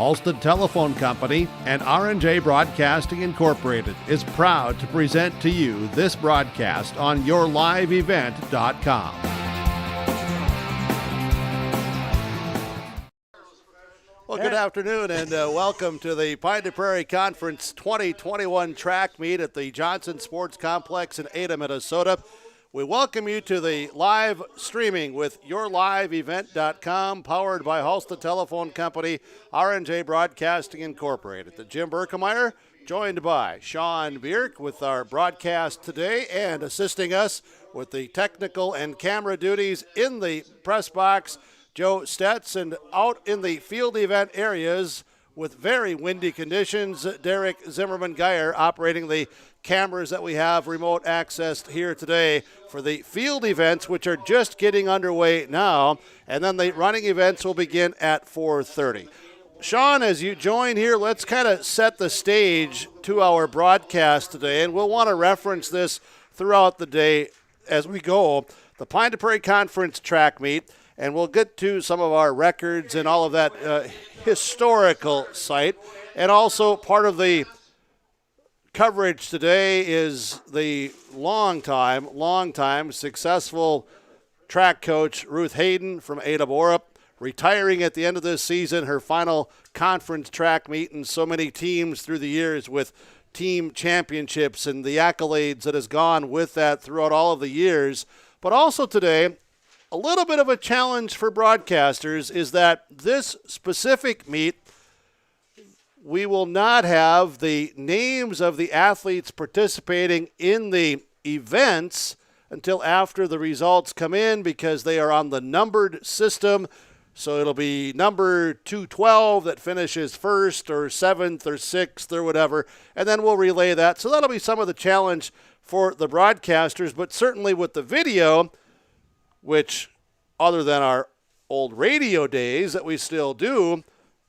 Halsted Telephone Company and R&J Broadcasting Incorporated is proud to present to you this broadcast on yourliveevent.com. Well, good afternoon and welcome to the Pine to Prairie Conference 2021 track meet at the Johnson Sports Complex in Ada, Minnesota. We welcome you to the live streaming with yourliveevent.com, powered by Halsted Telephone Company, R&J Broadcasting Incorporated. The Jim Berkemeyer, joined by Sean Bierk with our broadcast today, and assisting us with the technical and camera duties in the press box, Joe Stetz, and out in the field event areas with very windy conditions, Derek Zimmerman-Geyer operating the cameras that we have remote accessed here today for the field events, which are just getting underway now, and then the running events will begin at 4:30. Sean, as you join here, let's kind of set the stage to our broadcast today, and we'll want to reference this throughout the day as we go. The Pine to Prairie Conference track meet, and we'll get to some of our records and all of that historical site, and also part of the coverage today is the long-time successful track coach Ruth Hayden from Ada Borup, retiring at the end of this season, her final conference track meet, and so many teams through the years with team championships and the accolades that has gone with that throughout all of the years. But also today, a little bit of a challenge for broadcasters is that this specific meet, we will not have the names of the athletes participating in the events until after the results come in, because they are on the numbered system. So it'll be number 212 that finishes first or seventh or sixth or whatever, and then we'll relay that. So that'll be some of the challenge for the broadcasters, but certainly with the video, which other than our old radio days that we still do,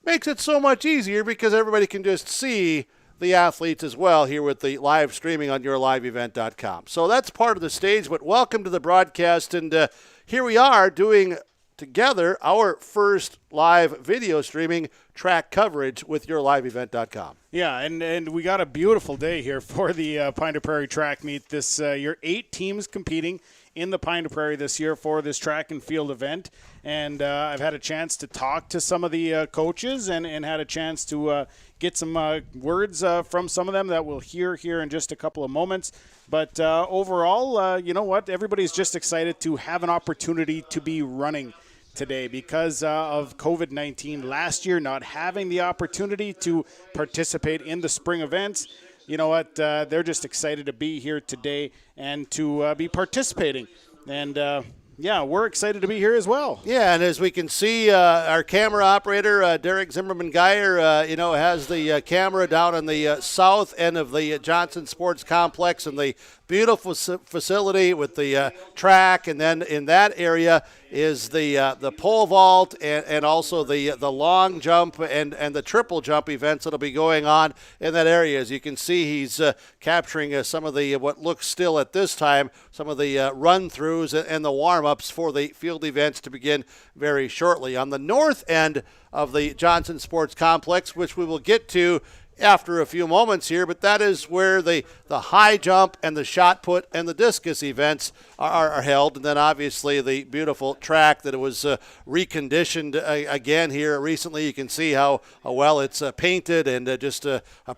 makes it so much easier because everybody can just see the athletes as well here with the live streaming on yourliveevent.com. So that's part of the stage, but welcome to the broadcast. And here we are doing together our first live video streaming track coverage with yourliveevent.com. Yeah, and we got a beautiful day here for the Pine to Prairie track meet this year. 8 teams competing in the Pine to Prairie this year for this track and field event. And I've had a chance to talk to some of the coaches and had a chance to get some words from some of them that we'll hear here in just a couple of moments. But overall, you know what? Everybody's just excited to have an opportunity to be running today because of COVID-19 last year, not having the opportunity to participate in the spring events. You know what? They're just excited to be here today and to be participating. And yeah, we're excited to be here as well. Yeah, and as we can see, our camera operator, Derek Zimmerman-Geyer, has the camera down on the south end of the Johnson Sports Complex and the beautiful facility with the track, and then in that area is the pole vault and also the long jump and the triple jump events that'll be going on in that area. As you can see, he's capturing some of the what looks still at this time some of the run-throughs and the warm-ups for the field events to begin very shortly. On the north end of the Johnson Sports Complex, which we will get to after a few moments here, but that is where the high jump and the shot put and the discus events are held, and then obviously the beautiful track that was reconditioned again here recently. You can see how well it's painted and just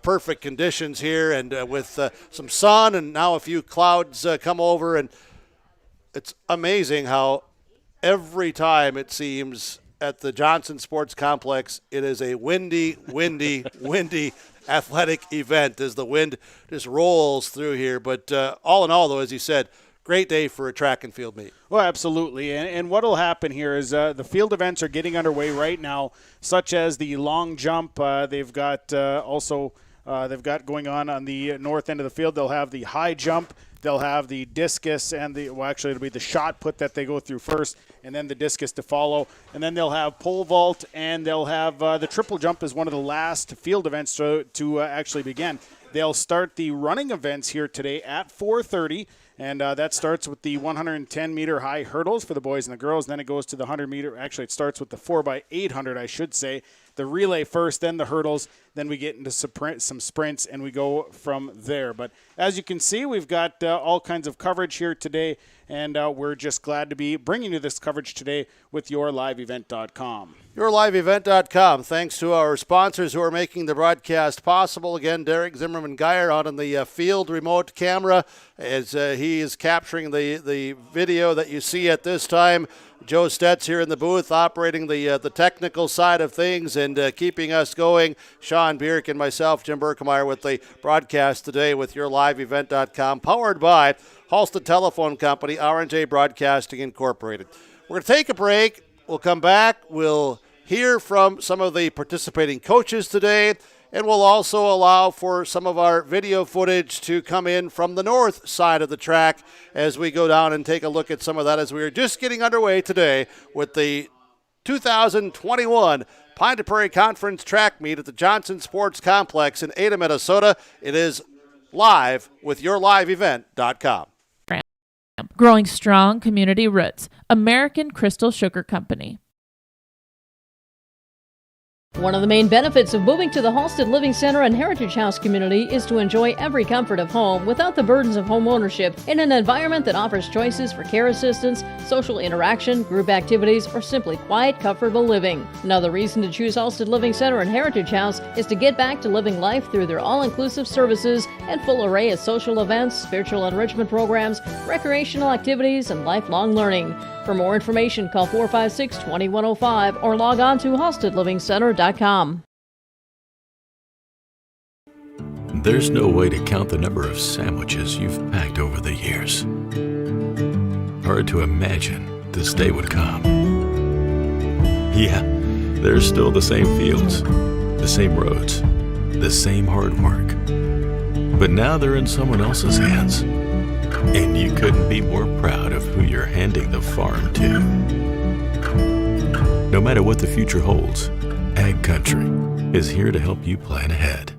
perfect conditions here, and with some sun and now a few clouds come over, and it's amazing how every time it seems at the Johnson Sports Complex, it is a windy athletic event as the wind just rolls through here. But all in all, though, as you said, great day for a track and field meet. Well, absolutely. And what will happen here is the field events are getting underway right now, such as the long jump. They've got they've got going on the north end of the field. They'll have the high jump. They'll have the discus and actually it'll be the shot put that they go through first, and then the discus to follow. And then they'll have pole vault, and they'll have the triple jump as one of the last field events to actually begin. They'll start the running events here today at 4:30. And that starts with the 110-meter high hurdles for the boys and the girls. And then it goes to the 100-meter. Actually, it starts with the 4x800, I should say. the relay first, then the hurdles, then we get into some sprints, and we go from there. But as you can see, we've got all kinds of coverage here today, and we're just glad to be bringing you this coverage today with YourLiveEvent.com. YourLiveEvent.com. Thanks to our sponsors who are making the broadcast possible. Again, Derek Zimmerman-Geyer out on the field remote camera as he is capturing the video that you see at this time. Joe Stetz here in the booth operating the technical side of things and keeping us going. Sean Bierk and myself, Jim Berkemeyer, with the broadcast today with YourLiveEvent.com, powered by Halstead Telephone Company, R&J Broadcasting Incorporated. We're going to take a break. We'll come back. We'll hear from some of the participating coaches today, and we'll also allow for some of our video footage to come in from the north side of the track as we go down and take a look at some of that as we are just getting underway today with the 2021 Pine to Prairie Conference track meet at the Johnson Sports Complex in Ada, Minnesota. It is live with YourLiveEvent.com. Growing strong community roots. American Crystal Sugar Company. One of the main benefits of moving to the Halstead Living Center and Heritage House community is to enjoy every comfort of home without the burdens of home ownership in an environment that offers choices for care assistance, social interaction, group activities, or simply quiet, comfortable living. Another reason to choose Halstead Living Center and Heritage House is to get back to living life through their all-inclusive services and full array of social events, spiritual enrichment programs, recreational activities, and lifelong learning. For more information, call 456-2105 or log on to halsteadlivingcenter.com. There's no way to count the number of sandwiches you've packed over the years. Hard to imagine this day would come. Yeah, there's still the same fields, the same roads, the same hard work. But now they're in someone else's hands. And you couldn't be more proud of who you're handing the farm to. No matter what the future holds, Ag Country is here to help you plan ahead.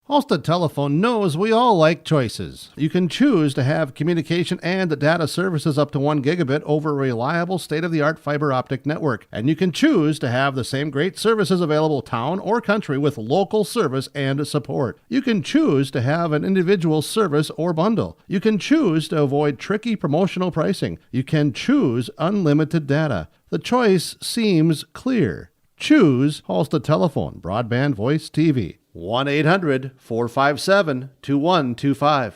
Halstead Telephone knows we all like choices. You can choose to have communication and data services up to 1 gigabit over a reliable state-of-the-art fiber optic network. And you can choose to have the same great services available town or country with local service and support. You can choose to have an individual service or bundle. You can choose to avoid tricky promotional pricing. You can choose unlimited data. The choice seems clear. Choose Halstead Telephone, broadband voice TV. 1-800-457-2125.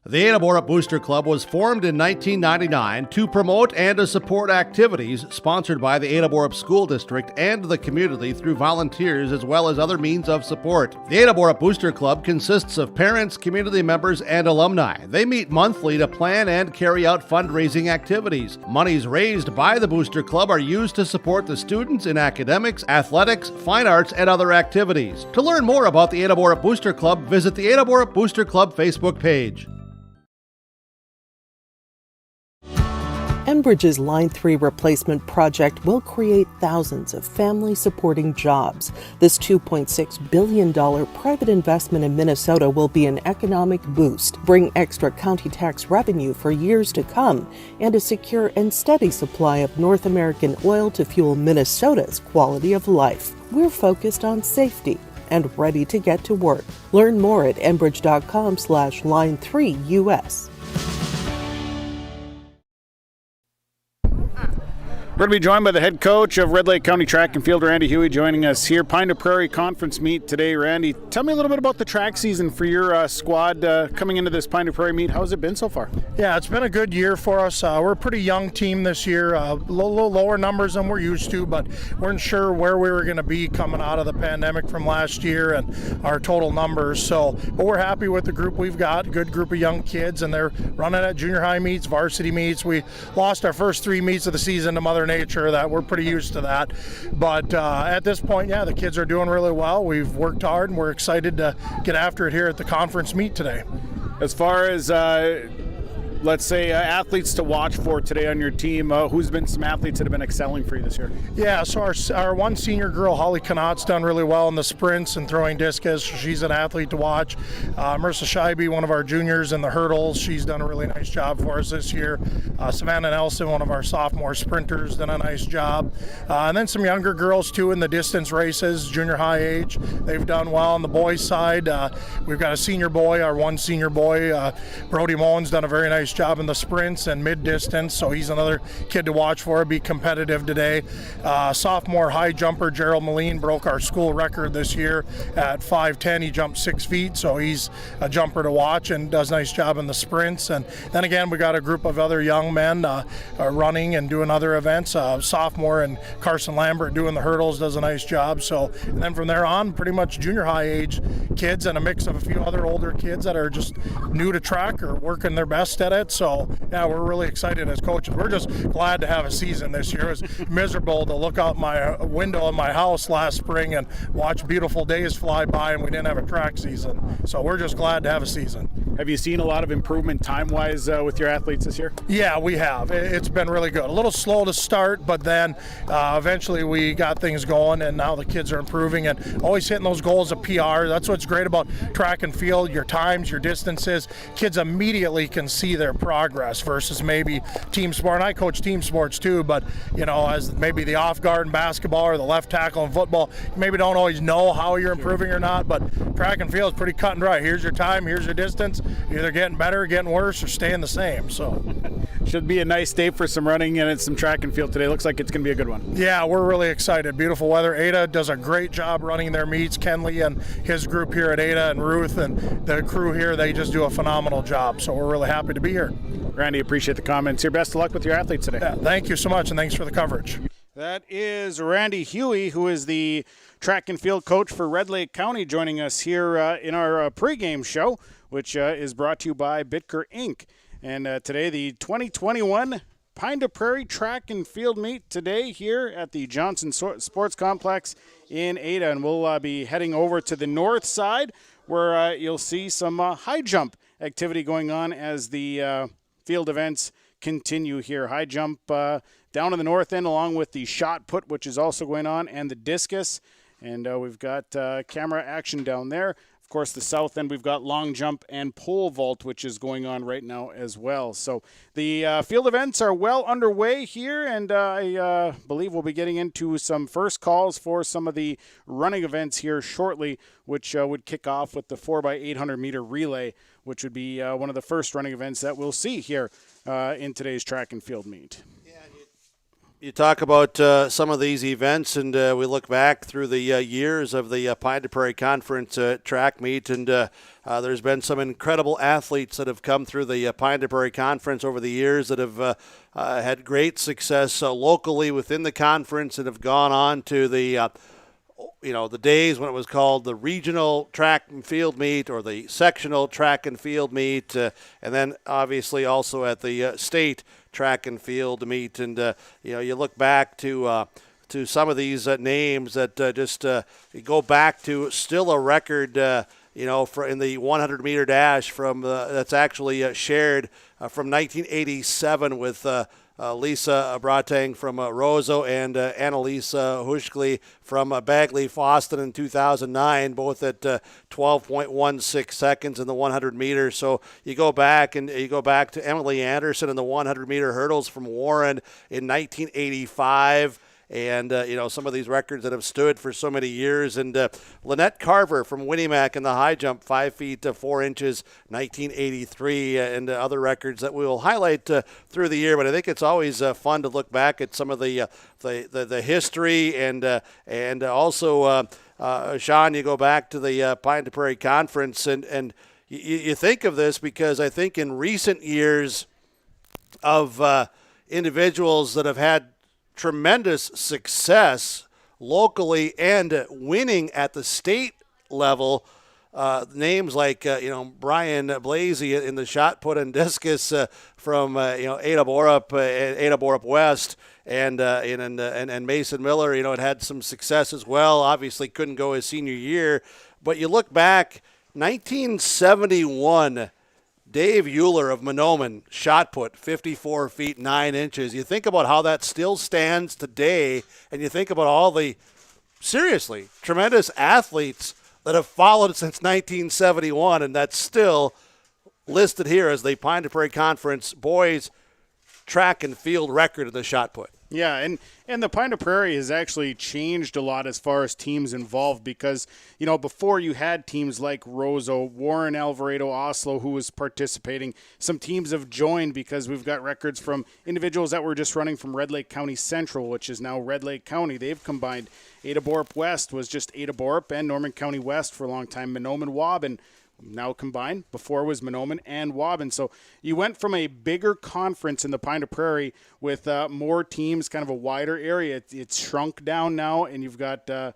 The Ada Borup Booster Club was formed in 1999 to promote and to support activities sponsored by the Ada Borup School District and the community through volunteers as well as other means of support. The Ada Borup Booster Club consists of parents, community members, and alumni. They meet monthly to plan and carry out fundraising activities. Monies raised by the Booster Club are used to support the students in academics, athletics, fine arts, and other activities. To learn more about the Ada Borup Booster Club, visit the Ada Borup Booster Club Facebook page. Enbridge's Line 3 replacement project will create thousands of family-supporting jobs. This $2.6 billion private investment in Minnesota will be an economic boost, bring extra county tax revenue for years to come, and a secure and steady supply of North American oil to fuel Minnesota's quality of life. We're focused on safety and ready to get to work. Learn more at enbridge.com/line3us. We're going to be joined by the head coach of Red Lake County Track and Field, Randy Huey, joining us here. Pine to Prairie Conference meet today. Randy, tell me a little bit about the track season for your squad coming into this Pine to Prairie meet. How has it been so far? Yeah, it's been a good year for us. We're a pretty young team this year, a little lower numbers than we're used to, but weren't sure where we were going to be coming out of the pandemic from last year and our total numbers. But we're happy with the group we've got, good group of young kids, and they're running at junior high meets, varsity meets. We lost our first 3 meets of the season to Mother Nature. That we're pretty used to that, but at this point, yeah, the kids are doing really well. We've worked hard and we're excited to get after it here at the conference meet today. As far as let's say, athletes to watch for today on your team. Who's been some athletes that have been excelling for you this year? Yeah, so our one senior girl, Holly Connaught's done really well in the sprints and throwing discus. She's an athlete to watch. Marissa Scheibe, one of our juniors in the hurdles, she's done a really nice job for us this year. Savannah Nelson, one of our sophomore sprinters, done a nice job. And then some younger girls too in the distance races, junior high age. They've done well on the boys' side. We've got a senior boy, our one senior boy, Brody Moen's done a very nice job in the sprints and mid-distance, so he's another kid to watch for, be competitive today. Sophomore high jumper Gerald Moline broke our school record this year at 5'10". He jumped 6 feet, so he's a jumper to watch and does a nice job in the sprints. And then again, we got a group of other young men running and doing other events. Sophomore and Carson Lambert doing the hurdles does a nice job. So, and then from there on, pretty much junior high age kids and a mix of a few other older kids that are just new to track or working their best at it. So yeah, we're really excited as coaches. We're just glad to have a season this year. It was miserable to look out my window in my house last spring and watch beautiful days fly by, and we didn't have a track season. So we're just glad to have a season. Have you seen a lot of improvement time-wise with your athletes this year? Yeah, we have. It's been really good. A little slow to start, but then eventually we got things going, and now the kids are improving and always hitting those goals of PR. That's what's great about track and field, your times, your distances. Kids immediately can see their progress versus maybe team sport. And I coach team sports too, but as maybe the off guard in basketball or the left tackle in football, you maybe don't always know how you're improving or not, but track and field is pretty cut and dry. Here's your time, here's your distance. You're either getting better, getting worse, or staying the same. So should be a nice day for some running and some track and field today. Looks like it's going to be a good one. Yeah, we're really excited. Beautiful weather. Ada does a great job running their meets. Kenley and his group here at Ada and Ruth and the crew here, they just do a phenomenal job. So we're really happy to be here. Randy, appreciate the comments here. Best of luck with your athletes today. Yeah, thank you so much, and thanks for the coverage. That is Randy Huey, who is the track and field coach for Red Lake County, joining us here in our pregame show, which is brought to you by Bitker Inc. And today, the 2021 Pine to Prairie Track and Field Meet today here at the Johnson Sports Complex in Ada. And we'll be heading over to the north side where you'll see some high jump activity going on as the field events continue here. High jump down in the north end, along with the shot put, which is also going on, and the discus. And we've got camera action down there. Of course, the south end, we've got long jump and pole vault, which is going on right now as well. So the field events are well underway here, and I believe we'll be getting into some first calls for some of the running events here shortly, which would kick off with the 4x800 meter relay, which would be one of the first running events that we'll see here in today's track and field meet. You talk about some of these events, and we look back through the years of the Pine to Prairie Conference track meet, and there's been some incredible athletes that have come through the Pine to Prairie Conference over the years that have had great success locally within the conference and have gone on to the the days when it was called the regional track and field meet or the sectional track and field meet, and then obviously also at the state track and field meet. And you look back to some of these names that just go back to still a record for in the 100 meter dash from that's actually shared from 1987 with Lisa Bratang from Roseau and Annalisa Hushkley from Bagley Foston in 2009, both at 12.16 seconds in the 100 meters. So you go back to Emily Anderson in the 100 meter hurdles from Warren in 1985. And, some of these records that have stood for so many years. And Lynette Carver from Winnimac in the high jump, 5 feet 4 inches, 1983, and other records that we will highlight through the year. But I think it's always fun to look back at some of the history and also, Sean, you go back to the Pine to Prairie Conference, and you think of this because I think in recent years of individuals that have had tremendous success locally and winning at the state level. Names like Brian Blasey in the shot put and discus from Ada Borup West, and Mason Miller it had some success as well. Obviously couldn't go his senior year, but you look back 1971. Dave Euler of Mahnomen shot put 54 feet 9 inches. You think about how that still stands today, and you think about all the seriously tremendous athletes that have followed since 1971, and that's still listed here as the Pine to Prairie Conference boys track and field record of the shot put. Yeah, and the Pine to Prairie has actually changed a lot as far as teams involved because, before you had teams like Roseau, Warren, Alvarado, Oslo, who was participating. Some teams have joined because we've got records from individuals that were just running from Red Lake County Central, which is now Red Lake County. They've combined. Ada Borup West was just Ada Borup and Norman County West for a long time. Mahnomen Waubun now combined. Before was Mahnomen and Waubun. So you went from a bigger conference in the Pine to Prairie with more teams, kind of a wider area. It's shrunk down now, and you've got a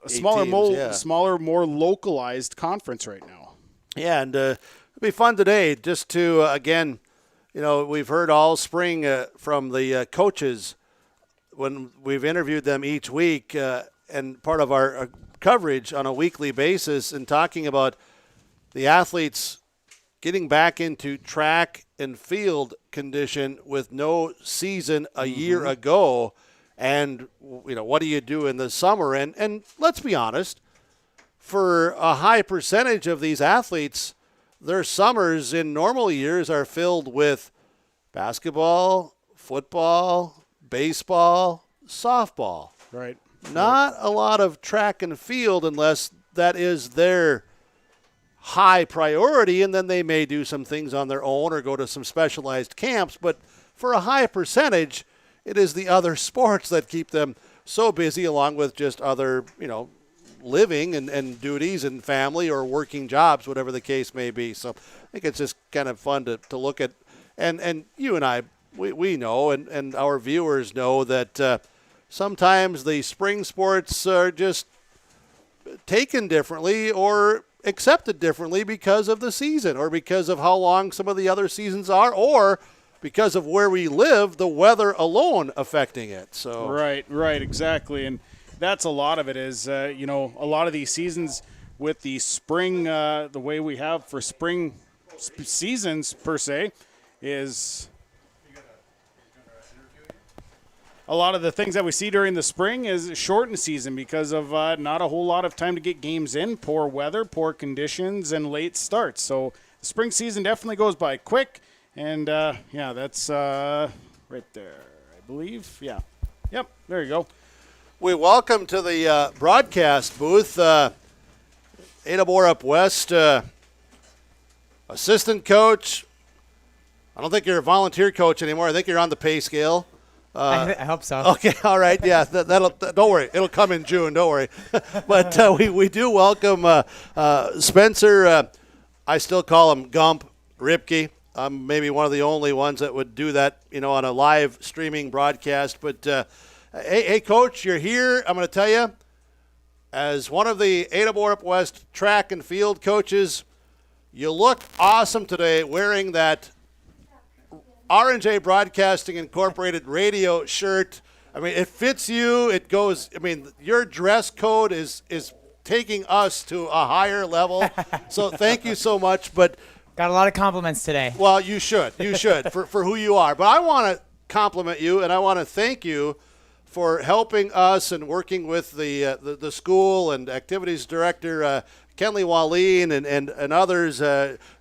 smaller, smaller, more localized conference right now. Yeah, and it'll be fun today just to again, we've heard all spring from the coaches when we've interviewed them each week, and part of our coverage on a weekly basis and talking about the athletes getting back into track and field condition with no season a year ago. And, what do you do in the summer? And let's be honest, for a high percentage of these athletes, their summers in normal years are filled with basketball, football, baseball, softball. Right. Not a lot of track and field unless that is their high priority, and then they may do some things on their own or go to some specialized camps. But for a high percentage, it is the other sports that keep them so busy, along with just other, living and duties and family or working jobs, whatever the case may be. So I think it's just kind of fun to look at. And you and I, we know, and our viewers know that sometimes the spring sports are just taken differently or accepted differently because of the season or because of how long some of the other seasons are or because of where we live, the weather alone affecting it. So Right, exactly. And that's a lot of it is, a lot of these seasons with the spring, the way we have for spring seasons per se is – a lot of the things that we see during the spring is shortened season because of not a whole lot of time to get games in, poor weather, poor conditions, and late starts. So the spring season definitely goes by quick. And, that's right there, I believe. Yeah. Yep, there you go. We welcome to the broadcast booth Ada Borup West assistant coach. I don't think you're a volunteer coach anymore. I think you're on the pay scale. I hope so. Okay, all right, yeah. Don't worry, it'll come in June. Don't worry. But we do welcome Spencer. I still call him Gump Ripke. I'm maybe one of the only ones that would do that, on a live streaming broadcast. But hey, Coach, you're here. I'm going to tell you, as one of the Ada Borup West track and field coaches, you look awesome today wearing that R&J Broadcasting Incorporated radio shirt. I mean, it fits you. It goes, your dress code is taking us to a higher level. So thank you so much. But got a lot of compliments today. Well, you should for who you are. But I want to compliment you, and I want to thank you for helping us and working with the school and activities director, Kenley Wallin, and others,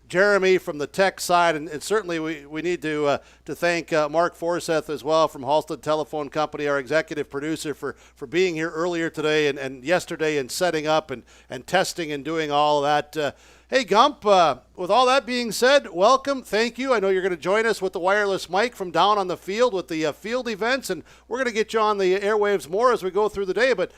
Jeremy from the tech side, and certainly we need to thank Mark Forseth as well from Halstead Telephone Company, our executive producer, for being here earlier today and yesterday and setting up and testing and doing all of that. Hey, Gump, with all that being said, welcome. Thank you. I know you're going to join us with the wireless mic from down on the field with the field events, and we're going to get you on the airwaves more as we go through the day, but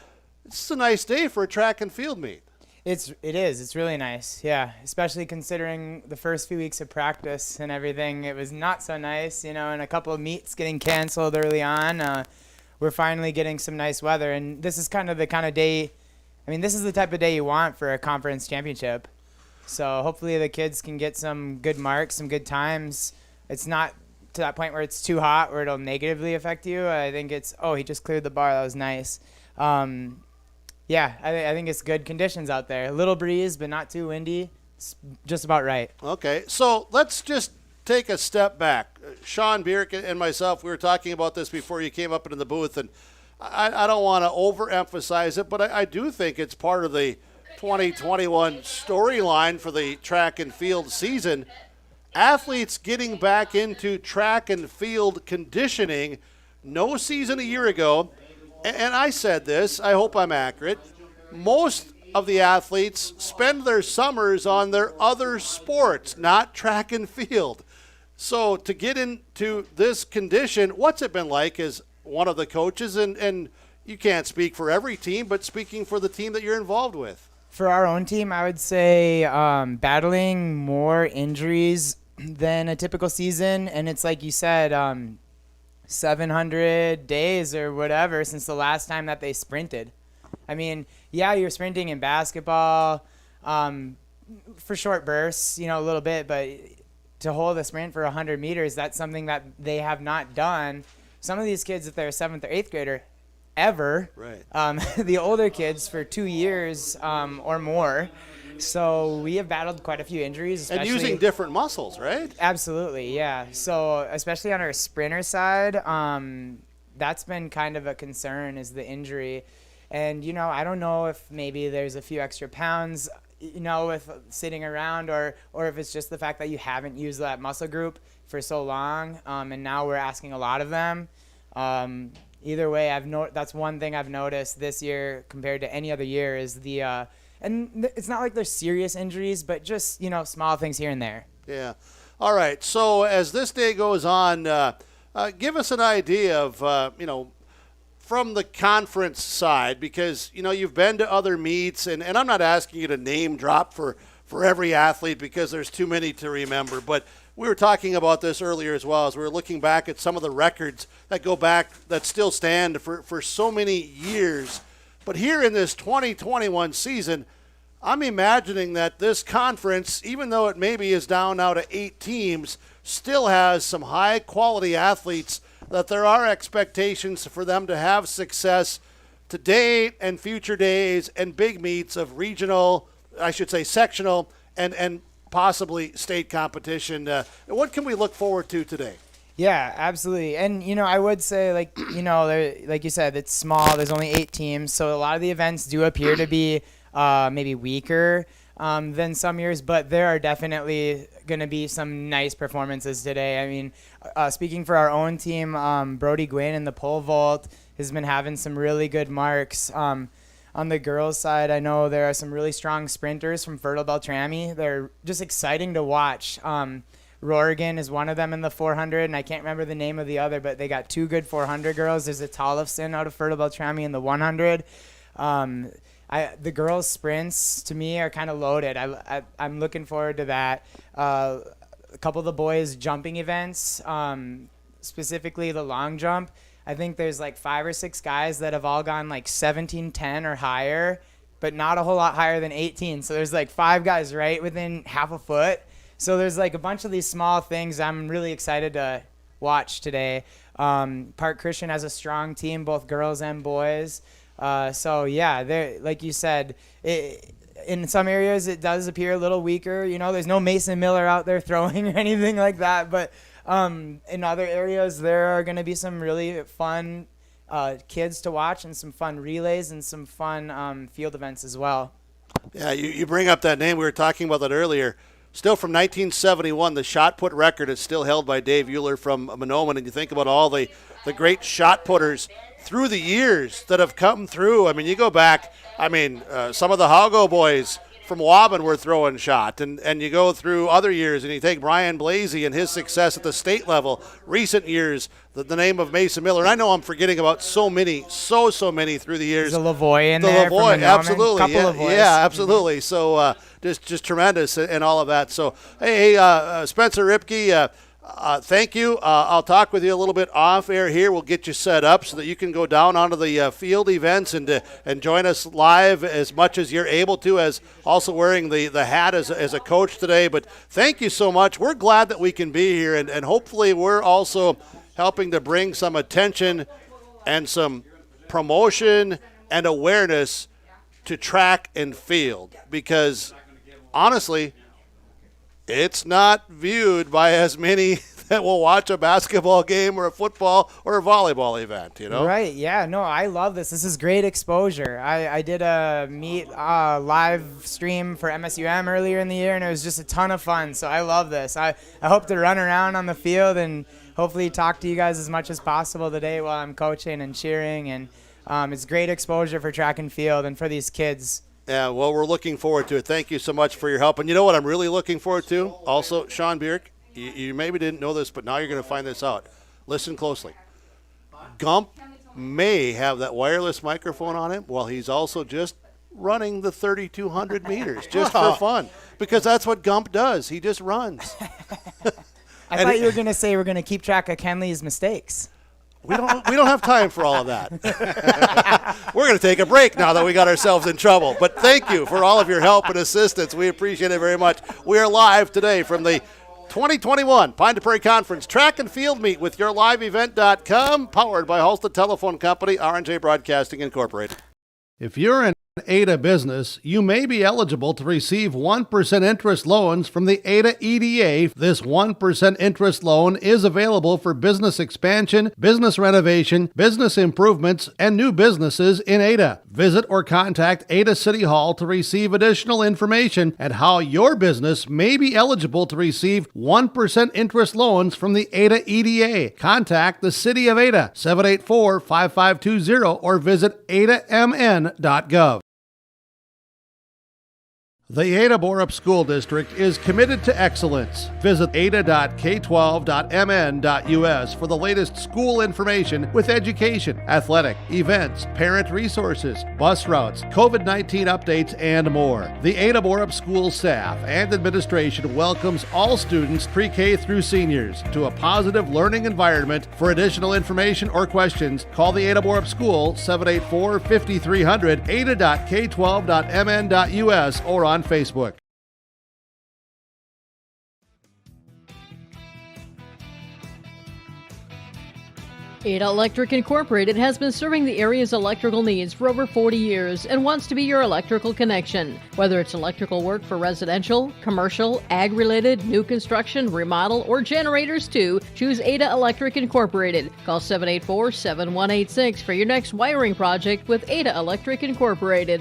it's a nice day for a track and field meet. It is. It's really nice, yeah, especially considering the first few weeks of practice and everything. It was not so nice, and a couple of meets getting canceled early on. We're finally getting some nice weather, and this is the kind of day – this is the type of day you want for a conference championship. So hopefully the kids can get some good marks, some good times. It's not to that point where it's too hot where it'll negatively affect you. I think it's, he just cleared the bar. That was nice. I think it's good conditions out there. A little breeze, but not too windy. just about right. Okay, so let's just take a step back. Sean Bierk and myself, we were talking about this before you came up into the booth, and I don't want to overemphasize it, but I do think it's part of the 2021 storyline for the track and field season. Athletes getting back into track and field conditioning. No season a year ago, and I said this, I hope I'm accurate, most of the athletes spend their summers on their other sports, not track and field. So to get into this condition, what's it been like as one of the coaches, and you can't speak for every team, but speaking for the team that you're involved with? For our own team, I would say battling more injuries than a typical season, and it's like you said, 700 days or whatever since the last time that they sprinted. I mean, yeah, you're sprinting in basketball for short bursts, a little bit, but to hold a sprint for 100 meters, that's something that they have not done. Some of these kids, if they're a 7th or 8th grader, ever. Right. The older kids for 2 years or more. So we have battled quite a few injuries. And using different muscles, right? Absolutely, yeah. So especially on our sprinter side, that's been kind of a concern is the injury. And, I don't know if maybe there's a few extra pounds, with sitting around or if it's just the fact that you haven't used that muscle group for so long. And now we're asking a lot of them. Either way, that's one thing I've noticed this year compared to any other year is and it's not like there's serious injuries, but just, small things here and there. Yeah. All right. So as this day goes on, give us an idea of, from the conference side, because, you've been to other meets, and I'm not asking you to name drop for every athlete because there's too many to remember, but we were talking about this earlier as well as we were looking back at some of the records that go back that still stand for so many years. But here in this 2021 season, I'm imagining that this conference, even though it maybe is down now to 8 teams, still has some high-quality athletes that there are expectations for them to have success today and future days and big meets of regional, sectional, and possibly state competition. What can we look forward to today? Yeah, absolutely. And, I would say, like you said, it's small. There's only 8 teams. So a lot of the events do appear to be maybe weaker than some years. But there are definitely going to be some nice performances today. I mean, speaking for our own team, Brody Gwynn in the pole vault has been having some really good marks. On the girls' side, I know there are some really strong sprinters from Fertile Beltrami. They're just exciting to watch. Rorigan is one of them in the 400, and I can't remember the name of the other, but they got 2 good 400 girls. There's a Tollefson out of Fertile Beltrami in the 100. The girls' sprints, to me, are kind of loaded. I'm looking forward to that. A couple of the boys' jumping events, specifically the long jump, I think there's like 5 or 6 guys that have all gone like 17:10 or higher, but not a whole lot higher than 18. So there's like 5 guys right within half a foot. So there's like a bunch of these small things I'm really excited to watch today. Park Christian has a strong team, both girls and boys. So yeah, like you said, in some areas it does appear a little weaker. There's no Mason Miller out there throwing or anything like that. But in other areas, there are going to be some really fun kids to watch and some fun relays and some fun field events as well. Yeah, you bring up that name. We were talking about that earlier. Still from 1971, the shot put record is still held by Dave Euler from Monoman. And you think about all the great shot putters through the years that have come through. I mean, you go back, some of the Hago boys from Waban were throwing shot. And you go through other years, and you take Brian Blasey and his success at the state level. Recent years, the name of Mason Miller. I know I'm forgetting about so many through the years. There's a Lavoie in there. The Lavoie, absolutely. Yeah, absolutely. So just tremendous and all of that. So, hey, Spencer Ripke, thank you. I'll talk with you a little bit off air here. We'll get you set up so that you can go down onto the field events and join us live as much as you're able to, as also wearing the hat as a coach today. But thank you so much. We're glad that we can be here, and hopefully we're also helping to bring some attention and some promotion and awareness to track and field, because honestly, it's not viewed by as many that will watch a basketball game or a football or a volleyball event, you know? Right, yeah. No, I love this. This is great exposure. I did a meet live stream for MSUM earlier in the year, and it was just a ton of fun. So I love this. I hope to run around on the field and hopefully talk to you guys as much as possible today while I'm coaching and cheering. And it's great exposure for track and field and for these kids. Yeah, well, we're looking forward to it. Thank you so much for your help. And you know what I'm really looking forward to? Also, Sean Bierk, you maybe didn't know this, but now you're going to find this out. Listen closely. Gump may have that wireless microphone on him while he's also just running the 3,200 meters just for fun, because that's what Gump does. He just runs. I thought you were going to say we're going to keep track of Kenley's mistakes. We don't have time for all of that. We're going to take a break now that we got ourselves in trouble. But thank you for all of your help and assistance. We appreciate it very much. We are live today from the 2021 Pine to Prairie Conference Track and Field Meet with YourLiveEvent.com, powered by Halstead Telephone Company, R&J Broadcasting Incorporated. If you're an Ada business, you may be eligible to receive 1% interest loans from the Ada EDA. This 1% interest loan is available for business expansion, business renovation, business improvements, and new businesses in Ada. Visit or contact Ada City Hall to receive additional information and how your business may be eligible to receive 1% interest loans from the Ada EDA. Contact the City of Ada, 784-5520, or visit adamn.gov. The Ada Borup School District is committed to excellence. Visit ada.k12.mn.us for the latest school information with education, athletic, events, parent resources, bus routes, COVID-19 updates, and more. The Ada Borup School staff and administration welcomes all students pre-K through seniors to a positive learning environment. For additional information or questions, call the Ada Borup School 784-5300, ada.k12.mn.us, or on Facebook. Ada Electric Incorporated has been serving the area's electrical needs for over 40 years and wants to be your electrical connection. Whether it's electrical work for residential, commercial, ag-related, new construction, remodel, or generators too, choose Ada Electric Incorporated. Call 784-7186 for your next wiring project with Ada Electric Incorporated.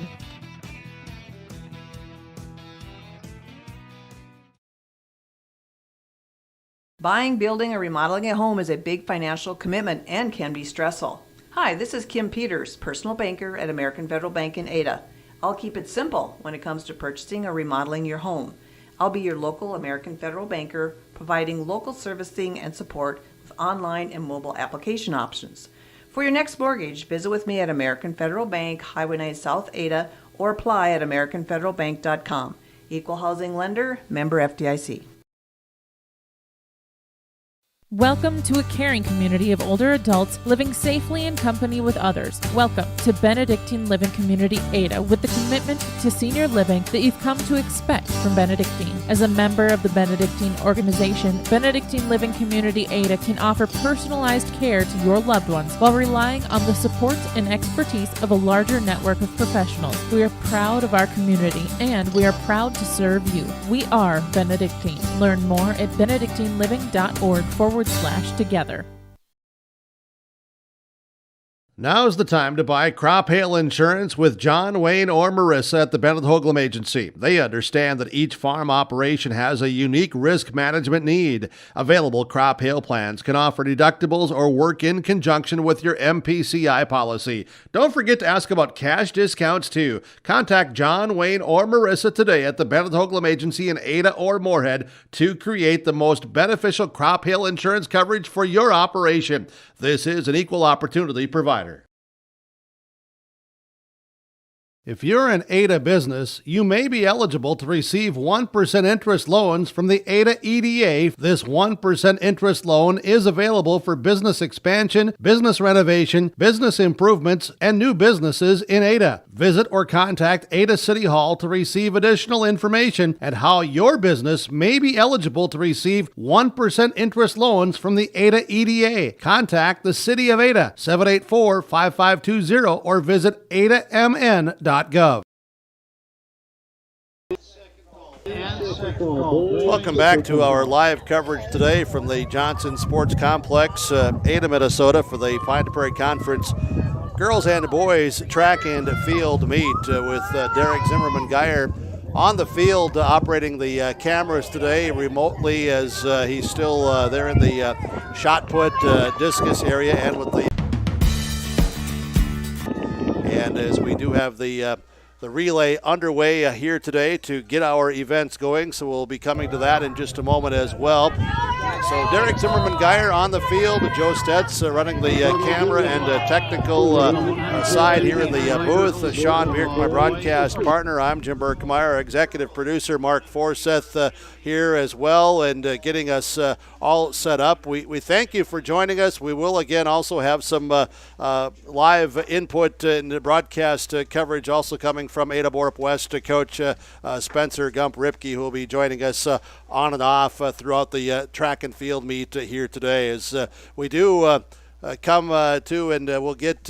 Buying, building, or remodeling a home is a big financial commitment and can be stressful. Hi, this is Kim Peters, personal banker at American Federal Bank in Ada. I'll keep it simple when it comes to purchasing or remodeling your home. I'll be your local American Federal banker, providing local servicing and support with online and mobile application options. For your next mortgage, visit with me at American Federal Bank, Highway 9 South Ada, or apply at AmericanFederalBank.com. Equal housing lender, member FDIC. Welcome to a caring community of older adults living safely in company with others. Welcome to Benedictine Living Community Ada, with the commitment to senior living that you've come to expect from Benedictine. As a member of the Benedictine organization, Benedictine Living Community Ada can offer personalized care to your loved ones while relying on the support and expertise of a larger network of professionals. We are proud of our community and we are proud to serve you. We are Benedictine. Learn more at benedictineliving.org/together. Now's the time to buy crop hail insurance with John, Wayne, or Marissa at the Bennett Hoagland Agency. They understand that each farm operation has a unique risk management need. Available crop hail plans can offer deductibles or work in conjunction with your MPCI policy. Don't forget to ask about cash discounts too. Contact John, Wayne, or Marissa today at the Bennett Hoagland Agency in Ada or Moorhead to create the most beneficial crop hail insurance coverage for your operation. This is an equal opportunity provider. If you're an Ada business, you may be eligible to receive 1% interest loans from the Ada EDA. This 1% interest loan is available for business expansion, business renovation, business improvements, and new businesses in Ada. Visit or contact Ada City Hall to receive additional information and how your business may be eligible to receive 1% interest loans from the Ada EDA. Contact the City of Ada, 784-5520, or visit adamn.gov. Welcome back to our live coverage today from the Johnson Sports Complex, Ada, Minnesota, for the Pine to Prairie Conference girls and boys track and field meet with Derek Zimmerman-Geyer on the field operating the cameras today remotely as he's still there in the shot put discus area and with the as we do have the relay underway here today to get our events going, so we'll be coming to that in just a moment as well. So Derek Zimmerman-Geyer on the field, Joe Stetz running the camera and technical side here in the booth. Sean Bierk, my broadcast partner. I'm Jim Berkmeyer, executive producer. Mark Forseth here as well and getting us all set up. We thank you for joining us. We will again also have some live input in the broadcast coverage also coming from Ada Borup West Coach Spencer Gump Ripke, who will be joining us on and off throughout the track and field meet here today as we do come to and we'll get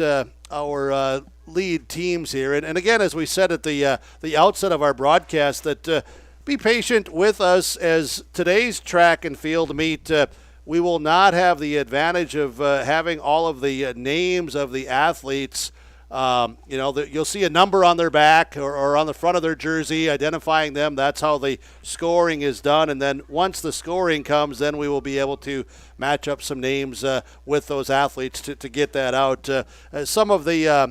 our lead teams here. And again, as we said at the outset of our broadcast, that be patient with us as today's track and field meet we will not have the advantage of having all of the names of the athletes. You'll see a number on their back or on the front of their jersey identifying them. That's how the scoring is done. And then once the scoring comes, then we will be able to match up some names with those athletes to get that out. Some of the,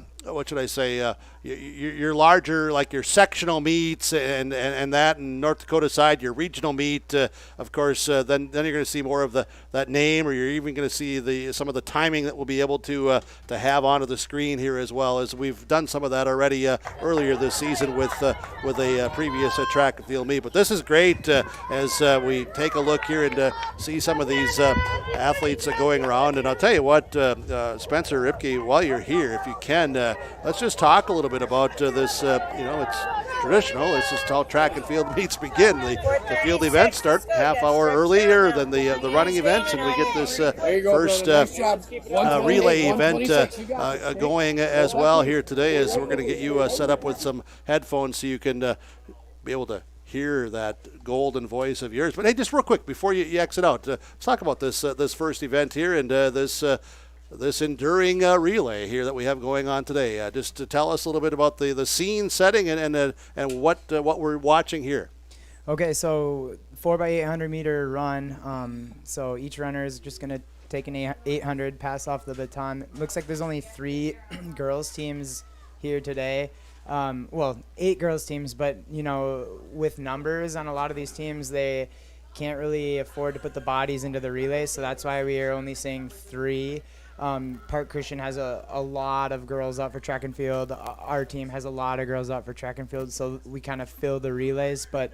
your larger, like your sectional meets and that in North Dakota side, your regional meet, of course, then you're going to see more of that name, or you're even going to see some of the timing that we'll be able to have onto the screen here as well, as we've done some of that already earlier this season with a previous track and field meet. But this is great as we take a look here and see some of these athletes going around. And I'll tell you what, Spencer Ripke, while you're here, if you can, let's just talk a little bit about this. It's traditional. This is how track and field meets begin. The field events start half hour earlier than the running events, and we get this first relay event going as well here today, as we're going to get you set up with some headphones so you can be able to hear that golden voice of yours. But hey, just real quick before you exit out, let's talk about this first event here and this enduring relay here that we have going on today. Just to tell us a little bit about the scene setting and what we're watching here. Okay, so 4x800 meter run. So each runner is just going to take an 800, pass off the baton. Looks like there's only 3 girls teams here today. 8 girls teams, but with numbers on a lot of these teams, they can't really afford to put the bodies into the relay, so that's why we are only saying 3. Park Christian has a lot of girls out for track and field. Our team has a lot of girls out for track and field, so we kind of fill the relays, but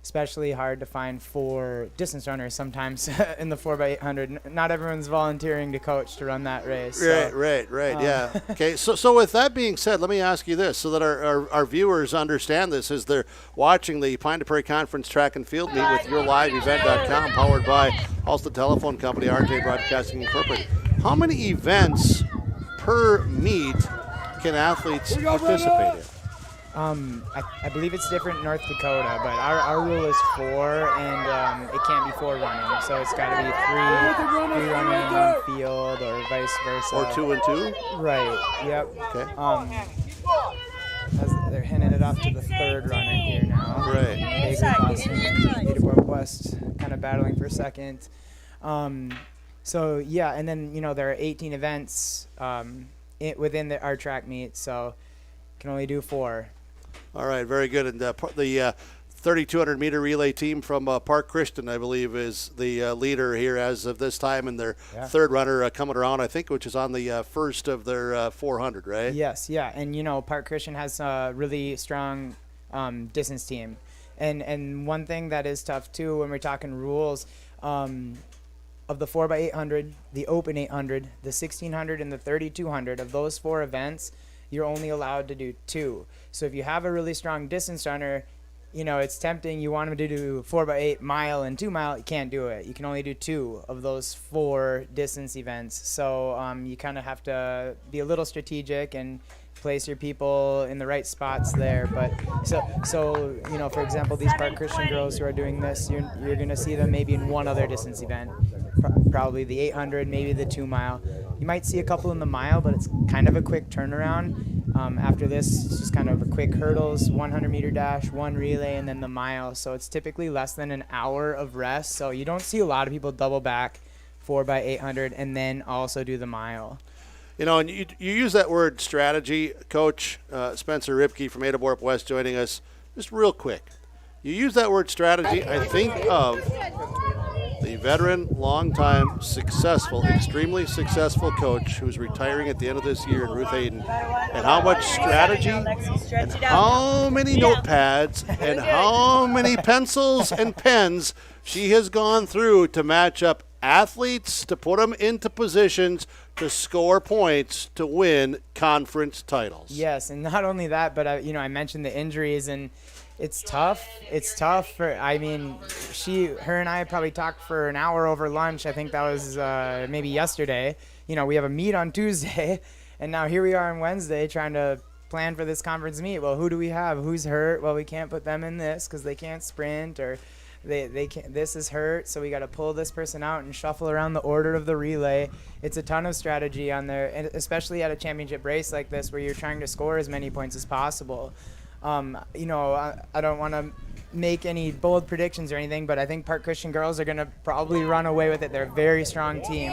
especially hard to find for distance runners sometimes in the 4x800. Not everyone's volunteering to coach to run that race. Right, yeah. Okay, so with that being said, let me ask you this so that our viewers understand this as they're watching the Pine to Prairie Conference track and field meet with YourLiveEvent.com, powered by Halstead Telephone Company, RJ Broadcasting Incorporated. How many events per meet can athletes participate in? I believe it's different in North Dakota, but our rule is 4, and it can't be 4 running, so it's got to be 3 running in one field, or vice versa. Or 2 and 2? Right. Yep. Okay. As they're handing it off to the 3rd runner here now. Right. Ada Borup West kind of battling for 2nd. So yeah, and then there are 18 events within our track meet, so can only do 4. All right, very good. And the 3,200 meter relay team from Park Christian, I believe, is the leader here as of this time, and their 3rd runner coming around, I think, which is on the first of their 400, right? Yes, yeah, and Park Christian has a really strong distance team, and one thing that is tough too when we're talking rules. Of the 4x800, the open 800, the 1600, and the 3200, of those 4 events, you're only allowed to do 2. So if you have a really strong distance runner, it's tempting. You want them to do 4x8 mile and 2 mile. You can't do it. You can only do 2 of those 4 distance events. So you kind of have to be a little strategic and place your people in the right spots there. But so for example, these Park Christian girls who are doing this, you're going to see them maybe in one other distance event, probably the 800, maybe the 2 mile. You might see a couple in the mile, but it's kind of a quick turnaround. After this, it's just kind of a quick hurdles, 100-meter dash, 1 relay, and then the mile. So it's typically less than an hour of rest. So you don't see a lot of people double back 4x800 and then also do the mile. And you use that word strategy, Coach. Spencer Ripke from Ada Borup West joining us. Just real quick, you use that word strategy, I think of the veteran, long-time, successful, extremely successful coach who's retiring at the end of this year, Ruth Hayden, and how much strategy and how many notepads and how many pencils and pens she has gone through to match up athletes, to put them into positions to score points to win conference titles. Yes, and not only that, but I mentioned the injuries, and it's tough. It's tough for, her and I probably talked for an hour over lunch. I think that was maybe yesterday. We have a meet on Tuesday, and now here we are on Wednesday trying to plan for this conference meet. Well, who do we have? Who's hurt? Well, we can't put them in this because they can't sprint, or they can't, this is hurt, so we got to pull this person out and shuffle around the order of the relay. It's a ton of strategy on there, and especially at a championship race like this where you're trying to score as many points as possible. I don't want to make any bold predictions or anything, but I think Park Christian girls are going to probably run away with it. They're a very strong team.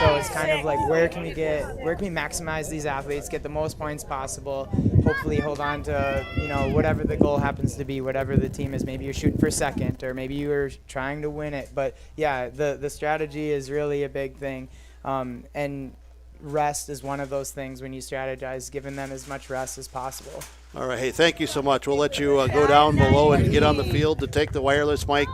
So it's kind of like, where can we maximize these athletes, get the most points possible, hopefully hold on to, whatever the goal happens to be, whatever the team is. Maybe you're shooting for second, or maybe you were trying to win it. But yeah, the strategy is really a big thing. And rest is one of those things when you strategize, giving them as much rest as possible. All right. Hey, thank you so much. We'll let you go down below and get on the field to take the wireless mic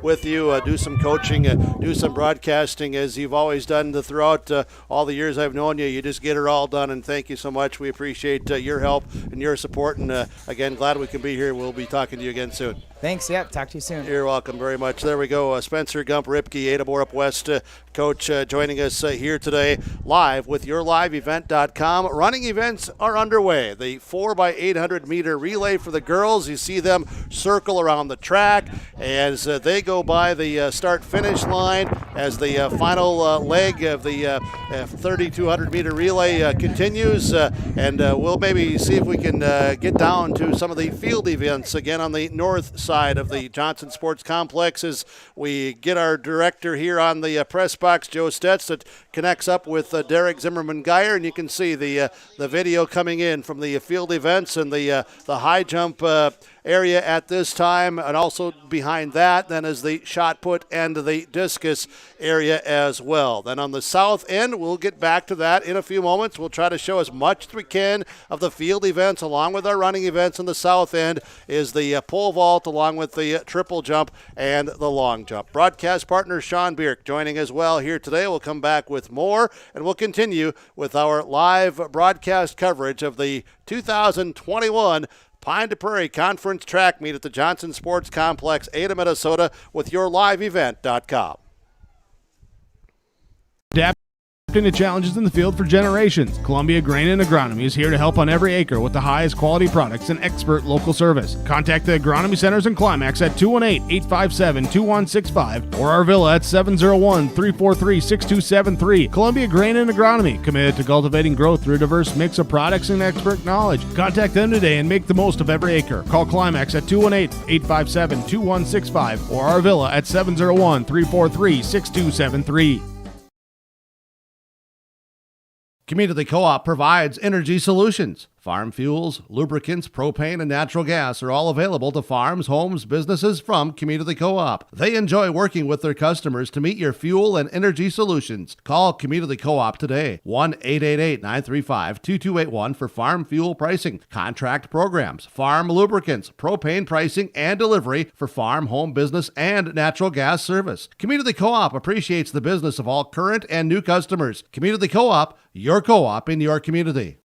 with you, do some coaching, do some broadcasting as you've always done throughout all the years I've known you. You just get her all done, and thank you so much. We appreciate your help and your support, and again, glad we can be here. We'll be talking to you again soon. Thanks. Yep. Talk to you soon. You're welcome very much. There we go. Spencer Gump Ripke, Ada Borup West coach, joining us here today live with YourLiveEvent.com. Running events are underway. The 4x800-meter relay for the girls. You see them circle around the track as they go by the start-finish line as the final leg of the 3,200-meter relay continues. And we'll maybe see if we can get down to some of the field events again on the north side of the Johnson Sports Complex as we get our director here on the press box, Joe Stetz, that connects up with Derek Zimmerman-Geyer, and you can see the video coming in from the field events and the high jump area at this time, and also behind that then is the shot put and the discus area as well. Then on the south end, we'll get back to that in a few moments. We'll try to show as much as we can of the field events along with our running events. On the south end is the pole vault along with the triple jump and the long jump. Broadcast partner Sean Bierk joining as well here today. We'll come back with more, and we'll continue with our live broadcast coverage of the 2021 Pine to Prairie Conference Track Meet at the Johnson Sports Complex, Ada, Minnesota, with YourLiveEvent.com. The challenges in the field for generations. Columbia Grain and Agronomy is here to help on every acre with the highest quality products and expert local service. Contact the Agronomy Centers in Climax at 218-857-2165 or our Villa at 701-343-6273. Columbia Grain and Agronomy, committed to cultivating growth through a diverse mix of products and expert knowledge. Contact them today and make the most of every acre. Call Climax at 218-857-2165 or our Villa at 701-343-6273. Community Co-op provides energy solutions. Farm fuels, lubricants, propane, and natural gas are all available to farms, homes, businesses from Community Co-op. They enjoy working with their customers to meet your fuel and energy solutions. Call Community Co-op today, 1-888-935-2281 for farm fuel pricing, contract programs, farm lubricants, propane pricing, and delivery for farm, home, business, and natural gas service. Community Co-op appreciates the business of all current and new customers. Community Co-op, your co-op in your community.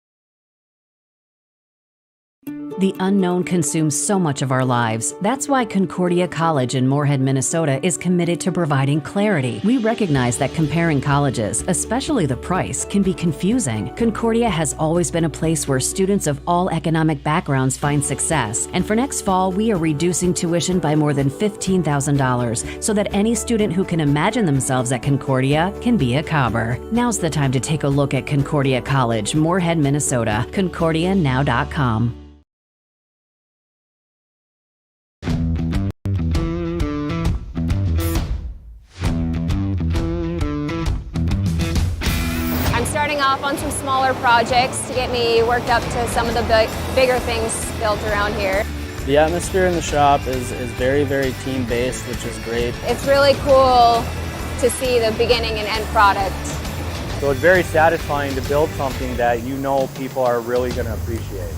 The unknown consumes so much of our lives. That's why Concordia College in Moorhead, Minnesota is committed to providing clarity. We recognize that comparing colleges, especially the price, can be confusing. Concordia has always been a place where students of all economic backgrounds find success. And for next fall, we are reducing tuition by more than $15,000 so that any student who can imagine themselves at Concordia can be a Cobber. Now's the time to take a look at Concordia College, Moorhead, Minnesota. ConcordiaNow.com. I'm starting off on some smaller projects to get me worked up to some of the bigger things built around here. The atmosphere in the shop is very, very team-based, which is great. It's really cool to see the beginning and end product. So it's very satisfying to build something that you know people are really going to appreciate.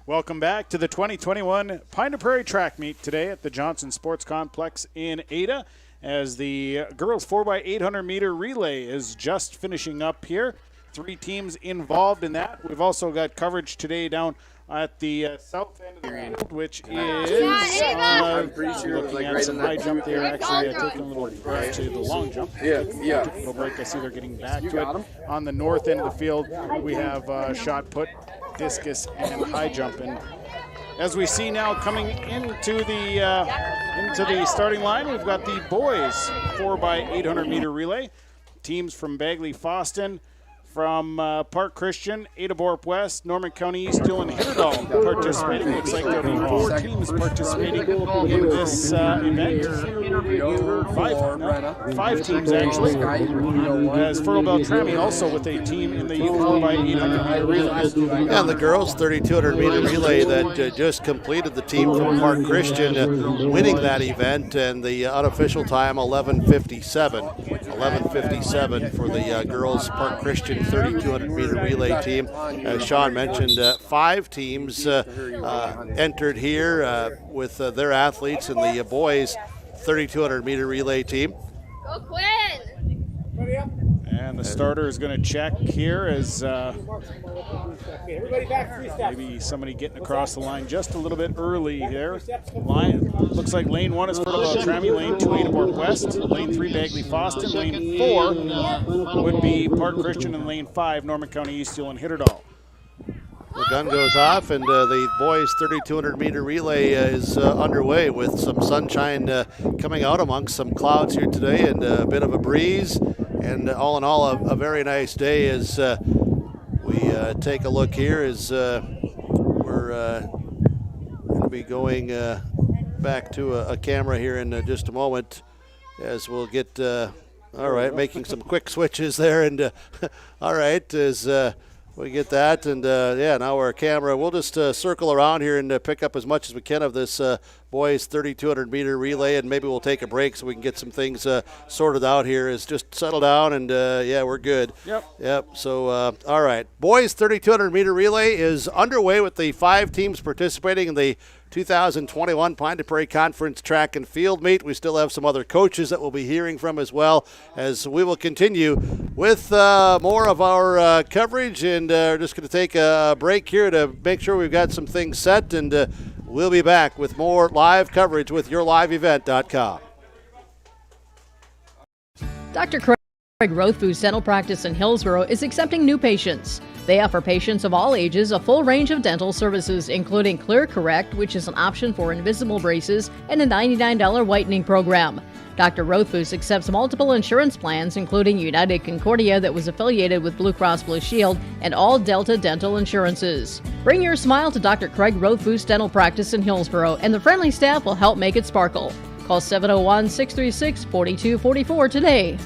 Welcome back to the 2021 Pine Prairie Track Meet today at the Johnson Sports Complex in Ada, as the girls 4x800 meter relay is just finishing up here. 3 teams involved in that. We've also got coverage today down at the south end of the field, which is I'm pretty sure looking at some high jump there. Actually, taking a little actually the long jump. Yeah. Little break. I see they're getting back to it. On the north end of the field, we have shot put, discus, and high jump. And as we see now coming into the starting line, we've got the boys 4x800 meter relay. Teams from Bagley Foston, from Park Christian, Ada Borup West, Norman County East, Dillon, Hitterdall participating. Looks like there'll be 4 teams participating in this event. 5 teams actually. As Fertile Beltrami also with a team in the youth 4x800 meter relay. And the girls 3,200 meter relay that just completed, the team from Park Christian winning that event, and the unofficial time 11:57. 11:57 for the girls Park Christian 3,200 meter relay team. As Sean mentioned, 5 teams entered here with their athletes, and the boys 3,200 meter relay team. Go Quinn! And the starter is going to check here as maybe somebody getting across the line just a little bit early there. Looks like lane 1 is Fertile Beltrami, lane 2 Ada Borup West, lane 3 Bagley Foston, lane 4 would be Park Christian, and lane 5 Norman County East, Dillon, Hitterdall. The gun goes off, and the boys 3,200 meter relay is underway with some sunshine coming out amongst some clouds here today, and a bit of a breeze. And all in all, a very nice day as we take a look here as we're going to be going back to a camera here in just a moment, as we'll get, all right, making some quick switches there. And all right, as we get that, and yeah, now our camera, we'll just circle around here and pick up as much as we can of this boys 3,200 meter relay, and maybe we'll take a break so we can get some things sorted out here. Is just settle down, and yeah, we're good. Yep. So all right, boys 3,200 meter relay is underway with the 5 teams participating in the 2021 Pine to Prairie Conference Track and Field Meet. We still have some other coaches that we'll be hearing from as well, as we will continue with more of our coverage, and we're just going to take a break here to make sure we've got some things set, and we'll be back with more live coverage with YourLiveEvent.com. Dr. Craig Rothfuss Dental Practice in Hillsborough is accepting new patients. They offer patients of all ages a full range of dental services, including Clear Correct, which is an option for invisible braces, and a $99 whitening program. Dr. Rothfuss accepts multiple insurance plans, including United Concordia, that was affiliated with Blue Cross Blue Shield, and all Delta dental insurances. Bring your smile to Dr. Craig Rothfuss Dental Practice in Hillsborough, and the friendly staff will help make it sparkle. Call 701-636-4244 today.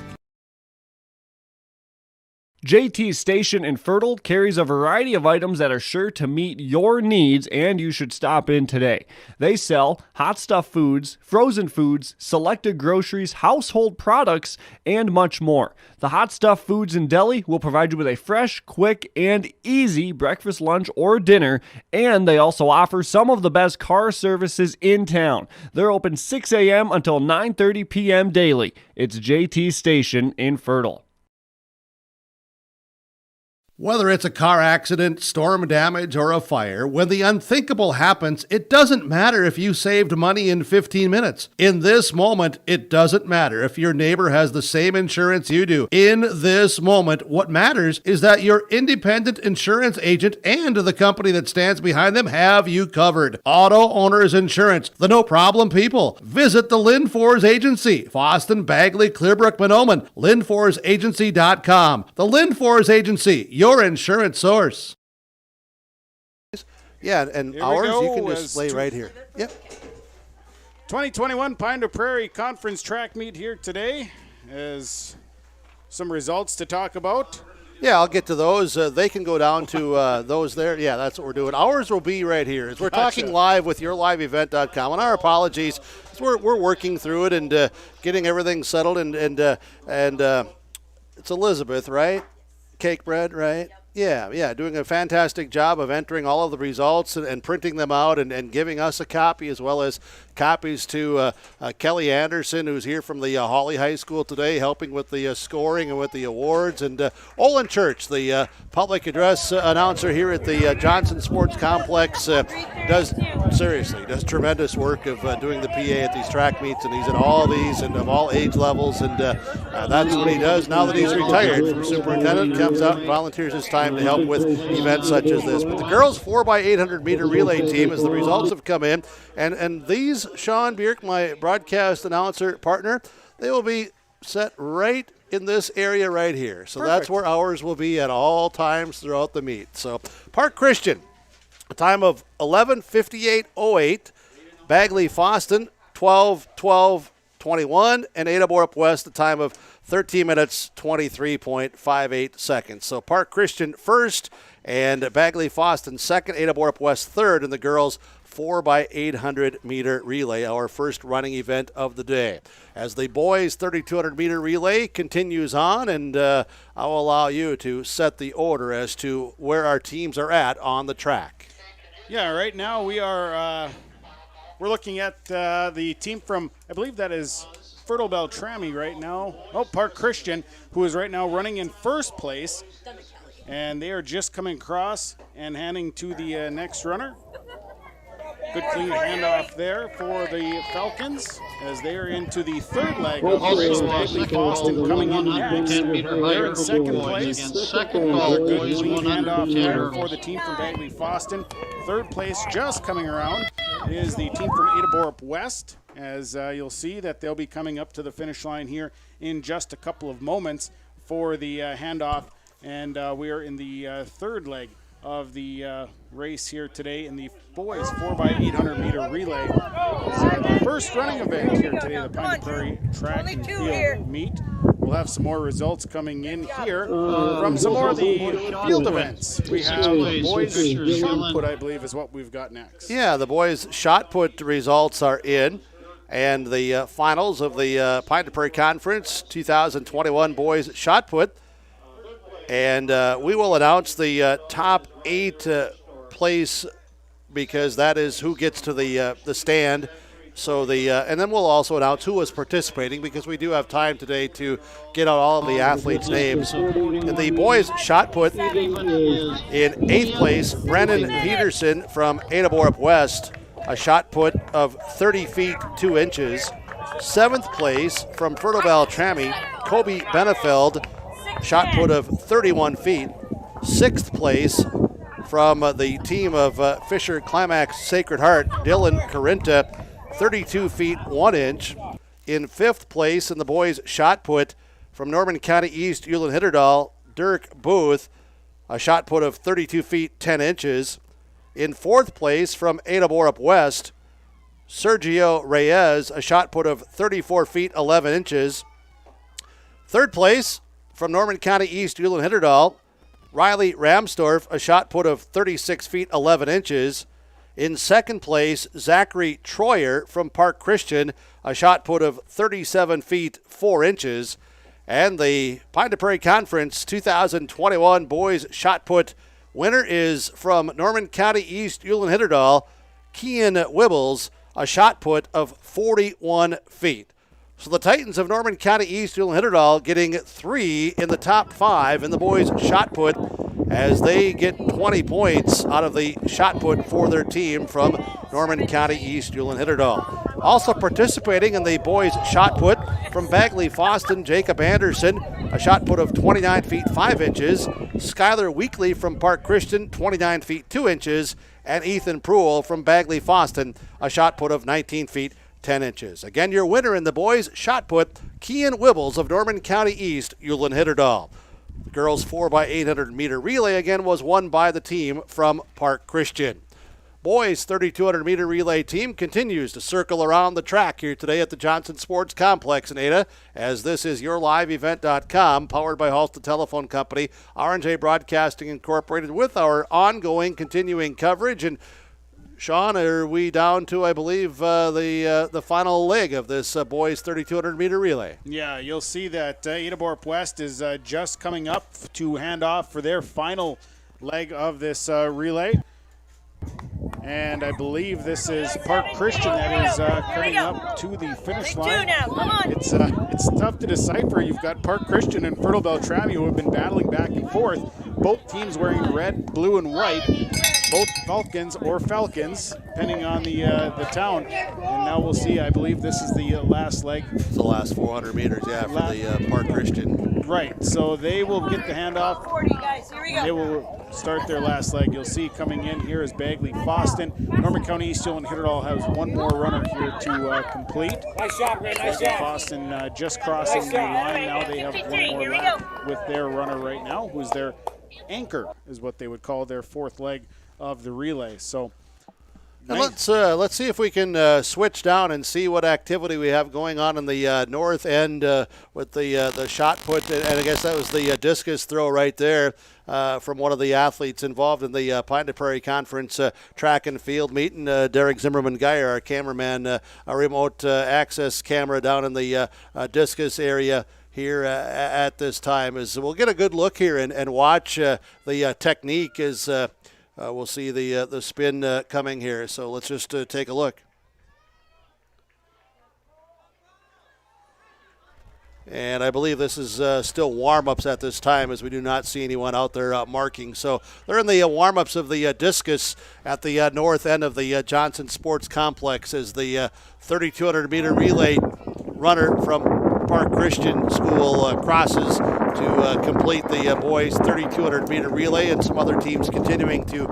JT's Station in Fertile carries a variety of items that are sure to meet your needs, and you should stop in today. They sell hot stuff foods, frozen foods, selected groceries, household products, and much more. The Hot Stuff Foods and Deli will provide you with a fresh, quick, and easy breakfast, lunch, or dinner, and they also offer some of the best car services in town. They're open 6 a.m. until 9:30 p.m. daily. It's JT's Station in Fertile. Whether it's a car accident, storm damage, or a fire, when the unthinkable happens, it doesn't matter if you saved money in 15 minutes. In this moment, it doesn't matter if your neighbor has the same insurance you do. In this moment, what matters is that your independent insurance agent and the company that stands behind them have you covered. Auto Owners Insurance, the no-problem people. Visit the Lynn Fours Agency, Foston, Bagley, Clearbrook, Manoman, LynnForsAgency.com. The Lynn Fours Agency, your insurance source. Yeah, and ours, you can just lay right here. Yep. 2021 Pine to Prairie Conference track meet here today. As some results to talk about. Yeah, I'll get to those. They can go down to those there. Yeah, that's what we're doing. Ours will be right here. As we're talking live with yourliveevent.com. And our apologies. We're working through it and getting everything settled. And it's Elizabeth, right? Cake bread, right? Yeah, doing a fantastic job of entering all of the results and printing them out and giving us a copy, as well as copies to Kelly Anderson, who's here from the Hawley High School today, helping with the scoring and with the awards. And Olin Church, the public address announcer here at the Johnson Sports Complex, does tremendous work of doing the PA at these track meets, and he's at all these and of all age levels, and that's what he does now that he's retired from superintendent. Comes out and volunteers his time to help with events such as this. But the girls 4x800 meter relay team, as the results have come in, and these, Sean Bierk, my broadcast announcer partner, they will be set right in this area right here. So That's where ours will be at all times throughout the meet. So Park Christian, a time of 11:58:08. Bagley Foston 12:12:21, and Ada Borup West, a time of 13 minutes 23.58 seconds. So Park Christian first, and Bagley Foston second, Ada Borup West third in the girls 4x800 meter relay, our first running event of the day. As the boys 3200 meter relay continues on, and I'll allow you to set the order as to where our teams are at on the track. Yeah, right now we're looking at the team from, I believe that is Fertile Beltrami right now. Park Christian, who is right now running in first place. And they are just coming across and handing to the next runner. Good clean handoff there for the Falcons as they are into the third leg of the race. Bagley Boston coming in next. They're in second place. Another good clean handoff there for the team from Bagley Boston. Third place just coming around is the team from Ada Borup West, as you'll see that they'll be coming up to the finish line here in just a couple of moments for the handoff. And we are in the third leg of the race here today in the boys 4x800 meter relay. The first running event here today, the Pine Prairie Track and Field Meet. We'll have some more results coming in here from some more of the field events. We have the boys shot put, I believe, is what we've got next. Yeah, the boys shot put results are in. And the finals of the Pine Prairie Conference 2021 boys shot put. And we will announce the top 8 place, because that is who gets to the stand. So and then we'll also announce who was participating, because we do have time today to get out all of the athletes' names. And the boys shot put in 8th place, Brennan Peterson from Ada Borup West, a shot put of 30 feet 2 inches. 7th place from Fertile Beltrami, Kobe Benefeld, shot put of 31 feet. 6th place from the team of Fisher Climax Sacred Heart, Dylan Carinta, 32 feet 1 inch. In 5th place in the boys shot put from Norman County East, Ulen Hitterdal, Dirk Booth, a shot put of 32 feet 10 inches. In 4th place from Ada Borup West, Sergio Reyes, a shot put of 34 feet 11 inches. 3rd place from Norman County East, Ulen Hitterdal, Riley Ramsdorf, a shot put of 36 feet 11 inches. In 2nd place, Zachary Troyer from Park Christian, a shot put of 37 feet 4 inches. And the Pine to Prairie Conference 2021 boys shot put winner is from Norman County East, Ulen Hitterdal, Kean Wibbles, a shot put of 41 feet. So the Titans of Norman County East, Ulen Hitterdal, getting 3 in the top 5 in the boys shot put. as they get 20 points out of the shot put for their team from Norman County East, Hewlin-Hitterdal. Also participating in the boys shot put from Bagley Foston, Jacob Anderson, a shot put of 29 feet 5 inches. Skylar Weekly from Park Christian, 29 feet 2 inches. And Ethan Pruill from Bagley Foston, a shot put of 19 feet 10 inches. Again, your winner in the boys shot put, Kean Wibbles of Norman County East, Hewlin-Hitterdal. The girls 4x800 meter relay again was won by the team from Park Christian. Boys 3200 meter relay team continues to circle around the track here today at the Johnson Sports Complex in Ada, as this is YourLiveEvent.com, powered by Halsted Telephone Company, R&J Broadcasting Incorporated, with our ongoing continuing coverage. And Sean, are we down to, I believe, the final leg of this boys 3200 meter relay? Yeah, you'll see that Edaborp West is just coming up to hand off for their final leg of this relay. And I believe this is Park Christian that is coming up to the finish line. It's tough to decipher. You've got Park Christian and Fertile Beltrami who have been battling back and forth. Both teams wearing red, blue, and white. Both Falcons or Falcons, depending on the town. And now we'll see. I believe this is the last leg. It's the last 400 meters, yeah, for the Park Christian. Right. So they will get the handoff. They will start their last leg. You'll see coming in here is Bagley Foston. Norman County East Hewlin-Hitterdal has one more runner here to complete. Nice shot, Ray. Nice Bagley shot. Foston just crossing the line now. They have one more lap with their runner right now, who's their anchor, is what they would call their fourth leg of the relay. So and let's see if we can switch down and see what activity we have going on in the north end with the shot put, and I guess that was the discus throw right there from one of the athletes involved in the Pine to Prairie Conference track and field meet. And Derek Zimmerman-Geyer, our cameraman, a remote access camera down in the discus area here at this time, as we'll get a good look here and watch the technique as we'll see the spin coming here. So let's just take a look. And I believe this is still warm-ups at this time, as we do not see anyone out there marking. So they're in the warm-ups of the discus at the north end of the Johnson Sports Complex, as the 3,200 meter relay runner from Park Christian School crosses to complete the boys 3,200 meter relay, and some other teams continuing to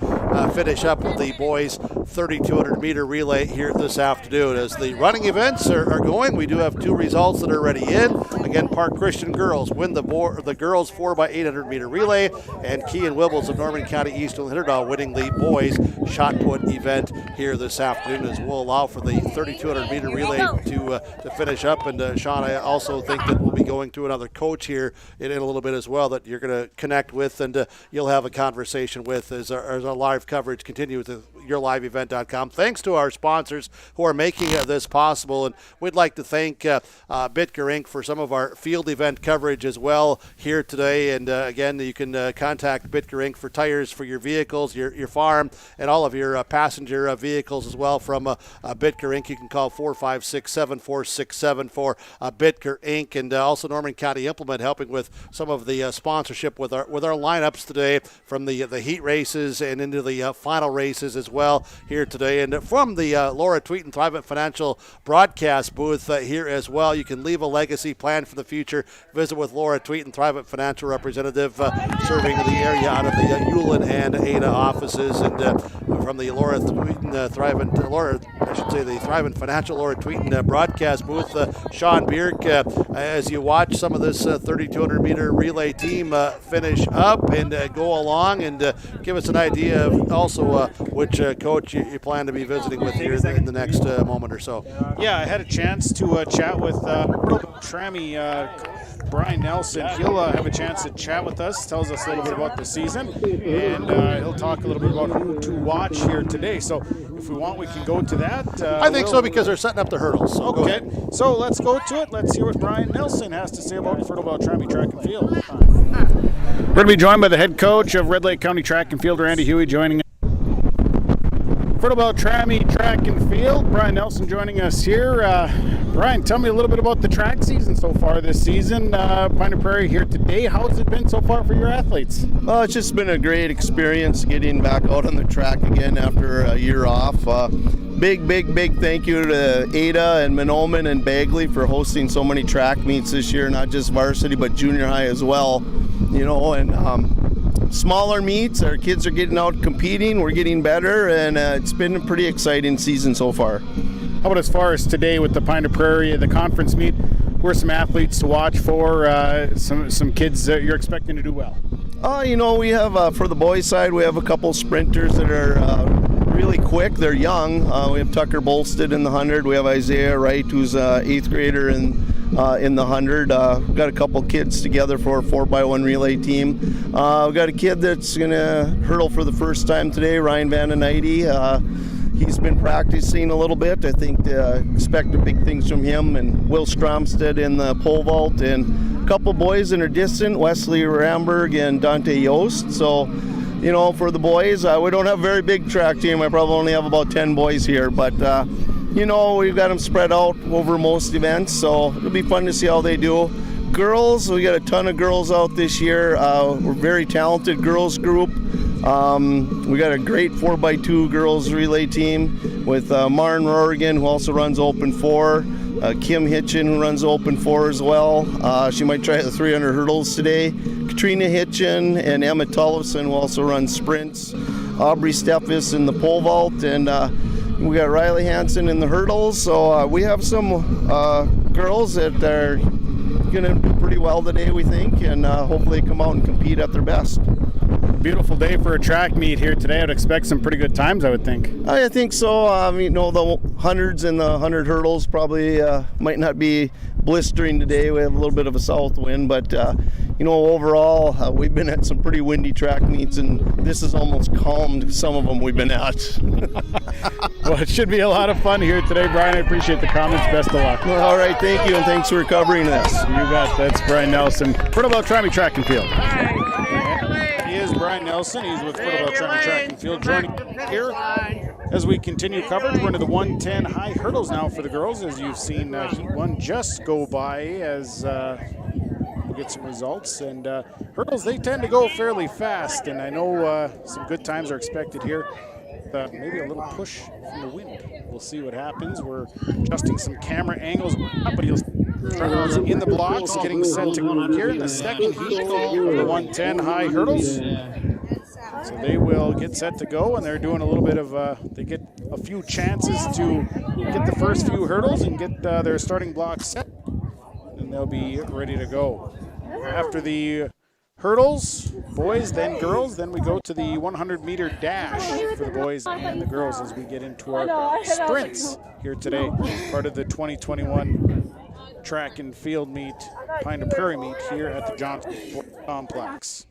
finish up with the boys 3,200 meter relay here this afternoon. As the running events are going, we do have two results that are already in. Again, Park Christian girls win the girls 4x800 meter relay, and Kean Wibbles of Norman County East Hewlin-Hitterdal winning the boys shot put event here this afternoon, as we'll allow for the 3,200 meter relay to finish up. And Sean, I also think that we'll be going to another coach here in a little bit as well that you're going to connect with, and you'll have a conversation with as our live coverage continues with YourLiveEvent.com. Thanks to our sponsors who are making this possible, and we'd like to thank Bitker Inc. for some of our field event coverage as well here today. And again, you can contact Bitker Inc. for tires for your vehicles, your farm, and all of your passenger vehicles as well from Bitker Inc. You can call 456-7467 for Bitker Inc. And also Norman County Implement, helping with some of the sponsorship with our lineups today, from the heat races and into the final races as well here today. And from the Laura Tweeten Thrivent Financial broadcast booth here as well, you can leave a legacy plan for the future. Visit with Laura Tweeten Thrivent Financial representative serving the area out of the Hewlin and Ada offices. And from the Laura Tweeten the Thrivent Financial Laura Tweeten broadcast booth, Sean Bierk, as you watch some of this 3,200 meter relay team finish up and go along, and give us an idea of also which coach you plan to be visiting with here in the next moment or so. Yeah, I had a chance to chat with Trammy Brian Nelson. He'll have a chance to chat with us, tells us a little bit about the season, and he'll talk a little bit about who to watch here today. So if we want, we can go to that. I think so, because they're setting up the hurdles. So okay, so let's go to it. Let's hear what Brian Nelson has to say about Fertile Beltrami Track and Field. We're going to be joined by the head coach of Red Lake County Track and Field, Randy Huey, joining us. Fertile Trammy Track and Field. Brian Nelson joining us here. Brian, tell me a little bit about the track season so far this season. Pine Prairie here today. How has it been so far for your athletes? Well, it's just been a great experience getting back out on the track again after a year off. Big thank you to Ada and Minoman and Bagley for hosting so many track meets this year, not just varsity but junior high as well. You know, and smaller meets, our kids are getting out competing, we're getting better, and it's been a pretty exciting season so far. How about as far as today with the Pine Prairie, the conference meet? Who are some athletes to watch for, some kids that you're expecting to do well? You know, we have, for the boys side, we have a couple sprinters that are really quick. They're young. We have Tucker Bolstead in the 100. We have Isaiah Wright, who's an 8th grader in the 100. We've got a couple kids together for a 4x1 relay team. We've got a kid that's going to hurdle for the first time today, Ryan Vandenite. He's been practicing a little bit. I think expect big things from him, and Will Stromstead in the pole vault, and a couple boys that are distant, Wesley Ramberg and Dante Yost. So, you know, for the boys, we don't have a very big track team. I probably only have about 10 boys here, but you know, we've got them spread out over most events, so it'll be fun to see how they do. Girls, we got a ton of girls out this year. We're a very talented girls group. We got a great 4x2 girls relay team with Marn Rorigan, who also runs Open 4, Kim Hitchin, who runs Open 4 as well. She might try the 300 hurdles today. Katrina Hitchin and Emma Tullifson, who also run sprints. Aubrey Steffes in the pole vault, and we got Riley Hansen in the hurdles. So we have some girls that are going to do pretty well today, we think, and hopefully come out and compete at their best. Beautiful day for a track meet here today. I'd expect some pretty good times, I would think. I think so. You know, the hundreds and the 100 hurdles probably might not be blistering today. We have a little bit of a south wind, but you know, overall, we've been at some pretty windy track meets, and this has almost calmed some of them we've been at. Well, it should be a lot of fun here today, Brian. I appreciate the comments. Best of luck. Well, all right, thank you, and thanks for covering this. You bet. That's Brian Nelson. Fertile Trammy Track and Field. He is Brian Nelson. He's with Fertile Trammy Track and Field. Joining here as we continue coverage. We're into the 110 high hurdles now for the girls, as you've seen Heat 1 just go by as we'll get some results. And hurdles, they tend to go fairly fast, and I know some good times are expected here. Maybe a little push from the wind. We'll see what happens. We're adjusting some camera angles, but he'll in the blocks, getting set to go here in the second heat of the 110 high hurdles. So they will get set to go, and they're doing a little bit of, they get a few chances to get the first few hurdles and get their starting blocks set, and they'll be ready to go. After the hurdles, boys, then girls, then we go to the 100-meter dash for the boys and the girls as we get into our sprints here today, part of the 2021 track and field meet, Pine Prairie meet here at the Johnson Complex.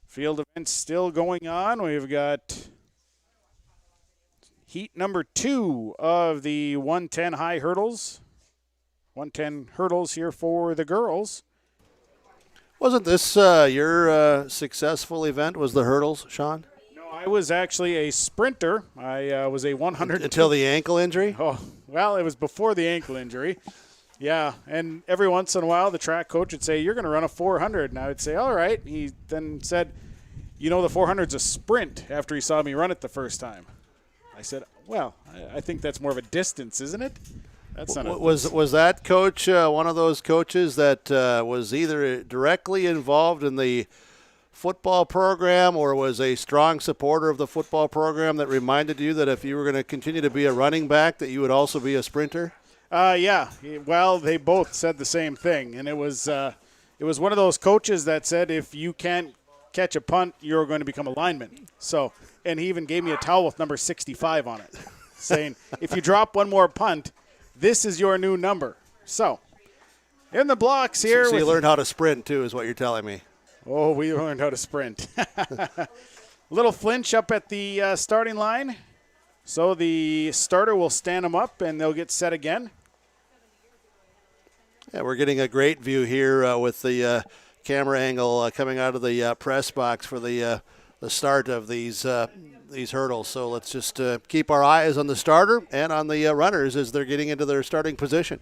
Field events still going on. We've got heat number 2 of the 110 high hurdles. 110 hurdles here for the girls. Wasn't this your successful event, was the hurdles, Sean? No, I was actually a sprinter. I was a 100. Until the ankle injury? Oh, well, it was before the ankle injury. Yeah, and every once in a while the track coach would say, "You're going to run a 400." And I would say, "All right." He then said, "You know, the 400's a sprint," after he saw me run it the first time. I said, "Well, I think that's more of a distance, isn't it?" That's not was that coach one of those coaches that was either directly involved in the football program or was a strong supporter of the football program that reminded you that if you were going to continue to be a running back that you would also be a sprinter? Yeah. Well, they both said the same thing, and it was one of those coaches that said if you can't catch a punt, you're going to become a lineman. So, and he even gave me a towel with number 65 on it, saying if you drop one more punt, this is your new number. So, in the blocks here. So you learned how to sprint, too, is what you're telling me. Oh, we learned how to sprint. Little flinch up at the starting line. So the starter will stand them up, and they'll get set again. Yeah, we're getting a great view here with the camera angle coming out of the press box for the start of these hurdles. So let's just keep our eyes on the starter and on the runners as they're getting into their starting position.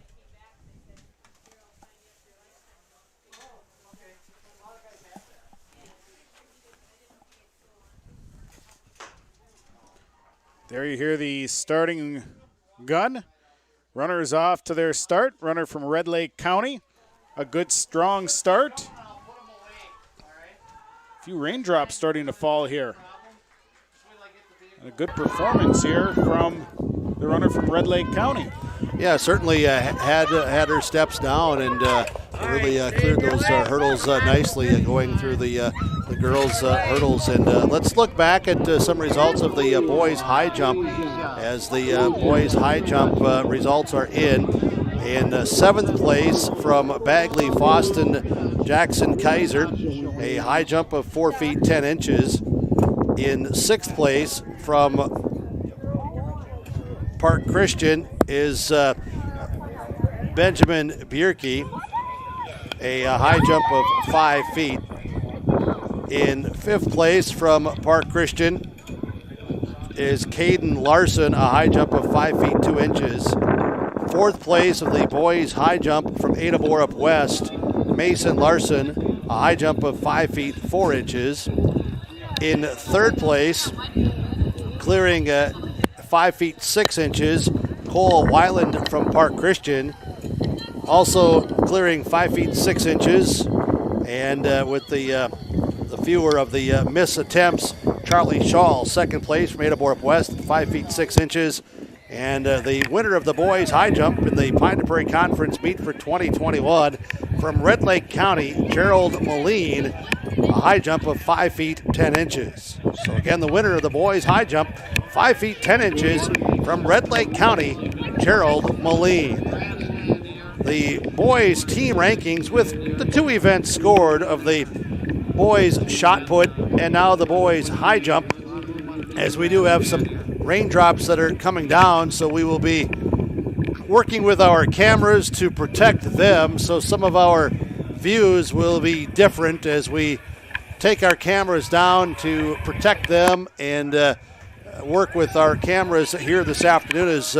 There you hear the starting gun. Runners off to their start. Runner from Red Lake County. A good, strong start. A few raindrops starting to fall here. And a good performance here from the runner from Red Lake County. Yeah, certainly had her steps down and really cleared those hurdles nicely going through the girls' hurdles. And let's look back at some results of the boys' high jump as the boys' high jump results are in. In 7th place from Bagley Foston Jackson Kaiser, a high jump of 4 feet 10 inches. In 6th place from Park Christian is Benjamin Bierke, a high jump of 5 feet. In 5th place from Park Christian is Caden Larson, a high jump of 5 feet 2 inches. 4th place of the boys high jump from Ada Borup West, Mason Larson, a high jump of 5 feet 4 inches. In 3rd place, clearing 5 feet 6 inches, Cole Weiland from Park Christian, also clearing 5 feet 6 inches, and with the fewer of the miss attempts, Charlie Shaw, 2nd place from Ada Borup West, 5 feet 6 inches. And the winner of the boys high jump in the Pine to Prairie Conference meet for 2021 from Red Lake County, Gerald Moline, a high jump of 5 feet 10 inches. So again, the winner of the boys high jump, 5 feet 10 inches from Red Lake County, Gerald Moline. The boys team rankings with the 2 events scored of the boys shot put and now the boys high jump, as we do have some raindrops that are coming down, so we will be working with our cameras to protect them. So some of our views will be different as we take our cameras down to protect them and work with our cameras here this afternoon as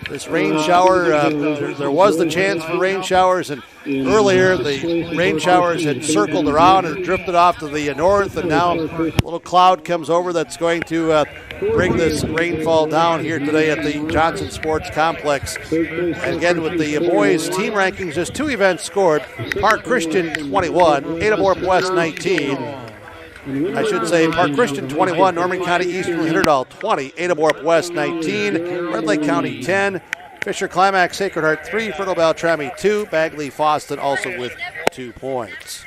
this rain shower, there was the chance for rain showers, and earlier the rain showers had circled around and drifted off to the north, and now a little cloud comes over that's going to bring this rainfall down here today at the Johnson Sports Complex. And again, with the boys team rankings, just 2 events scored. Park Christian 21, Ada Borup West 19. I should say Park Christian 21, Norman County Eastern Hitterdal 20, Ada Borup West 19, Red Lake County 10, Fisher Climax Sacred Heart 3, Fertile Beltrami 2, Bagley Foston also with 2 points.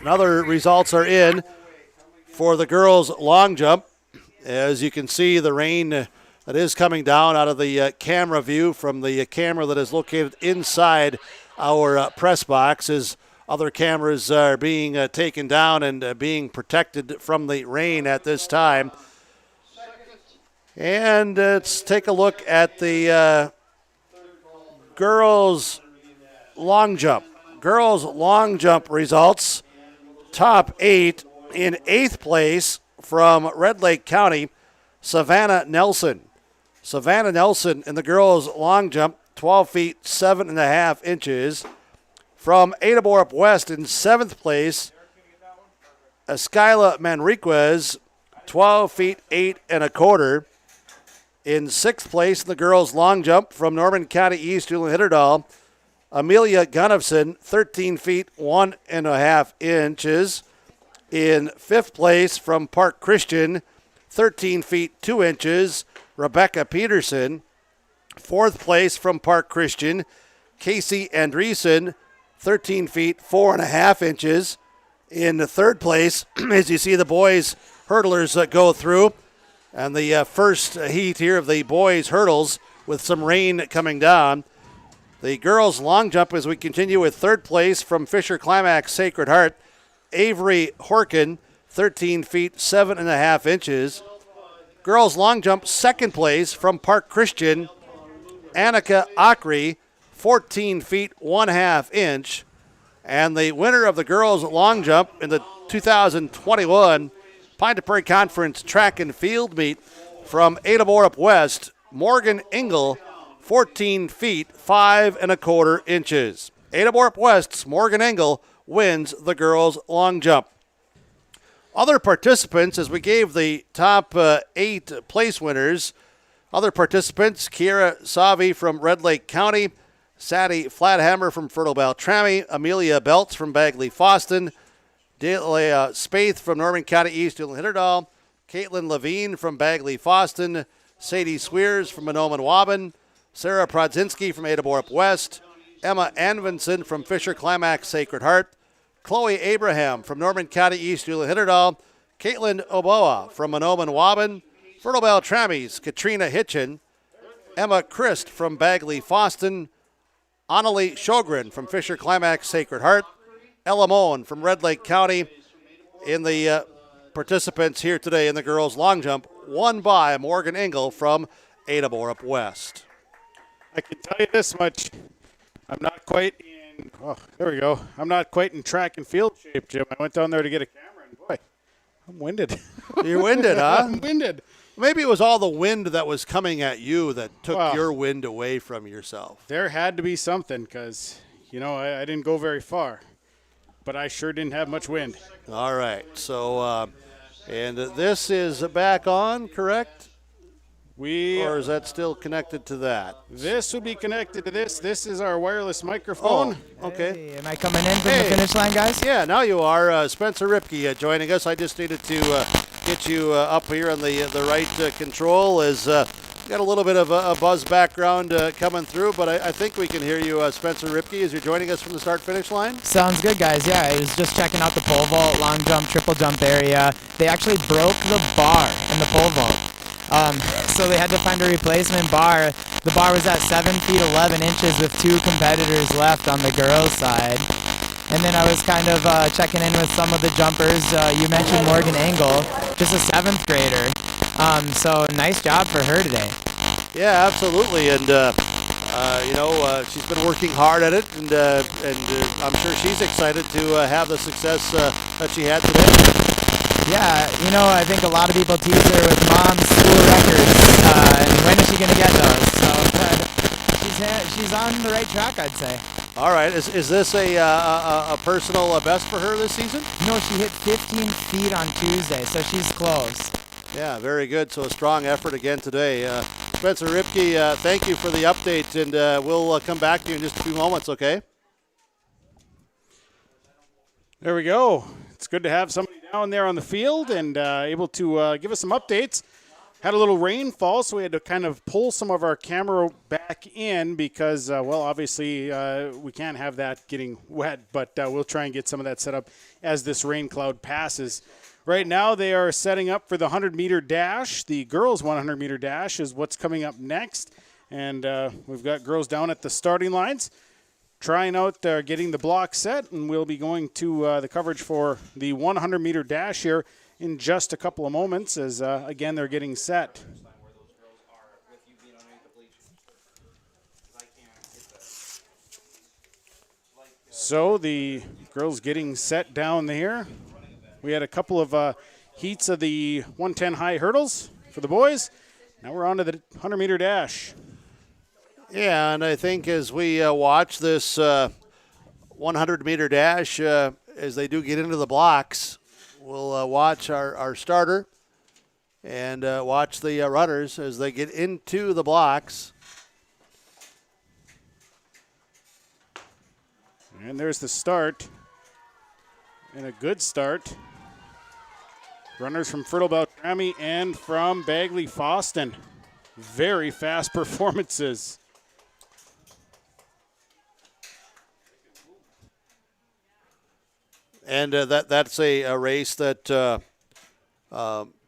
Another results are in for the girls' long jump. As you can see, the rain that is coming down out of the camera view from the camera that is located inside our press box as other cameras are being taken down and being protected from the rain at this time. And let's take a look at the girls' long jump. Girls' long jump results. Top 8 in 8th place from Red Lake County, Savannah Nelson. Savannah Nelson in the girls' long jump, 12 feet 7.5 inches. From Ada Borup West in 7th place, Eskyla Manriquez, 12 feet 8.25. In 6th place in the girls' long jump from Norman County East, Julian Hitterdal, Amelia Gunnifson, 13 feet 1.5 inches. In 5th place from Park Christian, 13 feet 2 inches, Rebecca Peterson. 4th place from Park Christian, Casey Andreessen, 13 feet 4.5 inches. In the 3rd place, as you see the boys hurdlers go through, and the first heat here of the boys hurdles with some rain coming down. The girls long jump as we continue with 3rd place from Fisher Climax Sacred Heart, Avery Horkin, 13 feet 7.5 inches. Girls long jump 2nd place from Park Christian, Annika Akri, 14 feet 1/2 inch. And the winner of the girls' long jump in the 2021 Pine to Prairie Conference track and field meet from Ada Borup West, Morgan Engel, 14 feet 5 1/4 inches. Ada Borup West's Morgan Engel wins the girls' long jump. Other participants, as we gave the top 8 place winners, other participants, Kiera Savi from Red Lake County, Sadie Flathammer from Fertile Beltrami, Amelia Belts from Bagley Foston, Delia Spaeth from Norman County East Hitterdal, Caitlin Levine from Bagley Foston, Sadie Swears from Monoman Waban, Sarah Prodzinski from Ada Borup West, Emma Anvinson from Fisher Climax Sacred Heart, Chloe Abraham from Norman County East Hitterdal, Caitlin Oboa from Monoman Waban, Fertile Beltrami's Katrina Hitchin, Emma Christ from Bagley Foston, Annalie Sjogren from Fisher Climax Sacred Heart, Ella Moen from Red Lake County. In the participants here today in the girls' long jump, won by Morgan Engel from Ada Borup West. I can tell you this much. I'm not quite in, there we go. I'm not quite in track and field shape, Jim. I went down there to get a camera, and boy, I'm winded. You're winded, huh? I'm winded. Maybe it was all the wind that was coming at you that took your wind away from yourself. There had to be something because, I didn't go very far. But I sure didn't have much wind. All right. So, and this is back on, correct? Or is that still connected to that? This would be connected to this. This is our wireless microphone. Oh, okay. Hey, am I coming in from the finish line, guys? Yeah, now you are. Spencer Ripke joining us. I just needed to get you up here on the right control as got a little bit of a buzz background coming through, but I think we can hear you, Spencer Ripke, as you're joining us from the start-finish line. Sounds good, guys. Yeah, I was just checking out the pole vault, long jump, triple jump area. They actually broke the bar in the pole vault. So they had to find a replacement bar. The bar was at 7 feet 11 inches with 2 competitors left on the girls' side. And then I was kind of checking in with some of the jumpers. You mentioned Morgan Engel, just a 7th grader. So nice job for her today. Yeah, absolutely. And, she's been working hard at it, and I'm sure she's excited to have the success that she had today. Yeah, I think a lot of people tease her with mom's school records, and when is she going to get those? So she's on the right track, I'd say. All right. Is this a personal best for her this season? No, she hit 15 feet on Tuesday, so she's close. Yeah, very good. So a strong effort again today. Spencer Ripke, thank you for the update, and we'll come back to you in just a few moments, okay? There we go. It's good to have somebody down there on the field and able to give us some updates. Had a little rainfall, so we had to kind of pull some of our camera back in because, obviously we can't have that getting wet, but we'll try and get some of that set up as this rain cloud passes. Right now they are setting up for the 100-meter dash. The girls' 100-meter dash is what's coming up next, and we've got girls down at the starting lines trying out getting the block set, and we'll be going to the coverage for the 100-meter dash here in just a couple of moments as, again, they're getting set. So the girls getting set down there. We had a couple of heats of the 110 high hurdles for the boys. Now we're on to the 100-meter dash. Yeah, and I think as we watch this 100-meter dash, as they do get into the blocks, we'll watch our starter and watch the runners as they get into the blocks. And there's the start. And a good start. Runners from Fertile Beltrami and from Bagley Foston. Very fast performances. And that's a race that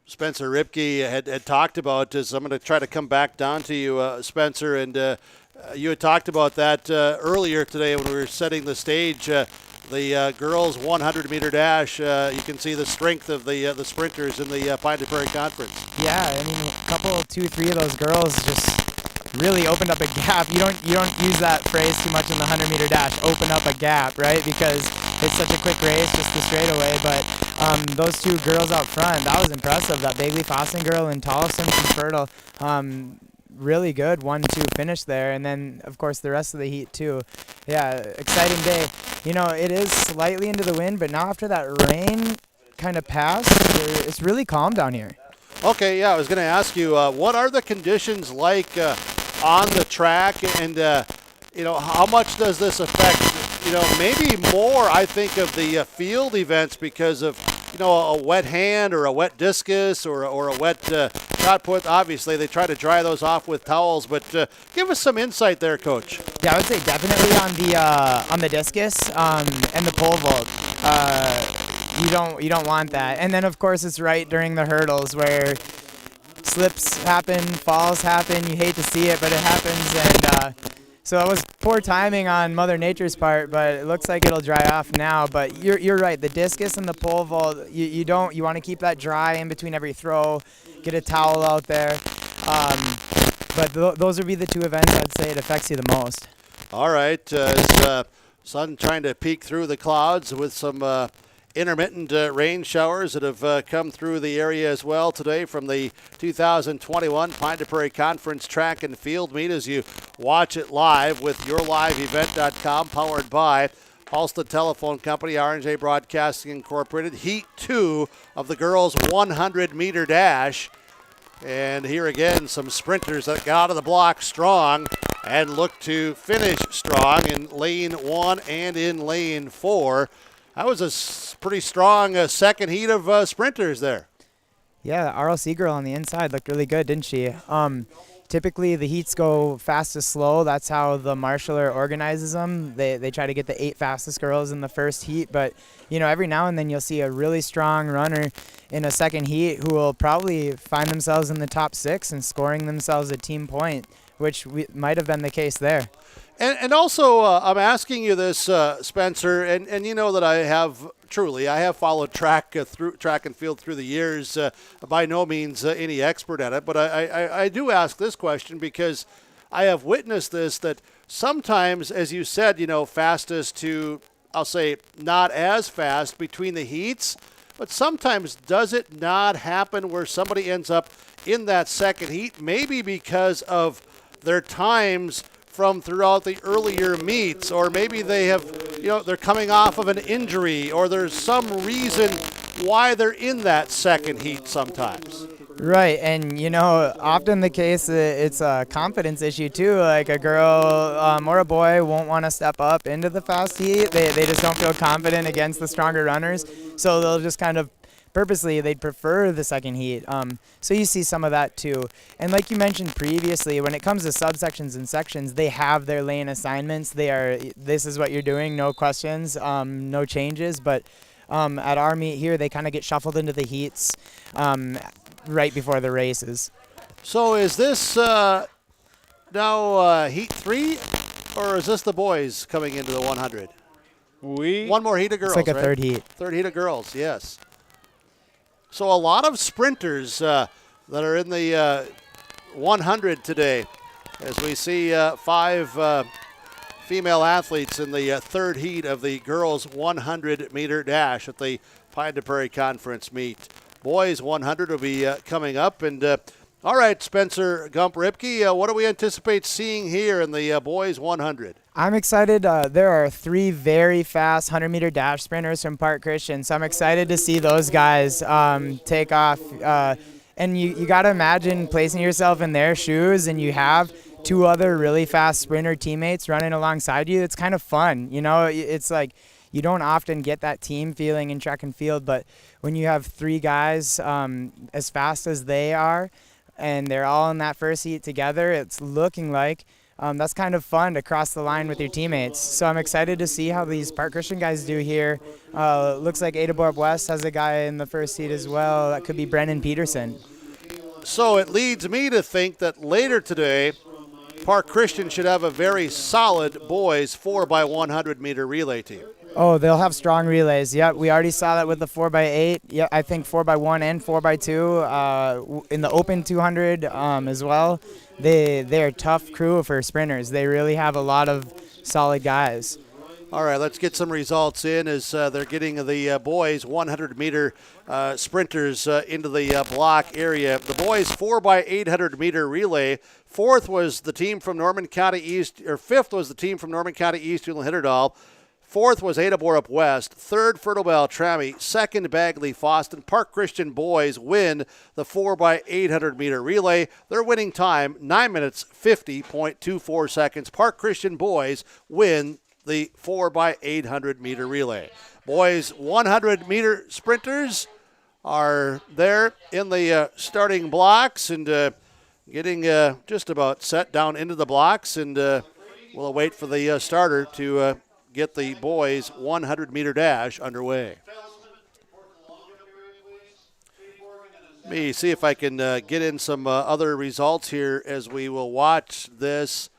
Spencer Ripke had talked about. As I'm going to try to come back down to you, Spencer, and you had talked about that earlier today when we were setting the stage. The girls' 100-meter dash, you can see the strength of the sprinters in the Pine to Prairie Conference. Yeah, I mean, a couple, 2, 3 of those girls just really opened up a gap. You don't use that phrase too much in the 100-meter dash, open up a gap, right? Because it's such a quick race, just a straightaway. But those two girls out front, that was impressive. That Bagley Fossen girl and Tollefson from Fertile, really good 1-2 finish there. And then, of course, the rest of the heat, too. Yeah, exciting day. You know, it is slightly into the wind, but now after that rain kind of passed, it's really calm down here. Okay, yeah, I was going to ask you, what are the conditions like on the track, and how much does this affect? Maybe more, I think, of the field events because of a wet hand or a wet discus or a wet shot put. Obviously, they try to dry those off with towels, but give us some insight there, Coach. Yeah, I would say definitely on the discus and the pole vault. You don't want that. And then, of course, it's right during the hurdles where slips happen, falls happen. You hate to see it, but it happens. And so it was poor timing on Mother Nature's part, but it looks like it'll dry off now. But you're right. The discus and the pole vault, you want to keep that dry in between every throw. Get a towel out there. But those would be the two events I'd say it affects you the most. All right. Sun trying to peek through the clouds with some intermittent rain showers that have come through the area as well today from the 2021 Pine to Prairie Conference Track and Field Meet as you watch it live with yourliveevent.com, powered by Halstead Telephone Company, R&J Broadcasting Incorporated. Heat 2 of the girls' 100-meter dash. And here again, some sprinters that got out of the block strong and look to finish strong in lane 1 and in lane 4. That was a pretty strong second heat of sprinters there. Yeah, the RLC girl on the inside looked really good, didn't she? Typically, the heats go fast to slow. That's how the marshaller organizes them. They try to get the 8 fastest girls in the first heat. But, every now and then you'll see a really strong runner in a second heat who will probably find themselves in the top 6 and scoring themselves a team point, which might have been the case there. And also, I'm asking you this, Spencer, and you know that I have followed track and field through the years. By no means any expert at it, but I do ask this question because I have witnessed this, that sometimes, as you said, fastest to, I'll say, not as fast between the heats, but sometimes does it not happen where somebody ends up in that second heat, maybe because of their times from throughout the earlier meets, or maybe they have, they're coming off of an injury, or there's some reason why they're in that second heat sometimes. Right, and often the case it's a confidence issue too. Like a girl or a boy won't want to step up into the fast heat. They just don't feel confident against the stronger runners, so they'll just kind of purposely they'd prefer the second heat. So you see some of that too. And like you mentioned previously, when it comes to subsections and sections, they have their lane assignments. This is what you're doing, no questions, no changes. But at our meet here, they kind of get shuffled into the heats right before the races. So is this now heat 3, or is this the boys coming into the 100? One more heat of girls, it's like a right? third heat. Third heat of girls, yes. So a lot of sprinters that are in the 100 today, as we see 5 female athletes in the third heat of the girls' 100-meter dash at the Pine to Prairie Conference meet. Boys 100 will be coming up. And all right, Spencer Gump-Ripke, what do we anticipate seeing here in the boys 100? I'm excited. There are 3 very fast 100-meter dash sprinters from Park Christian, so I'm excited to see those guys take off. And you got to imagine placing yourself in their shoes, and you have 2 other really fast sprinter teammates running alongside you. It's kind of fun. It's like you don't often get that team feeling in track and field, but when you have 3 guys as fast as they are, and they're all in that first heat together, it's looking like that's kind of fun to cross the line with your teammates. So I'm excited to see how these Park Christian guys do here. Looks like Ada Borb West has a guy in the first heat as well. That could be Brennan Peterson. So it leads me to think that later today, Park Christian should have a very solid boys 4x100 meter relay team. Oh, they'll have strong relays. Yep, we already saw that with the 4x8. Yeah, I think 4x1 and 4x2 in the open 200 as well. They're a tough crew for sprinters. They really have a lot of solid guys. All right, let's get some results in as they're getting the boys 100-meter sprinters into the block area. The boys 4x800-meter relay. Fifth was the team from Norman County East, Ulan Hitterdal. Fourth was Ada Borup West. Third, Fertile Trammy. Second, Bagley Foston. Park Christian boys win the 4x800-meter relay. Their winning time, 9 minutes, 50.24 seconds. Park Christian boys win the 4x800-meter relay. Boys 100-meter sprinters are there in the starting blocks and getting just about set down into the blocks, and we'll wait for the starter to get the boys 100-meter dash underway. Let me see if I can get in some other results here as we will watch this.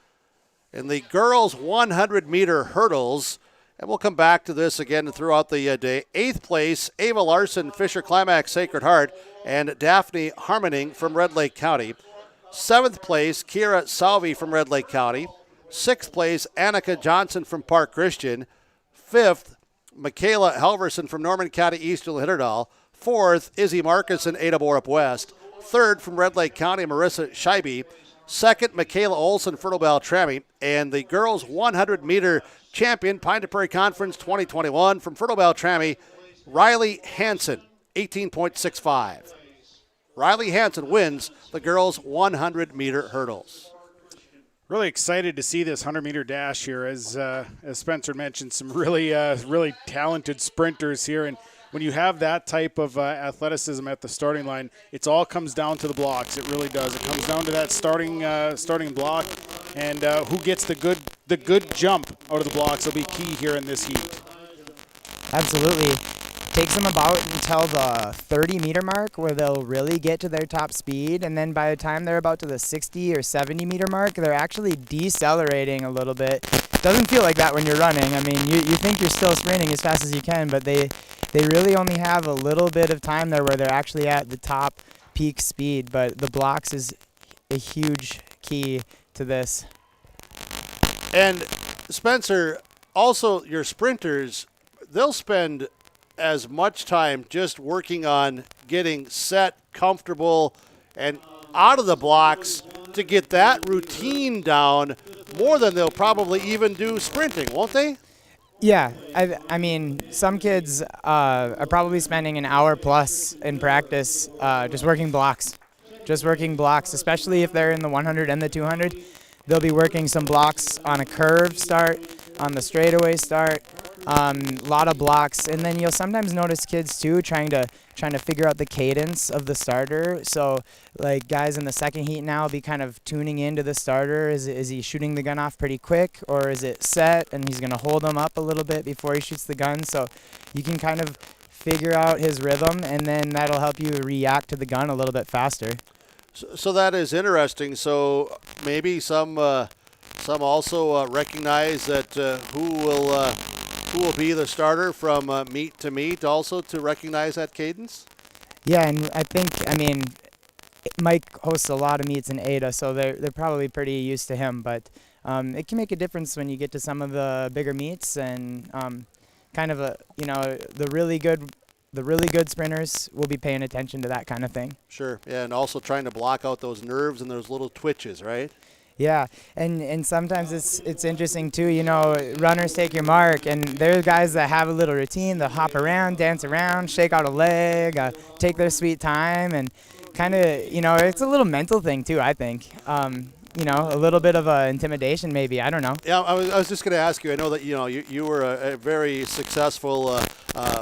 In the girls 100-meter hurdles, and we'll come back to this again throughout the day. 8th place, Ava Larson, Fisher Climax Sacred Heart, and Daphne Harmoning from Red Lake County. 7th place, Kira Salvi from Red Lake County. 6th place, Annika Johnson from Park Christian. 5th, Michaela Halverson from Norman County East Ulan Hitterdal. 4th, Izzy Marcus and Ada Borup West. 3rd, from Red Lake County, Marissa Scheibe. 2nd, Michaela Olson, Fertile Beltrami. And the girls 100-meter champion, Pine to Prairie Conference 2021 from Fertile Beltrami, Riley Hansen, 18.65. Riley Hansen wins the girls 100-meter hurdles. Really excited to see this 100-meter dash here. As Spencer mentioned, some really talented sprinters here. And when you have that type of athleticism at the starting line, it all comes down to the blocks. It really does. It comes down to that starting block, and who gets the good jump out of the blocks will be key here in this heat. Absolutely. It takes them about until the 30-meter mark where they'll really get to their top speed, and then by the time they're about to the 60 or 70-meter mark, they're actually decelerating a little bit. Doesn't feel like that when you're running. I mean, you think you're still sprinting as fast as you can, but they really only have a little bit of time there where they're actually at the top peak speed. But the blocks is a huge key to this. And Spencer, also your sprinters, they'll spend as much time just working on getting set, comfortable, and out of the blocks to get that routine down more than they'll probably even do sprinting, won't they? Yeah, I mean, some kids are probably spending an hour plus in practice just working blocks, especially if they're in the 100 and the 200. They'll be working some blocks on a curve start, on the straightaway start, a lot of blocks, and then you'll sometimes notice kids too trying to figure out the cadence of the starter. So like guys in the second heat now be kind of tuning into the starter. Is he shooting the gun off pretty quick, or is it set and he's gonna hold them up a little bit before he shoots the gun? So you can kind of figure out his rhythm, and then that'll help you react to the gun a little bit faster. So that is interesting. So maybe some also recognize that who will be the starter from meet to meet, also to recognize that cadence? Yeah, and I mean, Mike hosts a lot of meets in Ada, so they're probably pretty used to him. But it can make a difference when you get to some of the bigger meets, and kind of the really good sprinters will be paying attention to that kind of thing. Sure, yeah, and also trying to block out those nerves and those little twitches, right? Yeah, and sometimes it's interesting too. You know, runners take your mark, and there are guys that have a little routine. They'll hop around, dance around, shake out a leg, take their sweet time, and kind of, it's a little mental thing too, I think. A little bit of intimidation maybe. I don't know. Yeah, I was just going to ask you. I know that you were a very successful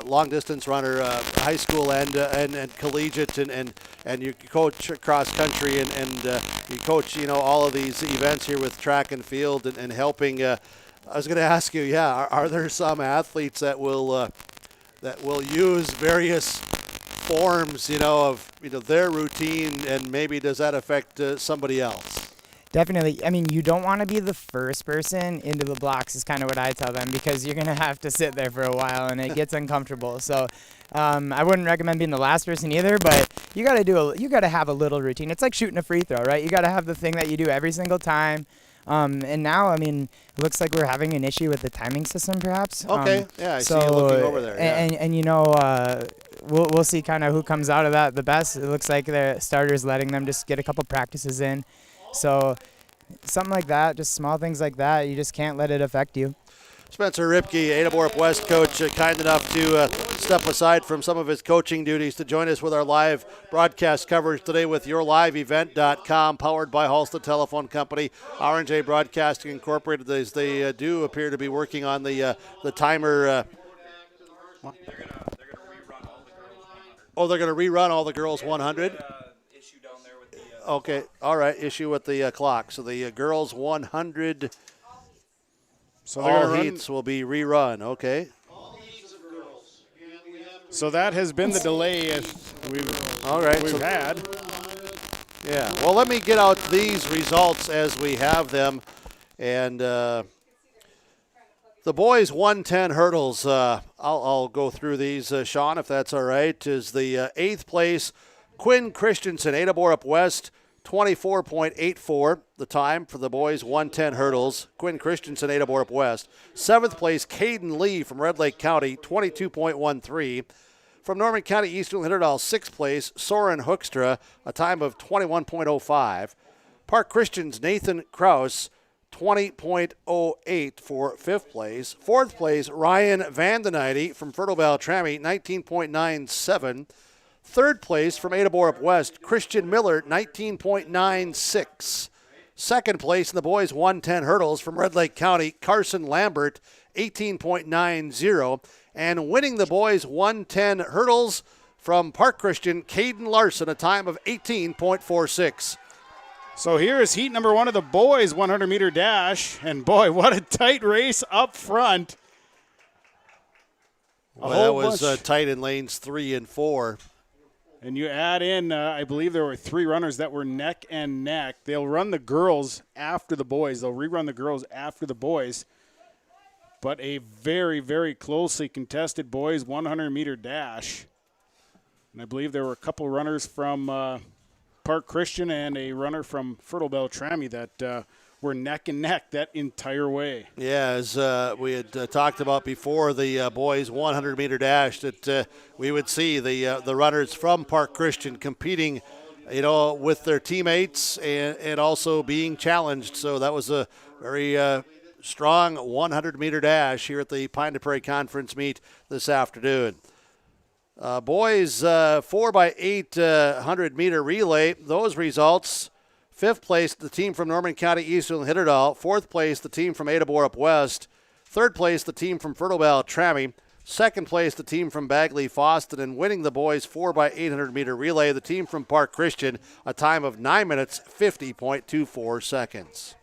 long distance runner, high school and collegiate, and you coach cross country and you coach all of these events here with track and field and helping. I was going to ask you, are there some athletes that will use various forms of their routine, and maybe does that affect somebody else? Definitely. I mean, you don't want to be the first person into the blocks is kind of what I tell them, because you're going to have to sit there for a while and it gets uncomfortable. So I wouldn't recommend being the last person either, but you got to have a little routine. It's like shooting a free throw, right? You got to have the thing that you do every single time. And now, I mean, it looks like we're having an issue with the timing system, perhaps. Okay, yeah, I see you looking over there. Yeah. And you know, we'll see kind of who comes out of that the best. It looks like the starters letting them just get a couple practices in. So something like that, just small things like that, you just can't let it affect you. Spencer Ripke, Ada Borup West coach, kind enough to step aside from some of his coaching duties to join us with our live broadcast coverage today with YourLiveEvent.com, powered by Halstead Telephone Company, R&J Broadcasting Incorporated, as they do appear to be working on the timer. They're going to rerun all the girls 100? Okay, all right, issue with the clock. So the girls 100, so all heats will be rerun, okay. So that has been the delay we've had. Yeah, well, let me get out these results as we have them. And the boys 110 hurdles, I'll go through these, Sean, if that's all right, is the 8th place Quinn Christensen, Ada Borup West, 24.84 the time for the boys 110 hurdles. Quinn Christensen, Ada Borup West. 7th place Caden Lee from Red Lake County, 22.13. From Norman County Eastern Hitterdal, 6th place Soren Hoekstra, a time of 21.05. Park Christian's Nathan Kraus, 20.08 for 5th place. 4th place Ryan Vandenheide from Fertile Beltrami, 19.97. 3rd place from Ada Borup West, Christian Miller, 19.96. 2nd place in the boys 110 hurdles from Red Lake County, Carson Lambert, 18.90. And winning the boys 110 hurdles from Park Christian, Caden Larson, a time of 18.46. So here is heat number 1 of the boys 100-meter dash. And boy, what a tight race up front. Well, that was tight in lanes 3 and 4. And you add in, I believe there were 3 runners that were neck and neck. They'll run the girls after the boys. They'll rerun the girls after the boys. But a very, very closely contested boys 100-meter dash. And I believe there were a couple runners from Park Christian and a runner from Fertile Beltrami that were neck and neck that entire way. Yeah, as we had talked about before the boys 100-meter dash, that we would see the runners from Park Christian competing, with their teammates and also being challenged. So that was a very strong 100-meter dash here at the Pine de Prairie Conference meet this afternoon. Boys 4x8 100-meter relay, those results: 5th place, the team from Norman County Eastern Hitterdal. 4th place, the team from Ada Borup West. 3rd place, the team from Fertile Beltrami. 2nd place, the team from Bagley Foston. And winning the boys 4x800-meter relay, the team from Park Christian, a time of 9 minutes, 50.24 seconds.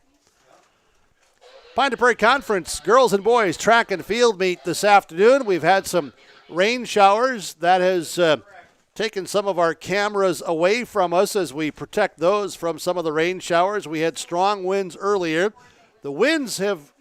Pine de Prairie Conference girls and boys track and field meet this afternoon. We've had some rain showers. That has taken some of our cameras away from us as we protect those from some of the rain showers. We had strong winds earlier. The winds have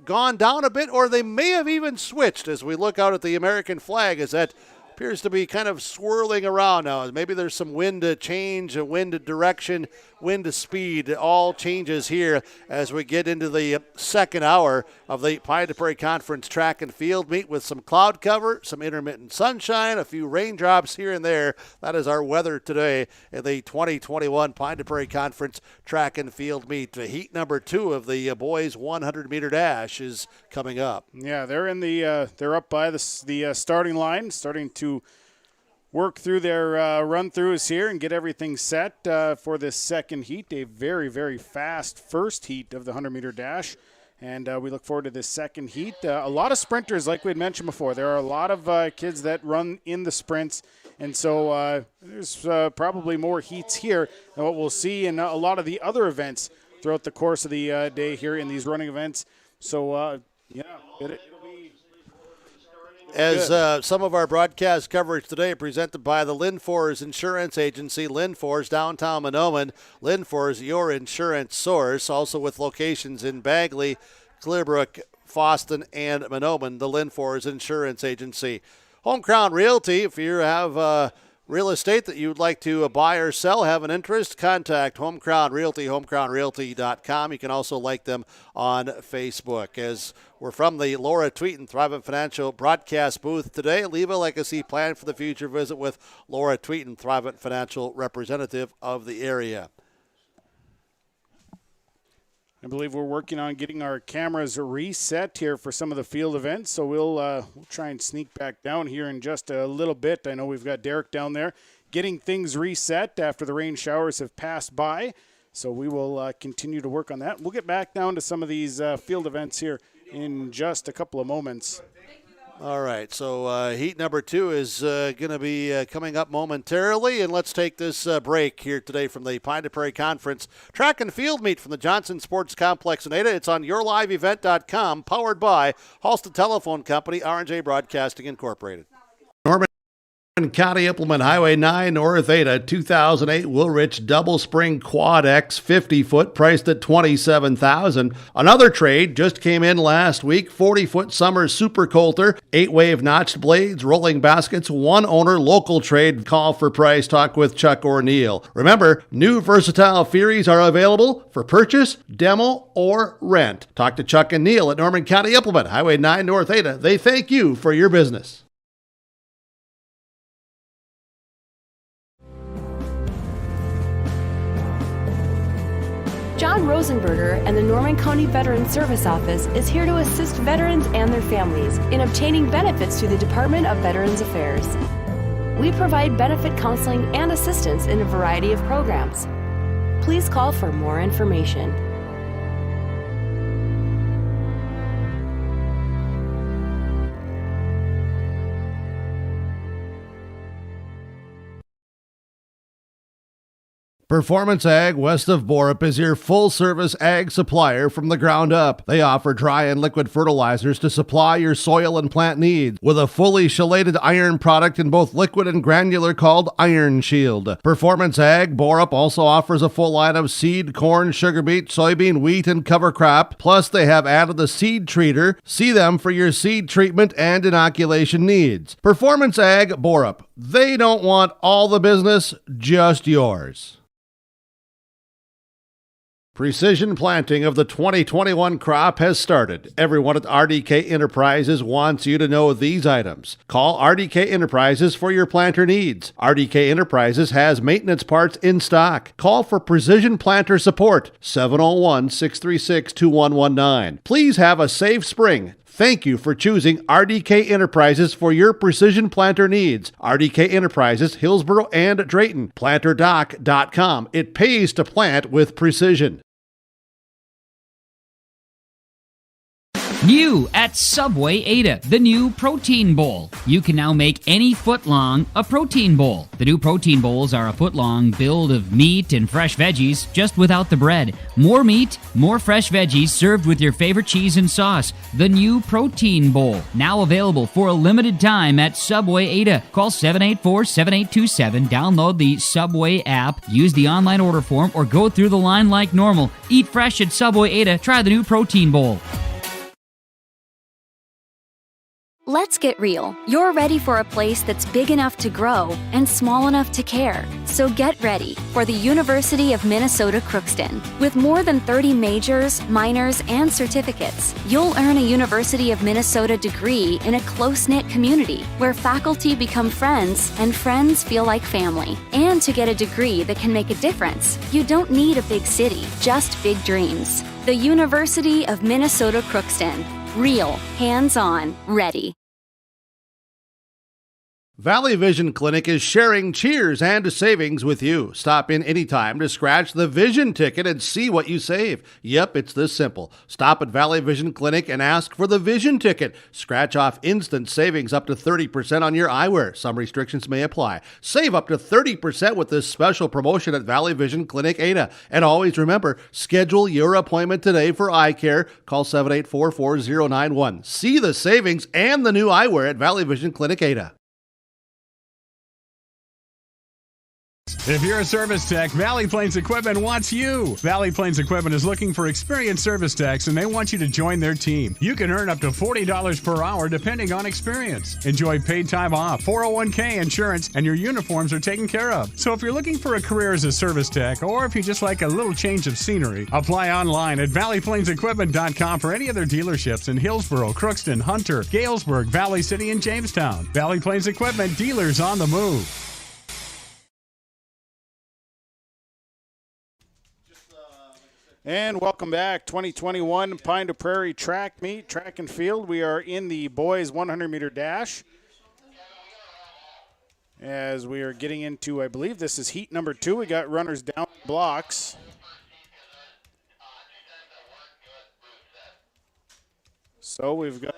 gone down a bit, or they may have even switched as we look out at the American flag, as that appears to be kind of swirling around now. Maybe there's some wind change, a wind direction, wind speed, all changes here as we get into the second hour of the Pine de Prairie Conference track and field meet with some cloud cover, some intermittent sunshine, a few raindrops here and there. That is our weather today in the 2021 Pine de Prairie Conference track and field meet. Heat number 2 of the boys 100-meter dash is coming up. Yeah, they're in they're up by the starting line, starting to work through their run-throughs here and get everything set for this second heat. A very, very fast first heat of the 100-meter dash, and we look forward to this second heat. A lot of sprinters, like we had mentioned before. There are a lot of kids that run in the sprints, and so there's probably more heats here than what we'll see in a lot of the other events throughout the course of the day here in these running events. So, As some of our broadcast coverage today presented by the Linfors Insurance Agency, Linfors, downtown Mahnomen. Linfors, your insurance source, also with locations in Bagley, Clearbrook, Foston, and Mahnomen, the Linfors Insurance Agency. Home Crown Realty, if you have real estate that you'd like to buy or sell, have an interest, contact Home Crown Realty, homecrownrealty.com. You can also like them on Facebook. As we're from the Laura Tweeten Thrivent Financial broadcast booth today, leave a legacy plan for the future. Visit with Laura Tweeten, Thrivent Financial representative of the area. I believe we're working on getting our cameras reset here for some of the field events, so we'll try and sneak back down here in just a little bit. I know we've got Derek down there getting things reset after the rain showers have passed by, so we will continue to work on that. We'll get back down to some of these field events here in just a couple of moments. All right, so heat number 2 is going to be coming up momentarily, and let's take this break here today from the Pine to Prairie Conference track and field meet from the Johnson Sports Complex in Ada. It's on yourliveevent.com, powered by Halsted Telephone Company, R&J Broadcasting Incorporated. Norman County Implement Highway 9 North Ada 2008 Woolrich Double Spring Quad X 50-foot priced at $27,000. Another trade just came in last week, 40-foot Summer Super Coulter, 8-wave notched blades, rolling baskets, one owner, local trade. Call for price, talk with Chuck or Neil. Remember, new versatile Furies are available for purchase, demo, or rent. Talk to Chuck and Neil at Norman County Implement Highway 9 North Ada. They thank you for your business. John Rosenberger and the Norman County Veterans Service Office is here to assist veterans and their families in obtaining benefits through the Department of Veterans Affairs. We provide benefit counseling and assistance in a variety of programs. Please call for more information. Performance Ag west of Borup is your full-service ag supplier from the ground up. They offer dry and liquid fertilizers to supply your soil and plant needs with a fully chelated iron product in both liquid and granular called Iron Shield. Performance Ag Borup also offers a full line of seed, corn, sugar beet, soybean, wheat, and cover crop. Plus, they have added the seed treater. See them for your seed treatment and inoculation needs. Performance Ag Borup. They don't want all the business, just yours. Precision planting of the 2021 crop has started. Everyone at RDK Enterprises wants you to know these items. Call RDK Enterprises for your planter needs. RDK Enterprises has maintenance parts in stock. Call for Precision Planter support, 701-636-2119. Please have a safe spring. Thank you for choosing RDK Enterprises for your precision planter needs. RDK Enterprises, Hillsboro and Drayton. PlanterDoc.com. It pays to plant with precision. New at Subway Ada, the new Protein Bowl. You can now make any foot long a protein bowl. The new protein bowls are a foot long build of meat and fresh veggies, just without the bread. More meat, more fresh veggies served with your favorite cheese and sauce. The new Protein Bowl, now available for a limited time at Subway Ada. Call 784-7827, download the Subway app, use the online order form, or go through the line like normal. Eat fresh at Subway Ada. Try the new Protein Bowl. Let's get real. You're ready for a place that's big enough to grow and small enough to care. So get ready for the University of Minnesota Crookston. With more than 30 majors, minors, and certificates, you'll earn a University of Minnesota degree in a close-knit community where faculty become friends and friends feel like family. And to get a degree that can make a difference, you don't need a big city, just big dreams. The University of Minnesota Crookston. Real, hands-on, ready. Valley Vision Clinic is sharing cheers and savings with you. Stop in anytime to scratch the vision ticket and see what you save. Yep, it's this simple. Stop at Valley Vision Clinic and ask for the vision ticket. Scratch off instant savings up to 30% on your eyewear. Some restrictions may apply. Save up to 30% with this special promotion at Valley Vision Clinic Ada. And always remember, schedule your appointment today for eye care. Call 784-4091. See the savings and the new eyewear at Valley Vision Clinic Ada. If you're a service tech, Valley Plains Equipment wants you. Valley Plains Equipment is looking for experienced service techs, and they want you to join their team. You can earn up to $40 per hour depending on experience. Enjoy paid time off, 401k insurance, and your uniforms are taken care of. So if you're looking for a career as a service tech, or if you just like a little change of scenery, apply online at valleyplainsequipment.com for any of their dealerships in Hillsboro, Crookston, Hunter, Galesburg, Valley City, and Jamestown. Valley Plains Equipment, dealers on the move. And welcome back, 2021 Pine to Prairie Track Meet, Track and Field. We are in the boys 100-meter dash as we are getting into, I believe this is heat number 2. We got runners down blocks. So we've got...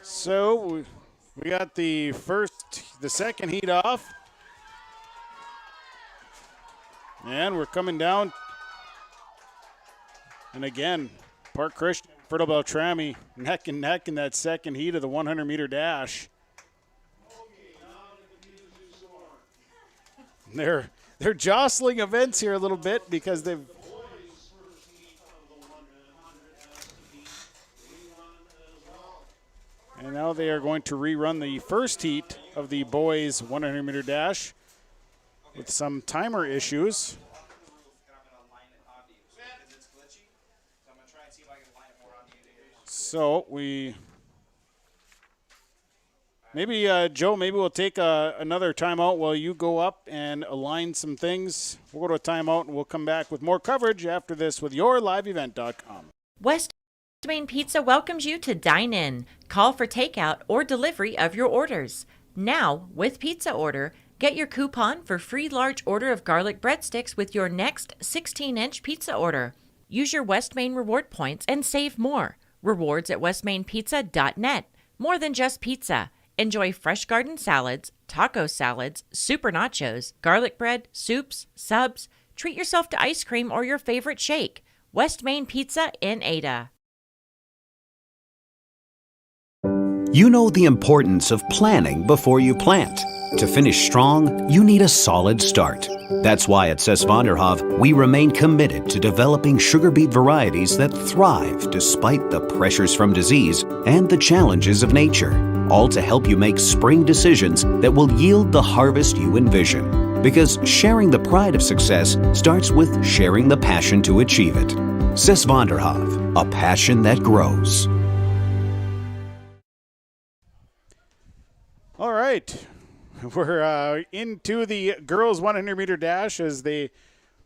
So we got the second heat off. And we're coming down. And again, Park Christian, Fertile Beltrami, neck and neck in that second heat of the 100-meter dash. They're jostling events here a little bit because they've... And now they are going to rerun the first heat of the boys 100-meter dash with some timer issues. So Joe, maybe we'll take another timeout while you go up and align some things. We'll go to a timeout and we'll come back with more coverage after this with yourliveevent.com. West Main Pizza welcomes you to dine in. Call for takeout or delivery of your orders. Now, with Pizza Order, get your coupon for free large order of garlic breadsticks with your next 16-inch pizza order. Use your West Main reward points and save more. Rewards at westmainpizza.net. More than just pizza. Enjoy fresh garden salads, taco salads, super nachos, garlic bread, soups, subs. Treat yourself to ice cream or your favorite shake. West Main Pizza in Ada. You know the importance of planning before you plant. To finish strong, you need a solid start. That's why at Cess Vonderhoff, we remain committed to developing sugar beet varieties that thrive despite the pressures from disease and the challenges of nature, all to help you make spring decisions that will yield the harvest you envision. Because sharing the pride of success starts with sharing the passion to achieve it. Cess Vonderhoff, a passion that grows. All right. We're into the girls 100-meter dash as they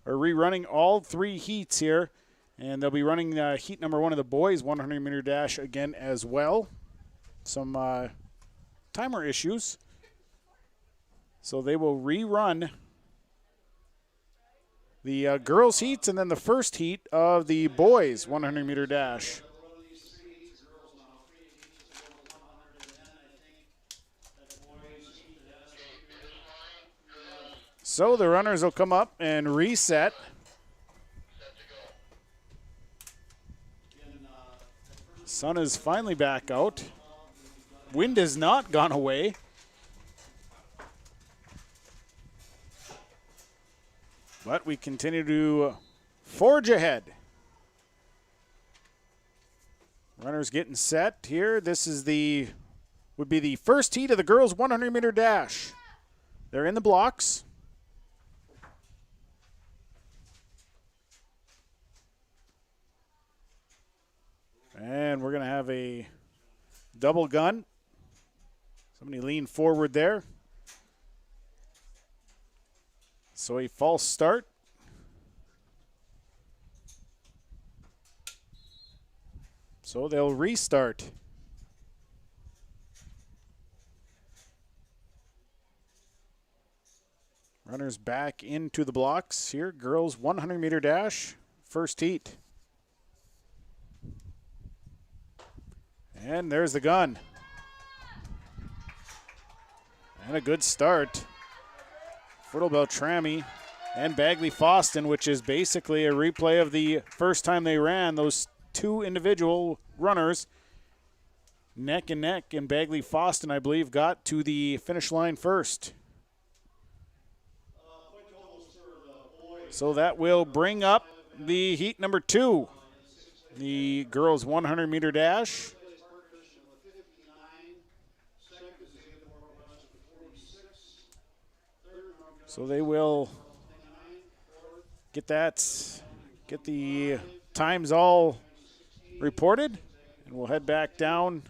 are rerunning all three heats here. And they'll be running heat number 1 of the boys 100-meter dash again as well. Some timer issues. So they will rerun the girls heats and then the first heat of the boys 100-meter dash. So the runners will come up and reset. Sun is finally back out. Wind has not gone away. But we continue to forge ahead. Runners getting set here. This is would be the first heat of the girls 100-meter dash. They're in the blocks. And we're going to have a double gun. Somebody lean forward there. So a false start. So they'll restart. Runners back into the blocks here. Girls 100-meter dash, first heat. And there's the gun. And a good start. Fertile Beltrami and Bagley Foston, which is basically a replay of the first time they ran. Those two individual runners, neck and neck, and Bagley Foston, I believe, got to the finish line first. So that will bring up the heat number 2, the girls 100-meter dash. So they will get the times all reported, and we'll head back down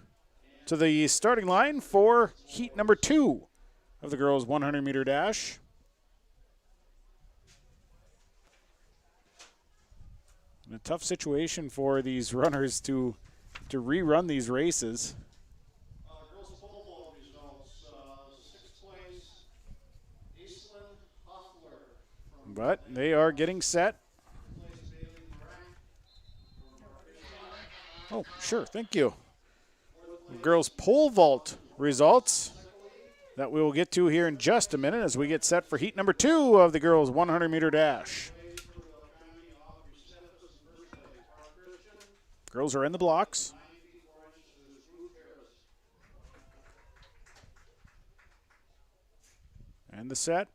to the starting line for heat number 2 of the girls 100-meter dash. And a tough situation for these runners to rerun these races. But they are getting set. Oh, sure, thank you. Girls pole vault results that we will get to here in just a minute as we get set for heat number 2 of the girls 100-meter dash. Girls are in the blocks. And the set.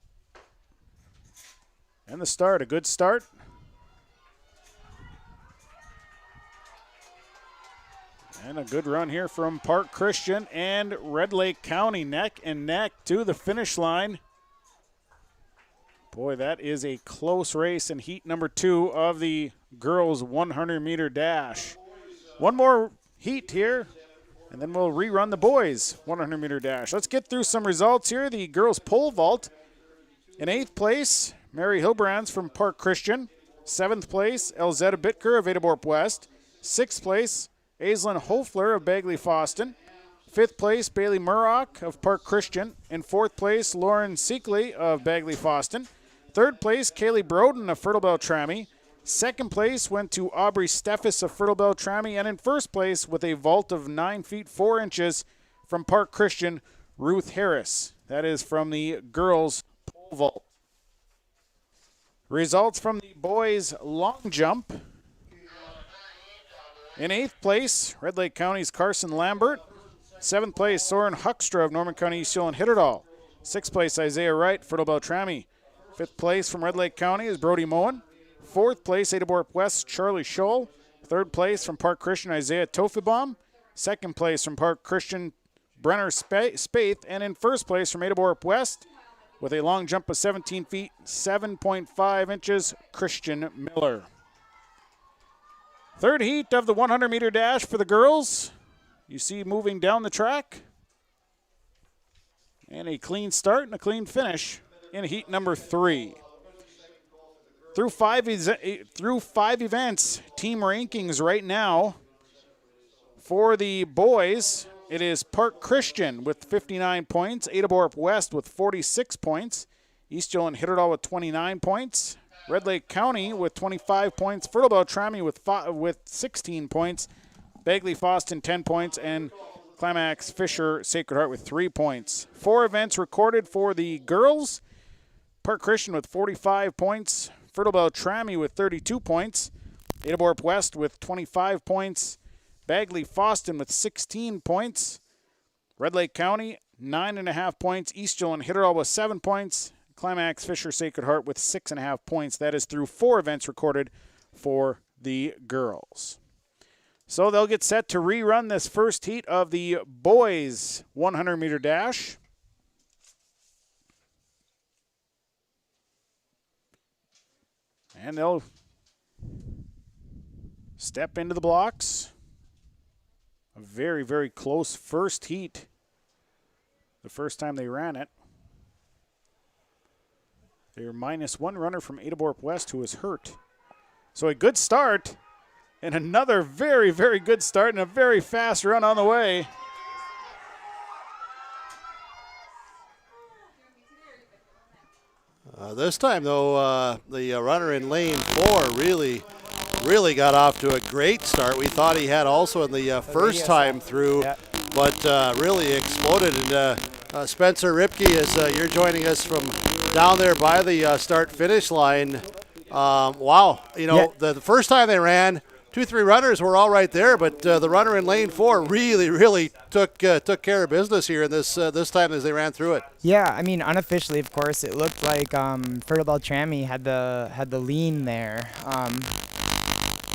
And the start, a good start. And a good run here from Park Christian and Red Lake County, neck and neck to the finish line. Boy, that is a close race in heat number 2 of the girls 100-meter dash. One more heat here, and then we'll rerun the boys 100-meter dash. Let's get through some results here. The girls pole vault in 8th place, Mary Hilbrands from Park Christian. 7th place, Elzetta Bitker of Adaborp West. 6th place, Aislinn Hofler of Bagley Foston. 5th place, Bailey Murrock of Park Christian. In 4th place, Lauren Seekley of Bagley Foston. 3rd place, Kaylee Broden of Fertile Beltrami. 2nd place went to Aubrey Steffes of Fertile Beltrami. And in 1st place, with a vault of 9 feet 4 inches from Park Christian, Ruth Harris. That is from the girls pole vault. Results from the boys long jump. In 8th place, Red Lake County's Carson Lambert. 7th place, Soren Huckstra of Norman County East Hill and Hitterdal. 6th place, Isaiah Wright, Fertile Beltrami. 5th place from Red Lake County is Brody Moen. 4th place, Adaborp West, Charlie Scholl. 3rd place from Park Christian, Isaiah Tofibaum. 2nd place from Park Christian, Brenner Spaeth. And in 1st place from Adaborp West, with a long jump of 17 feet, 7.5 inches, Christian Miller. 3rd heat of the 100-meter dash for the girls. You see moving down the track. And a clean start and a clean finish in heat number 3. Through five events, team rankings right now. For the boys, it is Park Christian with 59 points, Adaborp West with 46 points, East Hill and Hitterdal with 29 points, Red Lake County with 25 points, Fertile Beltrami with 16 points, Bagley Foston 10 points, and Climax Fisher Sacred Heart with 3 points. 4 events recorded for the girls. Park Christian with 45 points, Fertile Beltrami with 32 points, Adaborp West with 25 points, Bagley Foston with 16 points, Red Lake County 9.5 points, East Hill and Hitterdal with 7 points, Climax Fisher Sacred Heart with 6.5 points. That is through 4 events recorded for the girls. So they'll get set to rerun this first heat of the boys 100-meter dash. And they'll step into the blocks. A very, very close first heat. The first time they ran it. They were -1 runner from Adaborp West who was hurt. So a good start. And another very, very good start and a very fast run on the way. This time, though, the runner in lane 4 really got off to a great start. We thought he had also in the first time through, but really exploded. And Spencer Ripke, as you're joining us from down there by the start-finish line. Wow, the first time they ran, 2-3 runners were all right there, but the runner in lane 4 really took care of business here in this time as they ran through it. Yeah, I mean, unofficially, of course, it looked like Fertile Beltrami had the lean there.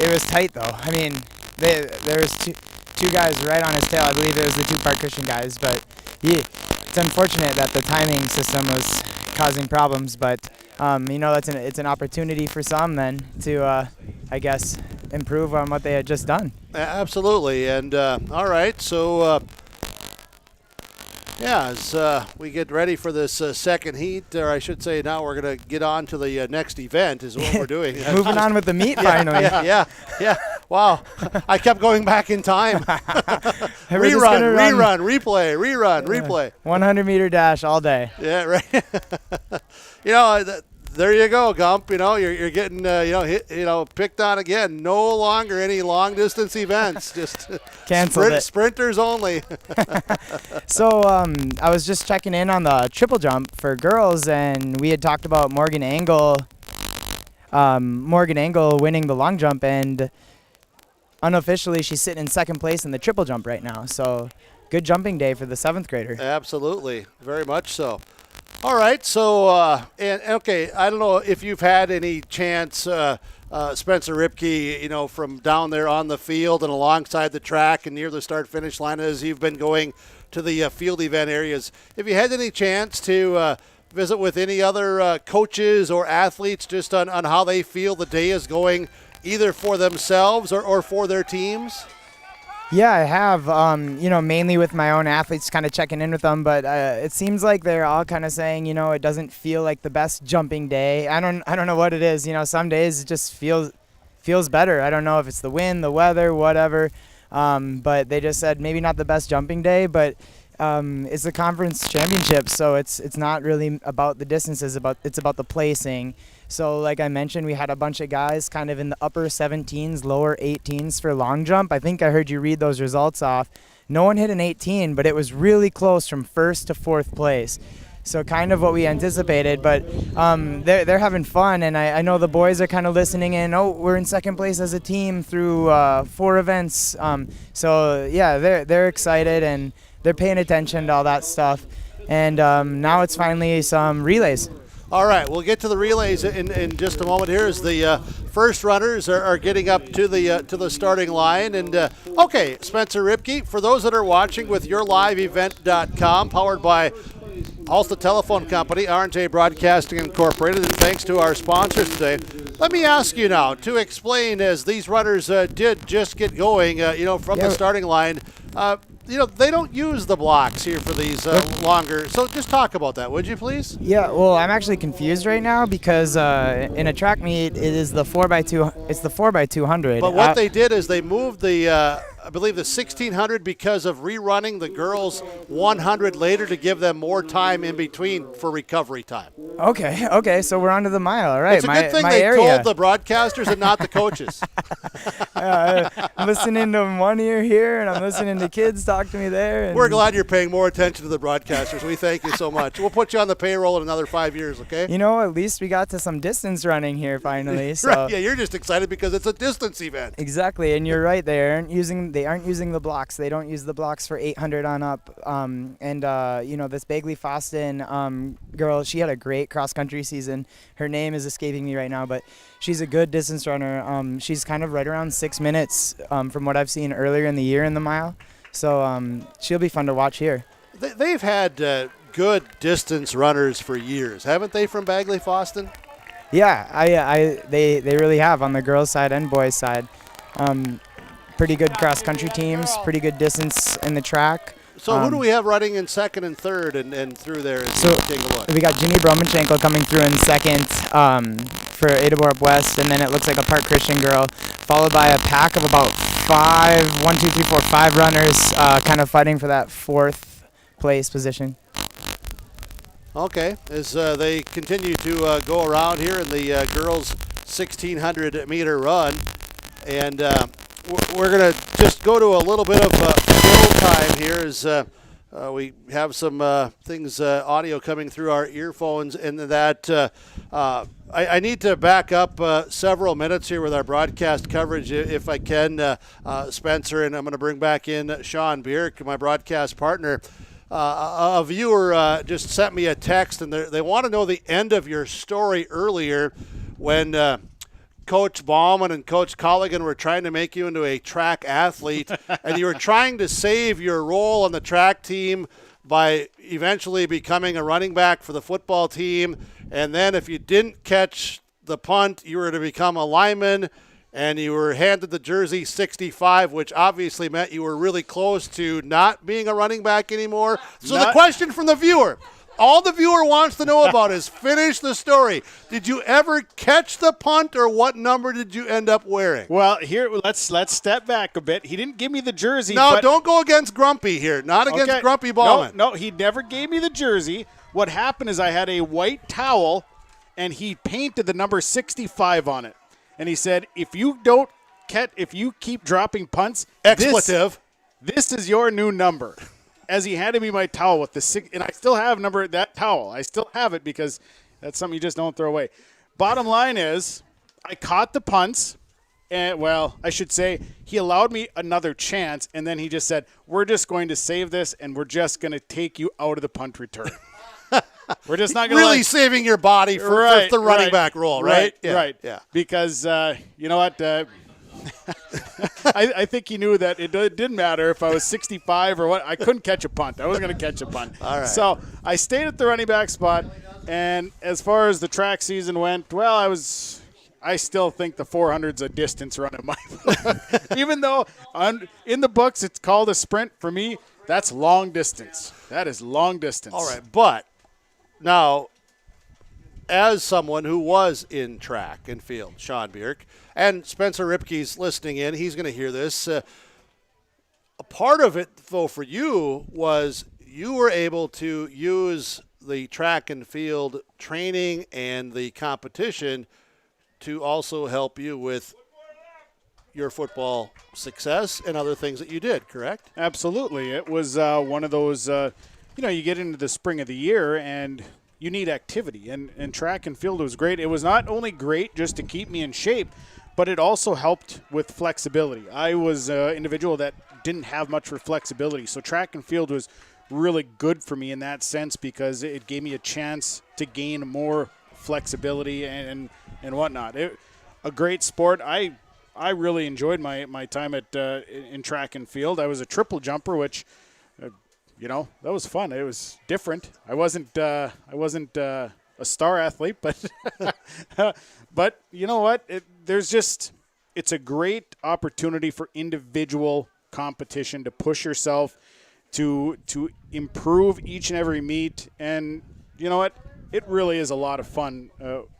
It was tight though. I mean, there was two guys right on his tail. I believe it was the 2 Park Christian guys, but it's unfortunate that the timing system was causing problems. But it's an opportunity for some then to, I guess, improve on what they had just done. Absolutely. And all right, so as we get ready for this second heat, or I should say now we're going to get on to the next event is what we're doing. Moving on with the meet finally. Yeah. Wow. I kept going back in time. rerun, replay. 100-meter dash all day. Yeah, right. There you go, Gump. You're getting picked on again. No longer any long distance events. Just canceled it. Sprinters only. So I was just checking in on the triple jump for girls, and we had talked about Morgan Angle winning the long jump, and unofficially she's sitting in second place in the triple jump right now. So good jumping day for the 7th grader. Absolutely, very much so. All right, so, okay, I don't know if you've had any chance, Spencer Ripke, from down there on the field and alongside the track and near the start-finish line as you've been going to the field event areas. Have you had any chance to visit with any other coaches or athletes just on how they feel the day is going, either for themselves or for their teams? Yeah, I have, mainly with my own athletes, kind of checking in with them, but it seems like they're all kind of saying, it doesn't feel like the best jumping day. I don't know what it is. Some days it just feels better. I don't know if it's the wind, the weather, whatever, but they just said maybe not the best jumping day, but it's the conference championship, so it's not really about the distances, it's about the placing. So like I mentioned, we had a bunch of guys kind of in the upper 17s, lower 18s for long jump. I think I heard you read those results off. No one hit an 18, but it was really close from 1st to 4th place. So kind of what we anticipated, but they're having fun, and I know the boys are kind of listening in. Oh, we're in 2nd place as a team through 4 events. So yeah, they're excited and they're paying attention to all that stuff. And now it's finally some relays. All right, we'll get to the relays in just a moment here as the first runners are getting up to the starting line. And, okay, Spencer Ripke, for those that are watching with YourLiveEvent.com, powered by Ulster Telephone Company, R&J Broadcasting Incorporated, and thanks to our sponsors today. Let me ask you now to explain, as these runners did just get going, from the starting line, they don't use the blocks here for these longer. So just talk about that, would you please? Yeah, well, I'm actually confused right now because in a track meet, it is the 4x2. It's the 4x200. But what they did is they moved the, I believe, the 1600 because of rerunning the girls 100 later to give them more time in between for recovery time. Okay, so we're on to the mile. All right, it's a good thing they told the broadcasters and not the coaches. I'm listening to one ear here, and I'm listening to kids talk to me there. We're glad you're paying more attention to the broadcasters. We thank you so much. We'll put you on the payroll in another 5 years, okay? At least we got to some distance running here finally. So. Right, yeah, you're just excited because it's a distance event. Exactly, and you're right. They aren't using the blocks. They don't use the blocks for 800 on up. This Bagley Foston girl, she had a great cross-country season. Her name is escaping me right now, but she's a good distance runner. She's kind of right around 6 minutes from what I've seen earlier in the year in the mile. So she'll be fun to watch here. They've had good distance runners for years, haven't they, from Bagley Foston? Yeah, they really have on the girls' side and boys' side. Pretty good cross-country teams, pretty good distance in the track. So who do we have running in second and third and through there? So we got Ginny Bromanchenko coming through in second for Ada Borup West, and then it looks like a Park Christian girl followed by a pack of about 5 runners kind of fighting for that 4th place position. Okay, as they continue to go around here in the girls' 1,600-meter run, and we're going to just go to a little bit of fill time here as we have some things, audio coming through our earphones, and that I need to back up several minutes here with our broadcast coverage, if I can, Spencer, and I'm going to bring back in Sean Bierk, my broadcast partner. A viewer just sent me a text, and they want to know the end of your story earlier when Coach Bauman and Coach Colligan were trying to make you into a track athlete, and you were trying to save your role on the track team by eventually becoming a running back for the football team. And then if you didn't catch the punt, you were to become a lineman, and you were handed the jersey 65, which obviously meant you were really close to not being a running back anymore. So the question from the viewer, all the viewer wants to know about is finish the story. Did you ever catch the punt, or what number did you end up wearing? Well, here, let's step back a bit. He didn't give me the jersey. No, don't go against Grumpy here. Not against Grumpy Ballman. No, he never gave me the jersey. What happened is I had a white towel, and he painted the number 65 on it. And he said, if you keep dropping punts, expletive, this is your new number. As he handed me my towel with the 6, and I still have that towel. I still have it because that's something you just don't throw away. Bottom line is, I caught the punts, and I should say he allowed me another chance, and then he just said, we're just going to save this, and we're just going to take you out of the punt return. We're just not going to really saving your body for the running back role, right? Right. Yeah. Because you know what? I think he knew that it didn't matter if I was 65 or what. I couldn't catch a punt. I wasn't going to catch a punt. All right. So I stayed at the running back spot, and as far as the track season went, I still think the 400's a distance run in my book. Even though in the books it's called a sprint, for me, that's long distance. That is long distance. All right, but now, as someone who was in track and field, Sean Bierk, and Spencer Ripke's listening in, he's going to hear this. A part of it, though, for you was you were able to use the track and field training and the competition to also help you with your football success and other things that you did, correct? Absolutely. It was one of those, you get into the spring of the year and you need activity, and track and field was great. It was not only great just to keep me in shape, but it also helped with flexibility. I was an individual that didn't have much for flexibility, so track and field was really good for me in that sense because it gave me a chance to gain more flexibility and whatnot. A great sport. I really enjoyed my time in track and field. I was a triple jumper, which that was fun. It was different. I wasn't a star athlete, but you know what? It's a great opportunity for individual competition to push yourself to improve each and every meet. And you know what? It really is a lot of fun.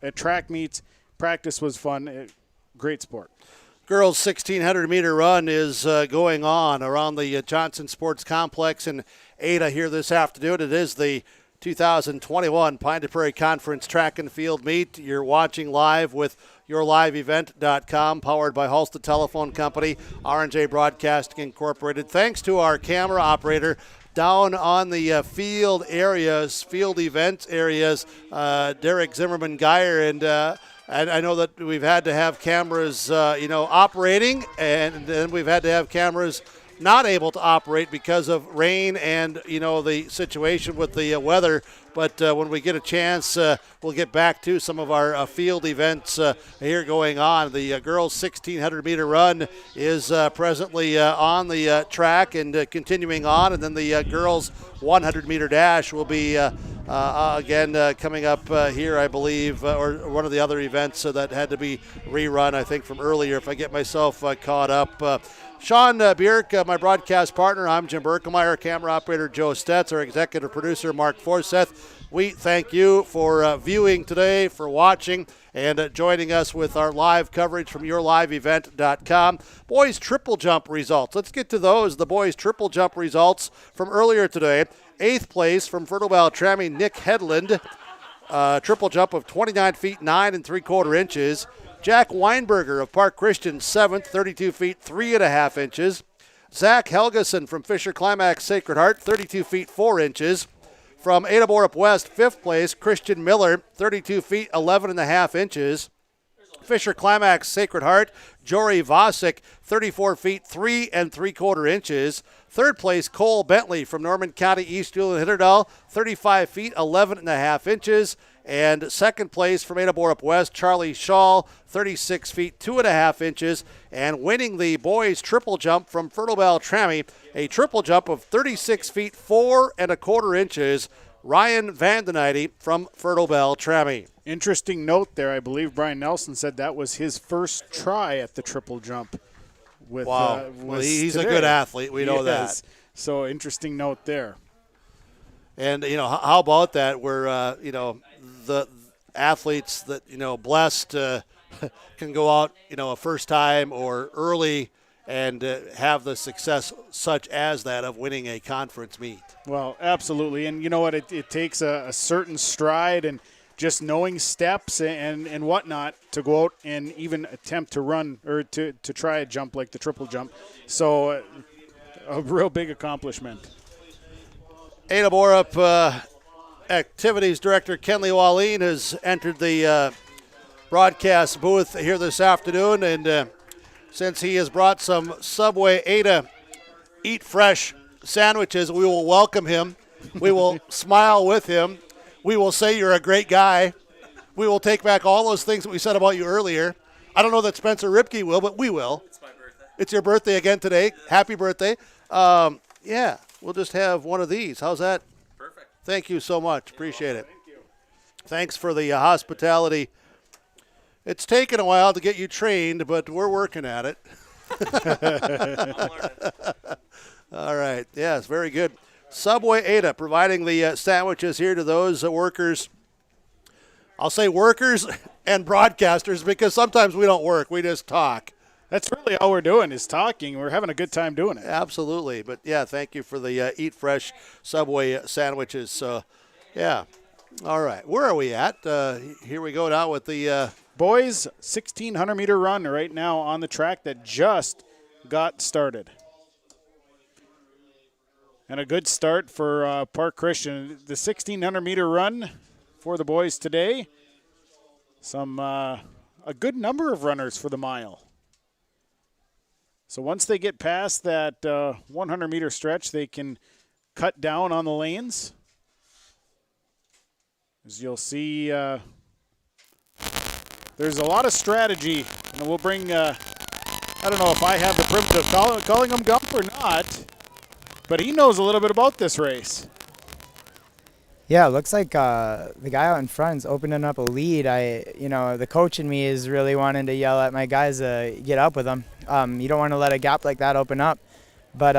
At track meets, practice was fun. Great sport. Girls' 1,600-meter run is going on around the Johnson Sports Complex in Ada here this afternoon. It is the 2021 Pine to Prairie Conference Track and Field Meet. You're watching live with yourliveevent.com, powered by Halstead Telephone Company, R&J Broadcasting Incorporated. Thanks to our camera operator down on the field event areas, Derek Zimmerman-Geyer, and I know that we've had to have cameras, operating, and then we've had to have cameras not able to operate because of rain and, the situation with the weather. But when we get a chance, we'll get back to some of our field events here going on. The girls' 1,600-meter run is presently on the track and continuing on. And then the girls' 100-meter dash will be again coming up here, I believe, or one of the other events that had to be rerun, I think, from earlier, if I get myself caught up. Sean Bierk, my broadcast partner. I'm Jim Berkemeyer, camera operator Joe Stetz, our executive producer Mark Forseth. we thank you for viewing today, for watching, and joining us with our live coverage from yourliveevent.com. Boys triple jump results. Let's get to those. The boys triple jump results from earlier today. 8th place from Fertile Beltrami, Nick Hedlund. Triple jump of 29 feet 9 3/4 inches. Jack Weinberger of Park Christian, 7th, 32 feet 3.5 inches. Zach Helgeson from Fisher Climax Sacred Heart, 32 feet 4 inches. From Ada Borup West, 5th place, Christian Miller, 32 feet 11.5 inches. Fisher Climax Sacred Heart, Jory Vosick, 34 feet 3 3/4 inches. 3rd place, Cole Bentley from Norman County, East Julian Hitterdal, 35 feet 11.5 inches. And 2nd place from Ada Borup West, Charlie Schall, 36 feet 2.5 inches. And winning the boys triple jump from Fertile Beltrami, a triple jump of 36 feet 4 1/4 inches, Ryan Vandenheide from Fertile Beltrami. Interesting note there. I believe Brian Nelson said that was his first try at the triple jump. Wow. Well, he's a good athlete. We know that. So interesting note there. And, how about that where, the athletes that, blessed can go out, a first time or early and have the success such as that of winning a conference meet. Well, absolutely. And you know what? It takes a certain stride and just knowing steps and whatnot to go out and even attempt to run or to try a jump like the triple jump. So a real big accomplishment. Ada Borup Activities Director Kenley Wallin has entered the broadcast booth here this afternoon, and since he has brought some Subway Ada Eat Fresh sandwiches, we will welcome him. We will smile with him. We will say you're a great guy. We will take back all those things that we said about you earlier. I don't know that Spencer Ripke will, but we will. It's my birthday. It's your birthday again today. Happy birthday. Yeah, we'll just have one of these. How's that? Perfect. Thank you so much. Appreciate it. Thank you. Thanks for the hospitality. It's taken a while to get you trained, but we're working at it. All right. Yes, very good. Subway Ada providing the sandwiches here to those workers. I'll say workers and broadcasters because sometimes we don't work. We just talk. That's really all we're doing is talking. We're having a good time doing it. Absolutely. But, yeah, thank you for the Eat Fresh Subway sandwiches. So, yeah. All right. Where are we at? Here we go now with the boys 1,600-meter run right now on the track that just got started. And a good start for Park Christian. The 1,600-meter run for the boys today. A good number of runners for the mile. So once they get past that 100-meter stretch, they can cut down on the lanes. As you'll see, there's a lot of strategy. And we'll bring, I don't know if I have the privilege of calling him Gump or not, but he knows a little bit about this race. Yeah, it looks like the guy out in front is opening up a lead. The coach in me is really wanting to yell at my guys to get up with them. You don't want to let a gap like that open up, but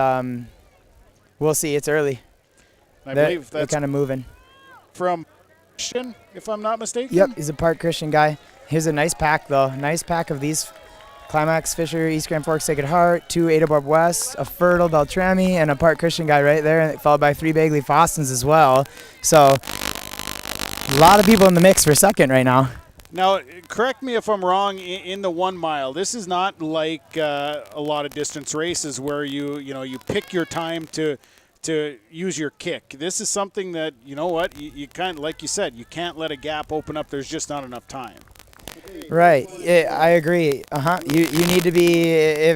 we'll see. It's early. I believe they're kind of moving. From Christian, if I'm not mistaken? Yep, he's a Park Christian guy. Here's a nice pack, though. Nice pack of these. Climax, Fisher, East Grand Forks, Sacred Heart, 2 Ada Borup West, a Fertile Beltrami, and a Park Christian guy right there, followed by 3 Bagley Fostons as well. So a lot of people in the mix for second right now. Now, correct me if I'm wrong in the 1 mile. This is not like a lot of distance races where you pick your time to use your kick. This is something that, you kind of, like you said, you can't let a gap open up. There's just not enough time. Right. I agree. You need to be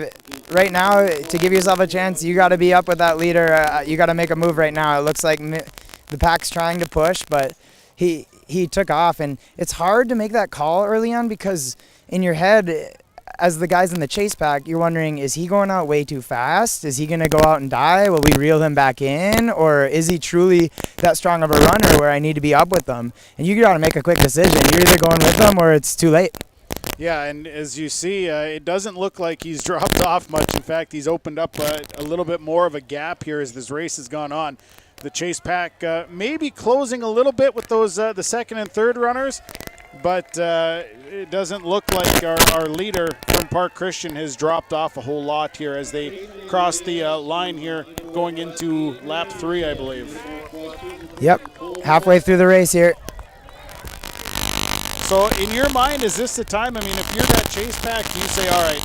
right now to give yourself a chance. You got to be up with that leader. You got to make a move right now. It looks like the pack's trying to push, but he took off, and it's hard to make that call early on because in your head, as the guys in the chase pack, you're wondering, is he going out way too fast? Is he going to go out and die? Will we reel him back in? Or is he truly that strong of a runner where I need to be up with them? And you got to make a quick decision. You're either going with them or it's too late. Yeah, and as you see, it doesn't look like he's dropped off much. In fact, he's opened up a little bit more of a gap here as this race has gone on. the chase pack maybe closing a little bit with those the second and third runners, but it doesn't look like our leader from Park Christian has dropped off a whole lot here as they cross the line here going into lap 3, I believe. Yep, halfway through the race here. So in your mind, is this the time? I mean, if you're that chase pack, you say, all right,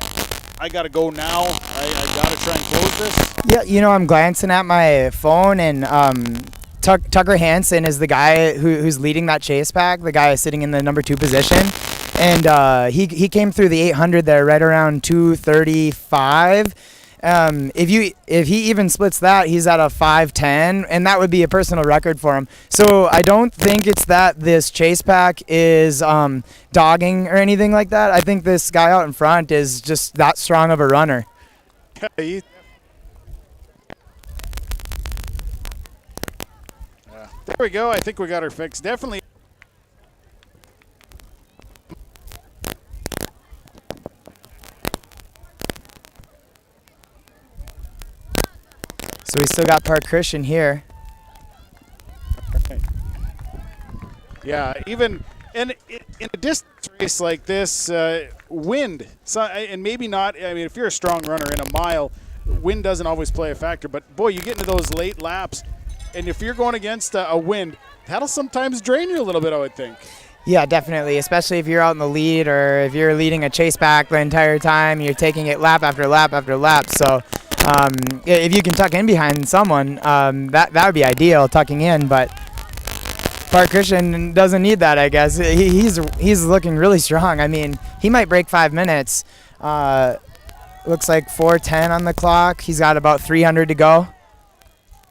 I got to go now. I got to try and close this. Yeah, you know, I'm glancing at my phone, and Tucker Hansen is the guy who's leading that chase pack, the guy sitting in the number 2 position. And he came through the 800 there right around 2:35. If he even splits that, he's at a 5:10, and that would be a personal record for him. So I don't think it's that this chase pack is dogging or anything like that. I think this guy out in front is just that strong of a runner. There we go. I think we got her fixed. Definitely. So we still got Park Christian here. Yeah, even in a distance race like this, wind, and maybe not, I mean, if you're a strong runner in a mile, wind doesn't always play a factor. But, boy, you get into those late laps, and if you're going against a wind, that'll sometimes drain you a little bit, I would think. Yeah, definitely, especially if you're out in the lead or if you're leading a chase pack the entire time, you're taking it lap after lap after lap. So if you can tuck in behind someone, that would be ideal, tucking in. But Park Christian doesn't need that, I guess. He's looking really strong. I mean, he might break 5 minutes. Looks like 4:10 on the clock. He's got about 300 to go.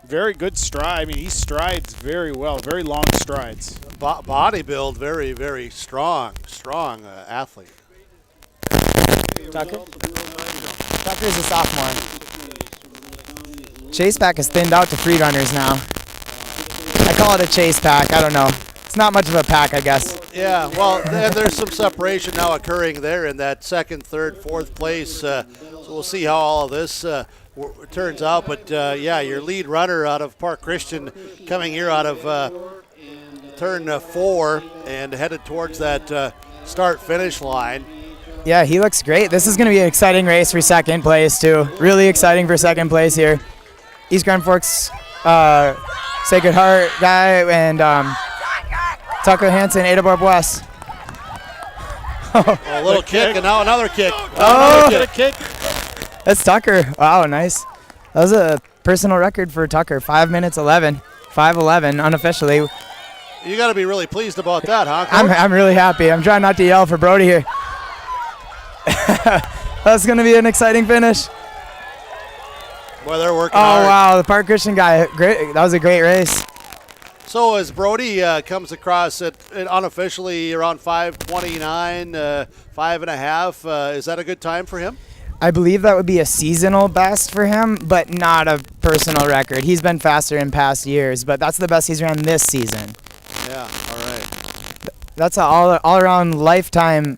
Very good stride. I mean, he strides very well, very long strides. Body build, very, very strong athlete. Tucker's a sophomore. Chase pack is thinned out to free runners now. I call it a chase pack. I don't know. It's not much of a pack, I guess. Yeah, well, and there's some separation now occurring there in that second, third, fourth place. So we'll see how all of this turns out. But, yeah, your lead runner out of Park Christian coming here out of turn 4 and headed towards that start-finish line. Yeah, he looks great. This is going to be an exciting race for second place, too. Really exciting for second place here. East Grand Forks Sacred Heart guy and Tucker Hansen, Ada Barb West. A little kick and now another kick. Another kick. That's Tucker. Wow, nice. That was a personal record for Tucker. 5 minutes 11. 5:11 unofficially. You got to be really pleased about that, huh, Coach? I'm really happy. I'm trying not to yell for Brody here. That's going to be an exciting finish. Boy, they're working Oh, hard. wow, the Park Christian guy. Great. That was a great race. So as Brody comes across it unofficially around 5:29, 5.5, is that a good time for him? I believe that would be a seasonal best for him, but not a personal record. He's been faster in past years, but that's the best he's ran this season. Yeah, all right. That's an all-around lifetime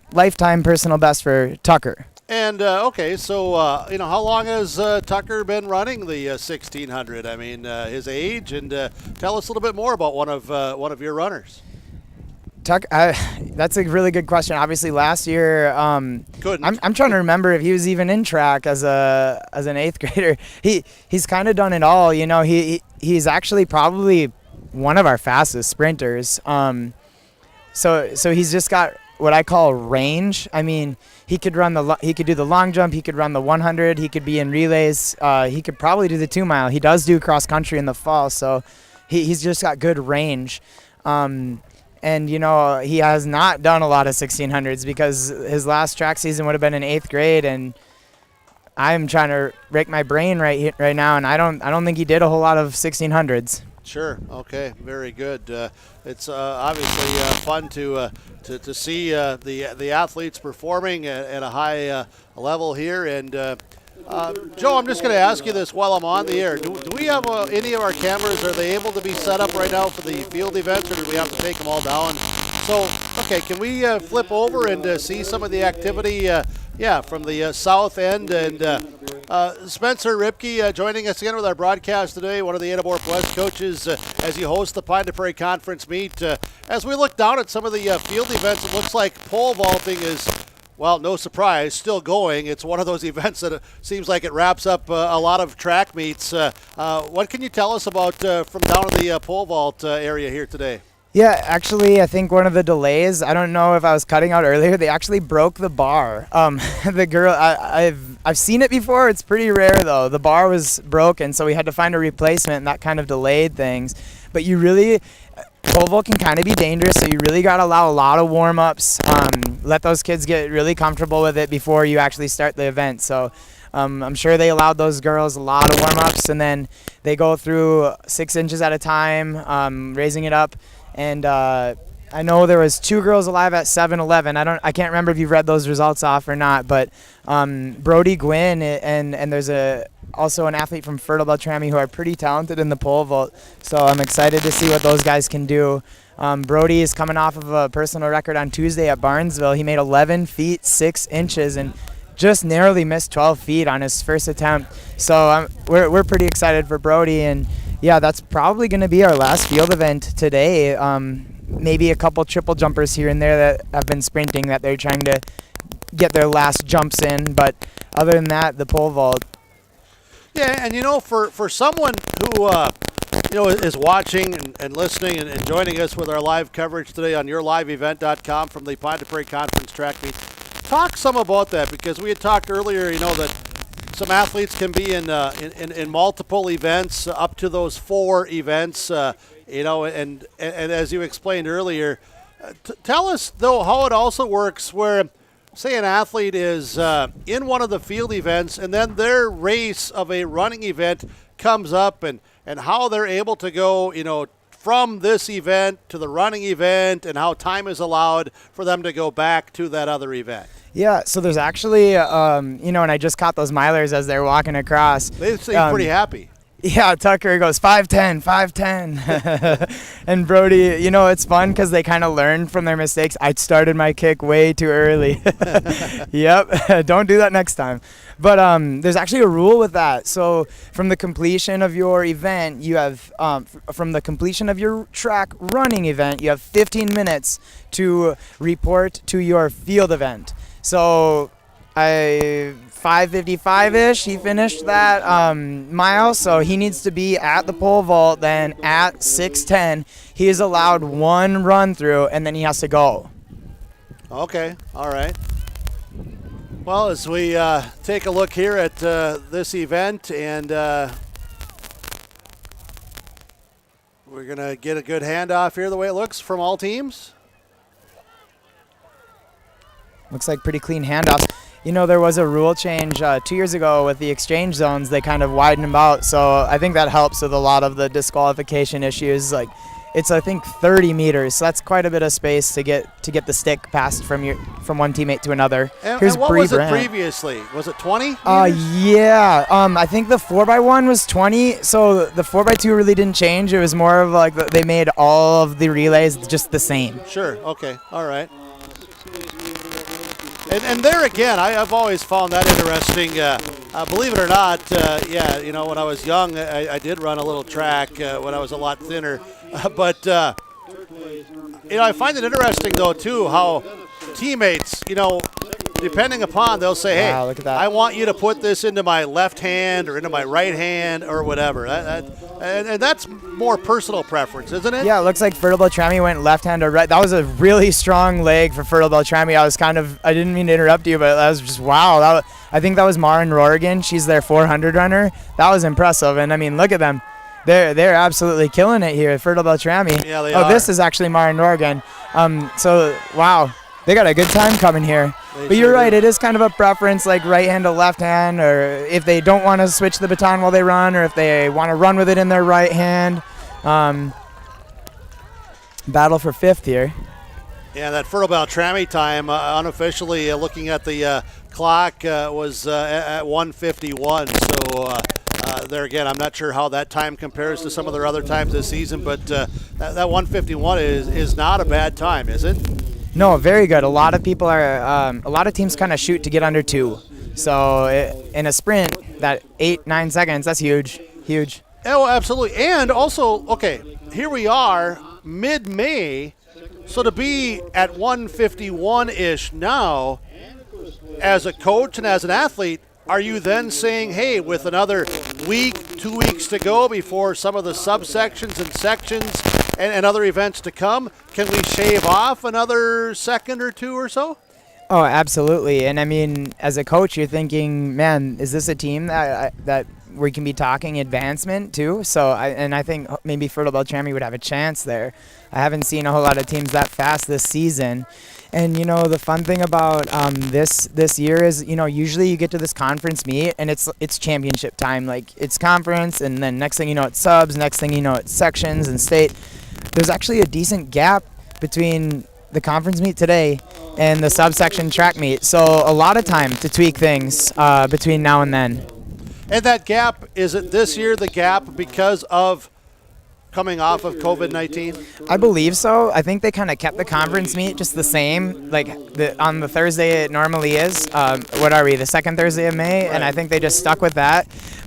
personal best for Tucker. And, okay, so, how long has Tucker been running the 1600? I mean, his age, and tell us a little bit more about one of your runners. Tucker, that's a really good question. Obviously, last year, couldn't. I'm trying to remember if he was even in track as an 8th grader. He's kind of done it all. You know, he's actually probably one of our fastest sprinters. So he's just got what I call range. I mean, he could do the long jump, he could run the 100, he could be in relays, he could probably do the 2 mile. He does do cross country in the fall, so he's just got good range. And, he has not done a lot of 1600s because his last track season would have been in 8th grade, and I'm trying to rake my brain right now, and I don't think he did a whole lot of 1600s. Sure. Okay. Very good. It's obviously fun to see the athletes performing at a high level here. And Joe, I'm just going to ask you this while I'm on the air. Do we have any of our cameras? Are they able to be set up right now for the field events, or do we have to take them all down? So, okay, can we flip over and see some of the activity? From the south end, and Spencer Ripke joining us again with our broadcast today, one of the Ada Moore Plus coaches as you host the Pine to Prairie Conference meet. As we look down at some of the field events, it looks like pole vaulting is, well, no surprise, still going. It's one of those events that seems like it wraps up a lot of track meets. What can you tell us about from down in the pole vault area here today? Yeah, actually, I think one of the delays, I don't know if I was cutting out earlier, they actually broke the bar. The girl, I've seen it before. It's pretty rare, though. The bar was broken, so we had to find a replacement, and that kind of delayed things. But you really, pole vault can kind of be dangerous, so you really got to allow a lot of warm-ups. Let those kids get really comfortable with it before you actually start the event. So I'm sure they allowed those girls a lot of warm-ups, and then they go through 6 inches at a time, raising it up. And I know there was 2 girls alive at 7-11. I can't remember if you read those results off or not, but Brody Gwynn and there's also an athlete from Fertile Beltrami who are pretty talented in the pole vault. So I'm excited to see what those guys can do. Brody is coming off of a personal record on Tuesday at Barnesville. He made 11 feet 6 inches and just narrowly missed 12 feet on his first attempt. So we're pretty excited for Brody, and yeah, that's probably going to be our last field event today. Maybe a couple triple jumpers here and there that have been sprinting that they're trying to get their last jumps in. But other than that, the pole vault. Yeah, and for someone who is watching and listening and joining us with our live coverage today on yourliveevent.com from the Pine to Prairie Conference track meet, talk some about that, because we had talked earlier, that some athletes can be in multiple events, up to those 4 events, and as you explained earlier, tell us, though, how it also works where, say, an athlete is in one of the field events and then their race of a running event comes up, and how they're able to go, from this event to the running event, and how time is allowed for them to go back to that other event. Yeah, so there's actually, and I just caught those milers as they're walking across. They seem pretty happy. Yeah, Tucker goes 5'10", 5'10". And Brody, it's fun because they kind of learn from their mistakes. I started my kick way too early. Yep, don't do that next time. But there's actually a rule with that. So from the completion of your event, you have, from the completion of your track running event, you have 15 minutes to report to your field event. So 5:55-ish, he finished that mile, so he needs to be at the pole vault. Then at 6:10, he is allowed 1 run through, and then he has to go. Okay, all right. Well, as we take a look here at this event, and we're going to get a good handoff here the way it looks from all teams. Looks like pretty clean handoff. There was a rule change 2 years ago with the exchange zones. They kind of widened them out, so I think that helps with a lot of the disqualification issues. Like, it's, I think, 30 meters, so that's quite a bit of space to get the stick passed from one teammate to another. And what was it previously? Was it 20 meters? Yeah. I think the 4x1 was 20, so the 4x2 really didn't change. It was more of like they made all of the relays just the same. Sure, okay, all right. And there again, I've always found that interesting. Believe it or not, when I was young, I did run a little track when I was a lot thinner. But I find it interesting, though, too, how teammates, depending upon, they'll say, hey, wow, look at that. I want you to put this into my left hand or into my right hand or whatever. And that's more personal preference, isn't it? Yeah, it looks like Fertile Beltrami went left hand or right. That was a really strong leg for Fertile Beltrami. I didn't mean to interrupt you, but that was just, wow. I think that was Marin Rorigan. She's their 400 runner. That was impressive. And, I mean, look at them. They're absolutely killing it here at Fertile Beltrami. Yeah, they are. This is actually Marin Rorigan. So, wow. They got a good time coming here. But you're right, it is kind of a preference, like right hand to left hand, or if they don't want to switch the baton while they run, or if they want to run with it in their right hand. Battle for 5th here. Yeah, that Fertile Beltrami time, unofficially looking at the clock, was at 1:51. So there again, I'm not sure how that time compares to some of their other times this season, but that 1:51 is not a bad time, is it? No, very good. A lot of people a lot of teams kind of shoot to get under 2. So in a sprint, that 8-9 seconds, that's huge. Oh, absolutely. And also, okay, here we are mid-May, so to be at 151-ish now, as a coach and as an athlete, are you then saying, hey, with another week, 2 weeks to go before some of the subsections and sections and other events to come, can we shave off another second or two or so? Oh, absolutely. And I mean, as a coach, you're thinking, man, is this a team that we can be talking advancement too? So I think maybe Fertile Beltrami would have a chance there. I haven't seen a whole lot of teams that fast this season. And, you know, the fun thing about this year is, you know, usually you get to this conference meet and it's championship time. Like, it's conference, and then next thing you know, it's subs. Next thing you know, it's sections and state. There's actually a decent gap between the conference meet today and the subsection track meet. So a lot of time to tweak things between now and then. And that gap, is it this year the gap because of coming off of COVID-19? I believe so. I think they kind of kept the conference meet just the same. Like on the Thursday it normally is. What are we, the second Thursday of May? Right. And I think they just stuck with that.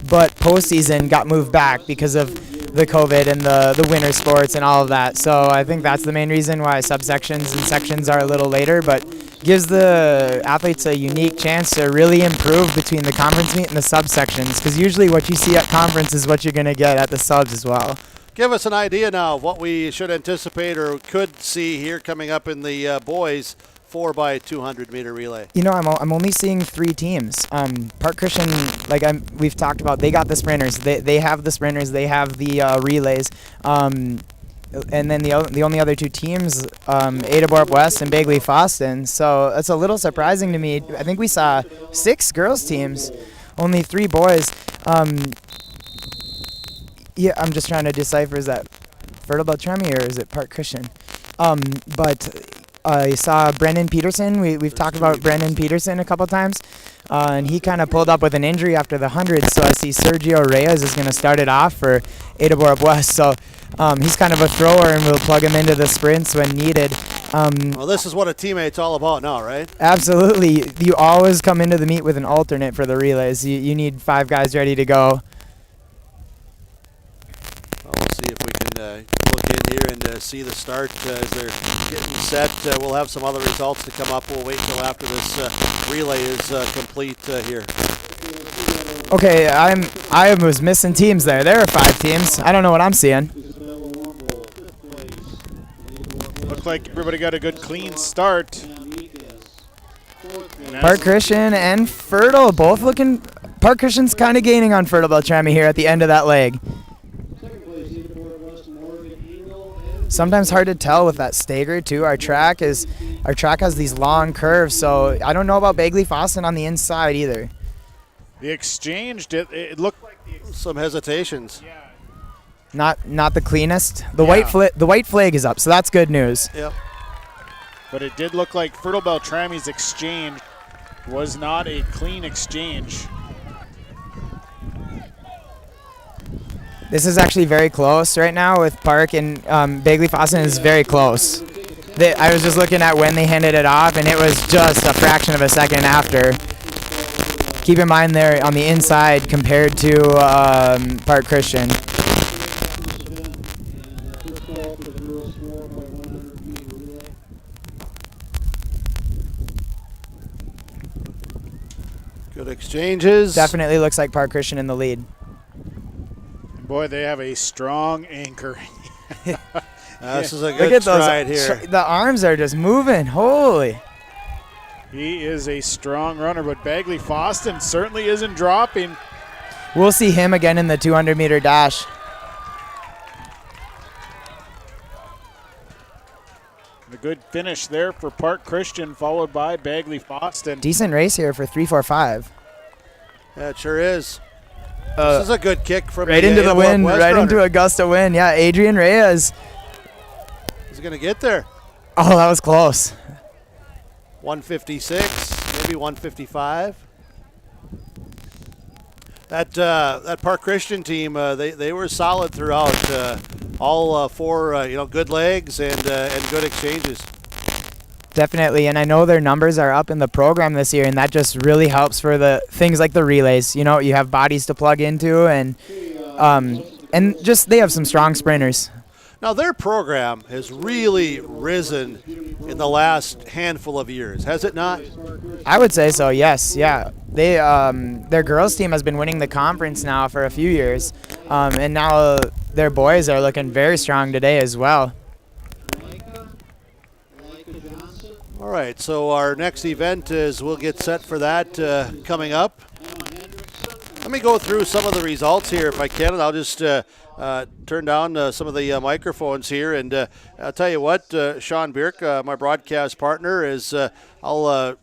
But postseason got moved back because of the COVID and the winter sports and all of that. So I think that's the main reason why subsections and sections are a little later, but gives the athletes a unique chance to really improve between the conference meet and the subsections, because usually what you see at conference is what you're going to get at the subs as well. Give us an idea now of what we should anticipate or could see here coming up in the boys 4x200 meter relay. You know, I'm only seeing 3 teams. Park Christian, like we've talked about, they got the sprinters. They have the sprinters. They have the relays. And then the only other 2 teams, Ada Borup West and Bagley Foston. So it's a little surprising to me. I think we saw 6 girls teams, only 3 boys. Yeah, I'm just trying to decipher, is that Fertile Beltrami or is it Park Christian? But I saw Brendan Peterson. We've talked about Brendan Peterson a couple times. And he kind of pulled up with an injury after the 100. So I see Sergio Reyes is going to start it off for Ada Borup West. So he's kind of a thrower, and we'll plug him into the sprints when needed. Well, this is what a teammate's all about now, right? Absolutely. You always come into the meet with an alternate for the relays. You need 5 guys ready to go. We'll see if we can look in here and see the start as they're getting set. We'll have some other results to come up. We'll wait until after this relay is complete here. Okay, I was missing teams there. There are 5 teams. I don't know what I'm seeing. Looked like everybody got a good clean start. Park Christian and Fertile both looking. Park Christian's kind of gaining on Fertile Beltrami here at the end of that leg. Sometimes hard to tell with that stagger too. Our track has these long curves, so I don't know about Bagley Foston on the inside either. The exchange it looked like some hesitations. Yeah. Not the cleanest. The white flag is up, so that's good news. Yep. But it did look like Fertile Beltrami's exchange was not a clean exchange. This is actually very close right now with Park, and Bagley Foston is very close. I was just looking at when they handed it off, and it was just a fraction of a second after. Keep in mind they're on the inside compared to Park Christian. Good exchanges. Definitely looks like Park Christian in the lead. Boy, they have a strong anchor. This is a good stride here. The arms are just moving. Holy. He is a strong runner, but Bagley Foston certainly isn't dropping. We'll see him again in the 200-meter dash. A good finish there for Park Christian, followed by Bagley Foston. Decent race here for 3:45. Yeah, it sure is. This is a good kick from right into the wind, right into a gust of wind. Yeah, Adrian Reyes. He's going to get there. Oh, that was close. 156, maybe 155. That Park Christian team, they were solid throughout. All 4 good legs and good exchanges. Definitely, and I know their numbers are up in the program this year, and that just really helps for the things like the relays. You know, you have bodies to plug into, and just they have some strong sprinters. Now, their program has really risen in the last handful of years, has it not? I would say so, yes, yeah. They their girls team has been winning the conference now for a few years, and now their boys are looking very strong today as well. All right, so our next event is we'll get set for that coming up. Let me go through some of the results here if I can, and I'll just turn down some of the microphones here. And I'll tell you what, Sean Bierk, my broadcast partner, is I'll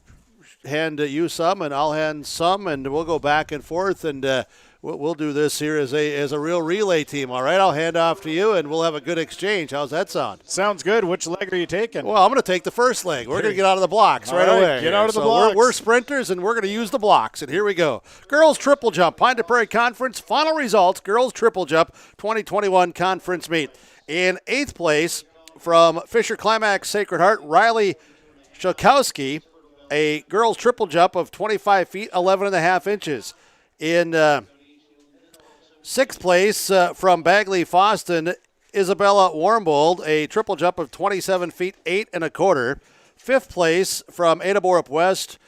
hand you some and I'll hand some, and we'll go back and forth, and we'll do this here as a real relay team, all right? I'll hand off to you, and we'll have a good exchange. How's that sound? Sounds good. Which leg are you taking? Well, I'm going to take the first leg. We're going to get out of the blocks right away. Get out of the blocks. We're sprinters, and we're going to use the blocks, and here we go. Girls triple jump, Pine de Prairie Conference, final results, girls triple jump 2021 conference meet. In 8th place from Fisher Climax Sacred Heart, Riley Shokowski, a girls triple jump of 25 feet, 11 and a half inches. In 6th place from Bagley Foston, Isabella Warmbold, a triple jump of 27 feet, 8 and a quarter. 5th place from Ada Borup West,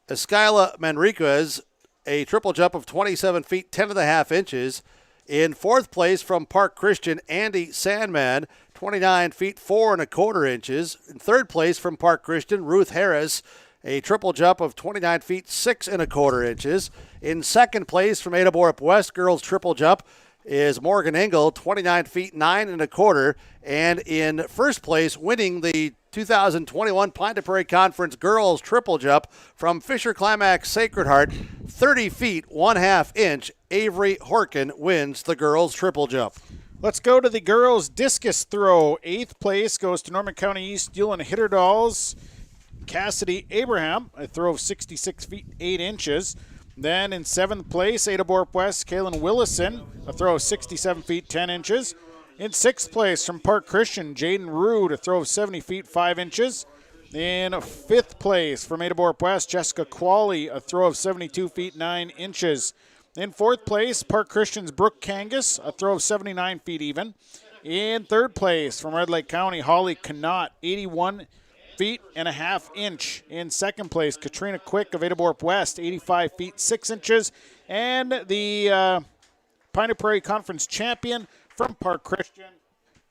Eskyla Manriquez, a triple jump of 27 feet, 10 and a half inches. In 4th place from Park Christian, Andy Sandman, 29 feet, 4 and a quarter inches. In 3rd place from Park Christian, Ruth Harris, a triple jump of 29 feet, 6 and a quarter inches. In 2nd place from Ada Borup West, girls triple jump, is Morgan Engel, 29 feet, 9 and a quarter. And in 1st place, winning the 2021 Pine de Prairie Conference girls triple jump from Fisher Climax Sacred Heart, 30 feet, 1/2 inch, Avery Horkin wins the girls triple jump. Let's go to the girls discus throw. 8th place goes to Norman County East, Ulen Hitterdals. Cassidy Abraham, a throw of 66 feet, 8 inches. Then in 7th place, Ada Borup West, Kaylin Willison, a throw of 67 feet, 10 inches. In 6th place from Park Christian, Jaden Rude, a throw of 70 feet, 5 inches. In 5th place from Ada Borup West, Jessica Qualley, a throw of 72 feet, 9 inches. In 4th place, Park Christian's Brooke Kangas, a throw of 79 feet even. In 3rd place from Red Lake County, Holly Connaught, 81 feet and a half inch. In 2nd place, Katrina Quick of Ada Borup West, 85 feet 6 inches. And the Pine de Prairie Conference champion from Park Christian,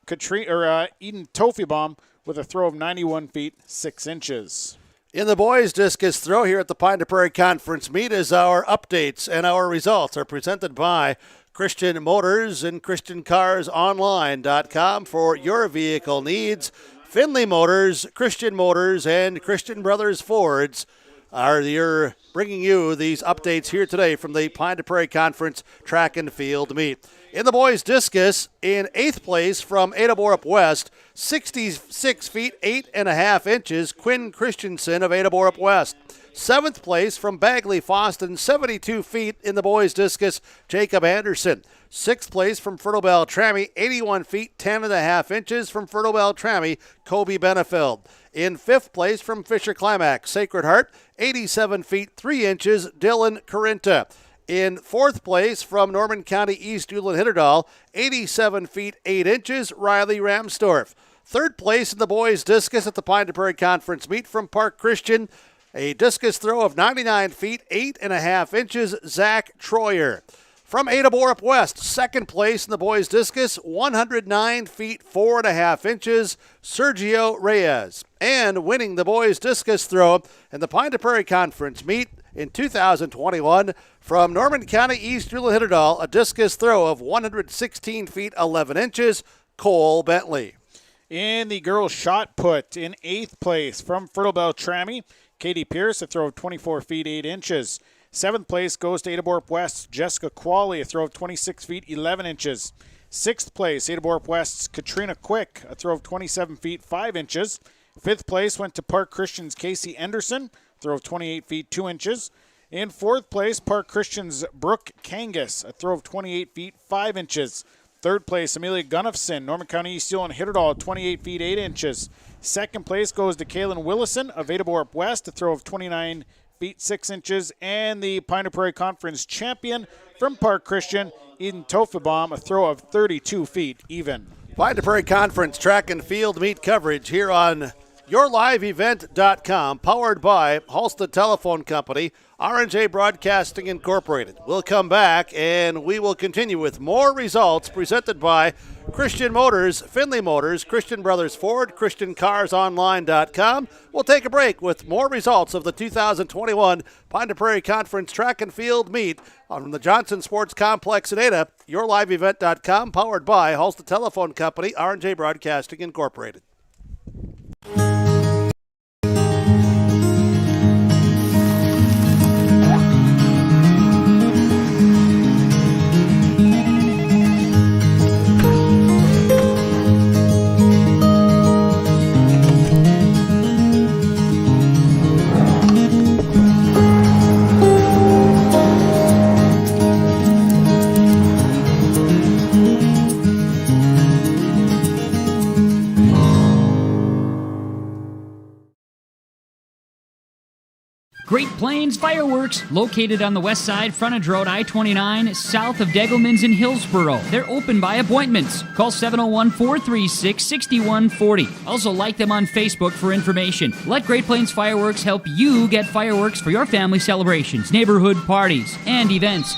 Eden Tofibaum, with a throw of 91 feet 6 inches. In the boys discus throw here at the Pine de Prairie Conference meet, as our updates and our results are presented by Christian Motors and ChristianCarsOnline.com for your vehicle needs. Finley Motors, Christian Motors, and Christian Brothers Fords are bringing you these updates here today from the Pine de Prairie Conference track and field meet. In the boys discus, in 8th place from Ada Borup West, 66 feet, 8 and a half inches, Quinn Christensen of Ada Borup West. 7th place from Bagley Foston, 72 feet in the boys discus, Jacob Anderson. 6th place from Fertile Beltrami, 81 feet, 10 and a half inches from Fertile Beltrami, Kobe Benefeld. In 5th place from Fisher Climax, Sacred Heart, 87 feet, 3 inches, Dylan Corinta. In 4th place from Norman County East, Ulen Hitterdal, 87 feet, 8 inches, Riley Ramsdorf. 3rd place in the boys discus at the Pine de Prairie Conference meet from Park Christian, a discus throw of 99 feet, 8 and a half inches, Zach Troyer. From Ada Borup West, 2nd place in the boys discus, 109 feet, 4 and a half inches, Sergio Reyes. And winning the boys discus throw in the Pine de Prairie Conference meet in 2021 from Norman County East, Ulen Hitterdal, a discus throw of 116 feet, 11 inches, Cole Bentley. In the girls shot put, in 8th place from Fertile Beltrami, Katie Pierce, a throw of 24 feet, 8 inches. 7th place goes to Ada Borup West, Jessica Qualley, a throw of 26 feet, 11 inches. 6th place, Ada Borup West's Katrina Quick, a throw of 27 feet, 5 inches. 5th place went to Park Christian's Casey Anderson, throw of 28 feet, 2 inches. In 4th place, Park Christian's Brooke Kangas, a throw of 28 feet, 5 inches. Third place, Amelia Gunnifson, Norman County East Steel and hit it all at 28 feet 8 inches. Second place goes to Kaylin Willison of Ada Borup West, a throw of 29 feet 6 inches. And the Pine Prairie Conference champion from Park Christian, Eden Tofebaum, a throw of 32 feet even. Pine Prairie Conference track and field meet coverage here on YourLiveEvent.com, powered by Halstead Telephone Company, R&J Broadcasting Incorporated. We'll come back and we will continue with more results presented by Christian Motors, Finley Motors, Christian Brothers Ford, ChristianCarsOnline.com. We'll take a break with more results of the 2021 Pine Prairie Conference track and field meet on the Johnson Sports Complex in Ada. YourLiveEvent.com, powered by Halstead Telephone Company, R&J Broadcasting Incorporated. Great Plains Fireworks, located on the west side, frontage road I-29, south of Degelman's in Hillsboro. They're open by appointments. Call 701-436-6140. Also like them on Facebook for information. Let Great Plains Fireworks help you get fireworks for your family celebrations, neighborhood parties, and events.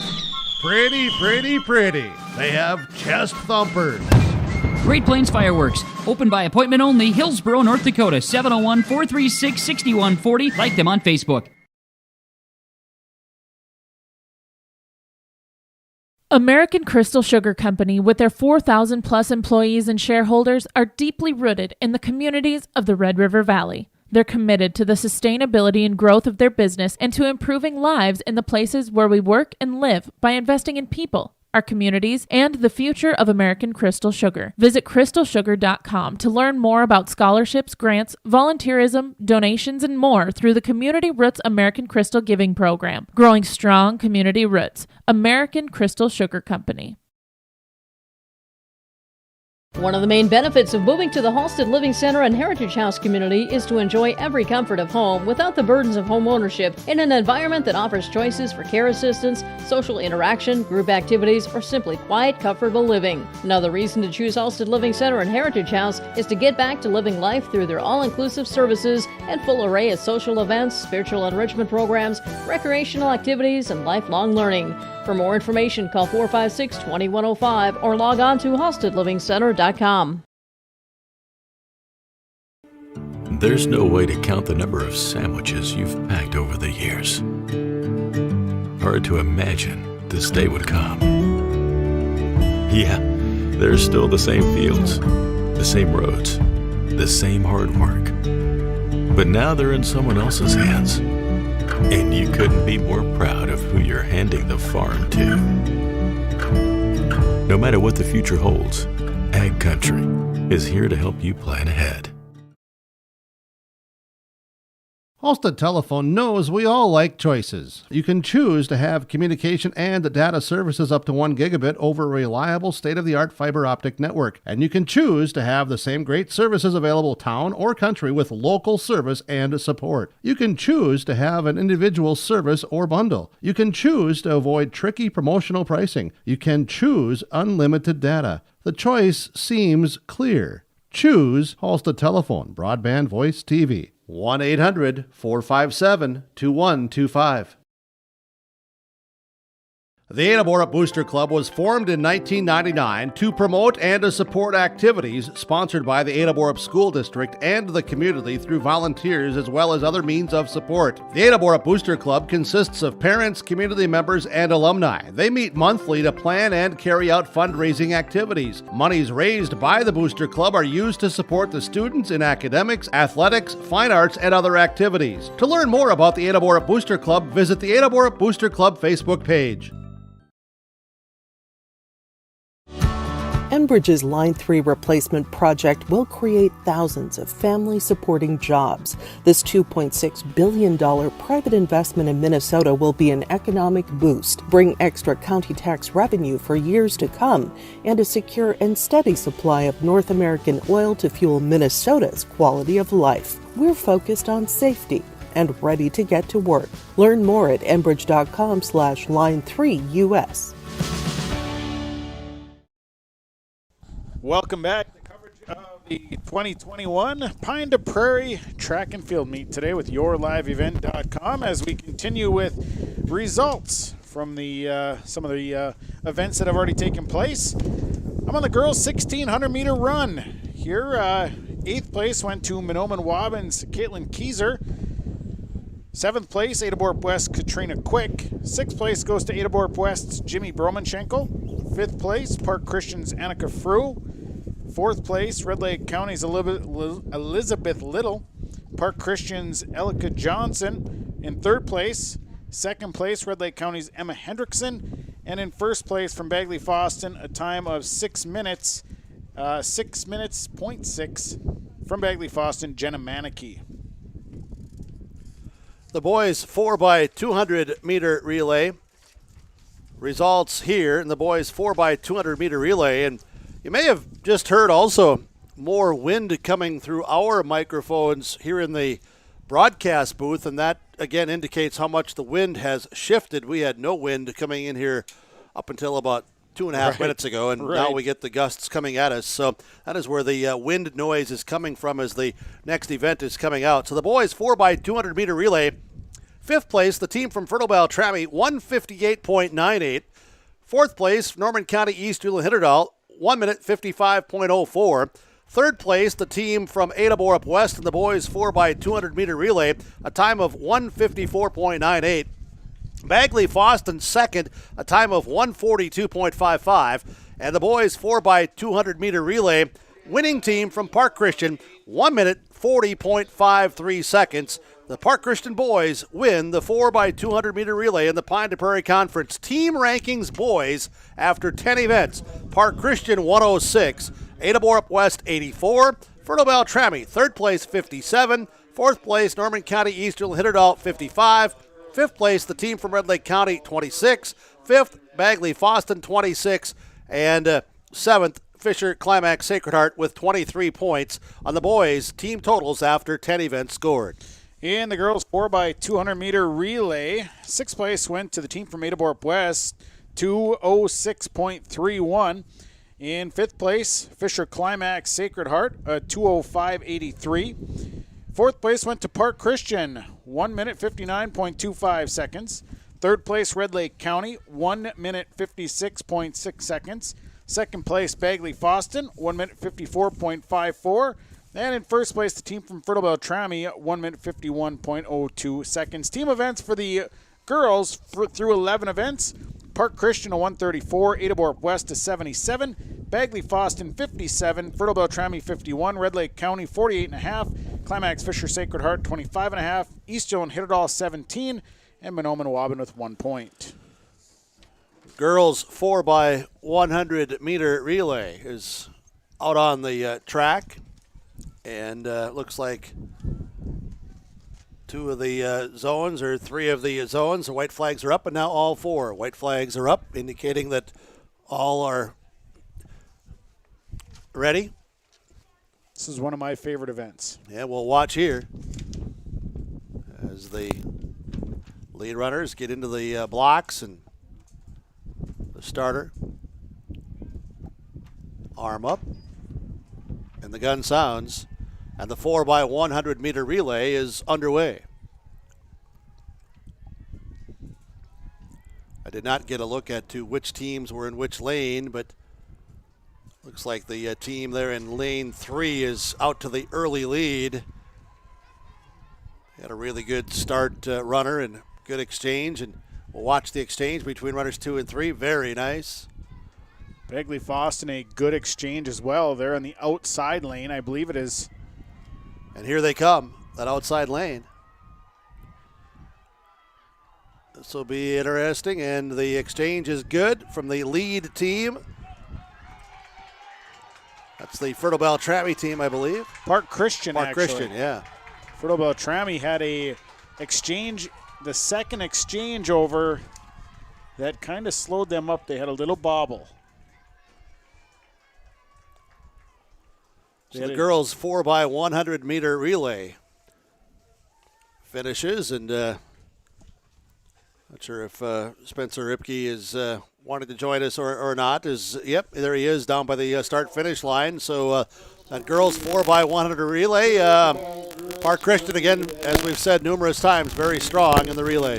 Pretty, pretty, pretty. They have chest thumpers. Great Plains Fireworks, open by appointment only, Hillsboro, North Dakota, 701-436-6140. Like them on Facebook. American Crystal Sugar Company, with their 4,000 plus employees and shareholders, are deeply rooted in the communities of the Red River Valley. They're committed to the sustainability and growth of their business and to improving lives in the places where we work and live by investing in people, our communities, and the future of American Crystal Sugar. Visit crystalsugar.com to learn more about scholarships, grants, volunteerism, donations, and more through the Community Roots American Crystal Giving Program. Growing strong community roots. American Crystal Sugar Company. One of the main benefits of moving to the Halstead Living Center and Heritage House community is to enjoy every comfort of home without the burdens of home ownership in an environment that offers choices for care assistance, social interaction, group activities, or simply quiet, comfortable living. Another reason to choose Halstead Living Center and Heritage House is to get back to living life through their all-inclusive services and full array of social events, spiritual enrichment programs, recreational activities, and lifelong learning. For more information, call 456-2105 or log on to HalsteadLivingCenter.com. There's no way to count the number of sandwiches you've packed over the years. Hard to imagine this day would come. Yeah, there's still the same fields, the same roads, the same hard work. But now they're in someone else's hands. And you couldn't be more proud of who you're handing the farm to. No matter what the future holds, Ag Country is here to help you plan ahead. Halstead Telephone knows we all like choices. You can choose to have communication and data services up to 1 gigabit over a reliable state-of-the-art fiber optic network. And you can choose to have the same great services available town or country with local service and support. You can choose to have an individual service or bundle. You can choose to avoid tricky promotional pricing. You can choose unlimited data. The choice seems clear. Choose Halstead Telephone, broadband voice TV. 1-800-457-2125. The Ada Borup Booster Club was formed in 1999 to promote and to support activities sponsored by the Ada Borup School District and the community through volunteers as well as other means of support. The Ada Borup Booster Club consists of parents, community members, and alumni. They meet monthly to plan and carry out fundraising activities. Monies raised by the Booster Club are used to support the students in academics, athletics, fine arts, and other activities. To learn more about the Ada Borup Booster Club, visit the Ada Borup Booster Club Facebook page. Enbridge's Line 3 replacement project will create thousands of family-supporting jobs. This $2.6 billion private investment in Minnesota will be an economic boost, bring extra county tax revenue for years to come, and a secure and steady supply of North American oil to fuel Minnesota's quality of life. We're focused on safety and ready to get to work. Learn more at enbridge.com/line3us. Welcome back to coverage of the 2021 Pine to Prairie Track and Field Meet today with yourliveevent.com as we continue with results from the some of the events that have already taken place. I'm on the girls' 1,600-meter run. Here, 8th place went to Minoman Wabbins' Caitlin Kieser. 7th place, Adaborp West, Katrina Quick. 6th place goes to Adaborp West's Jimmy Bromanchenko. 5th place, Park Christian's Annika Frew. 4th place, Red Lake County's Elizabeth Little. Park Christian's Elika Johnson. In 3rd place, 2nd place, Red Lake County's Emma Hendrickson. And in 1st place from Bagley Foston, a time of 6 minutes, 6 minutes, 0.6 from Bagley Foston, Jenna Manicky. The boys 4x200 meter relay. Results here in the boys 4x200 meter relay. And you may have just heard also more wind coming through our microphones here in the broadcast booth. And that again indicates how much the wind has shifted. We had no wind coming in here up until about 2.5 minutes ago, and now we get the gusts coming at us. So that is where the wind noise is coming from as the next event is coming out. So the boys 4x200 meter relay, 5th place, the team from Fertile Beltrami, 158.98. 4th place, Norman County East Ulla Hitterdal, 1 minute 55.04. 3rd place, the team from Adaborp West in the boys 4x200 meter relay, a time of 154.98. Bagley Foston 2nd, a time of 142.55. And the boys 4x200 meter relay, winning team from Park Christian, 1 minute 40.53 seconds. The Park Christian boys win the 4x200 meter relay in the Pine to Prairie Conference Team Rankings boys after 10 events. Park Christian 106, Adaborp West 84, Fertile Beltrami 3rd place 57, 4th place Norman County Eastern Hitterdal 55, 5th place the team from Red Lake County 26, 5th Bagley Foston 26, and 7th Fisher Climax Sacred Heart with 23 points on the boys' team totals after 10 events scored. In the girls 4x200 meter relay, 6th place went to the team from Adaborp West, 206.31. In 5th place, Fisher Climax Sacred Heart, 205.83. 4th place went to Park Christian, 1 minute 59.25 seconds. 3rd place, Red Lake County, 1 minute 56.6 seconds. 2nd place, Bagley Foston, 1 minute 54.54. And in 1st place, the team from Fertile Beltrami, 1 minute 51.02 seconds. Team events for the girls through 11 events. Park Christian a 134, Adaborp West a 77, Bagley Foston 57, Fertile Beltrami 51, Red Lake County 48.5, Climax Fisher Sacred Heart 25.5, East Joan Hitterdal 17, and Minoman Waban with 1 point. Girls 4x100 meter relay is out on the track, and looks like 2 of the zones or 3 of the zones. The white flags are up, and now all 4 white flags are up, indicating that all are ready. This is one of my favorite events. Yeah, we'll watch here as the lead runners get into the blocks and the starter. Arm up, and the gun sounds. And the 4x100 meter relay is underway. I did not get a look at which teams were in which lane, but looks like the team there in lane 3 is out to the early lead. Had a really good start runner and good exchange, and we'll watch the exchange between runners 2 and 3. Very nice. Bagley Foston, a good exchange as well. They're in the outside lane, I believe it is. And here they come, that outside lane. This will be interesting, and the exchange is good from the lead team. That's the Fertile Beltrami team, I believe. Park Christian, Park actually. Christian, yeah. Fertile Beltrami had a exchange, the second exchange over that kind of slowed them up. They had a little bobble. So the girls' 4x100 meter relay finishes, and not sure if Spencer Ripke is wanting to join us or not. Yep, there he is down by the start-finish line. So that girls' 4x100 relay, Park Christian again, as we've said numerous times, very strong in the relays.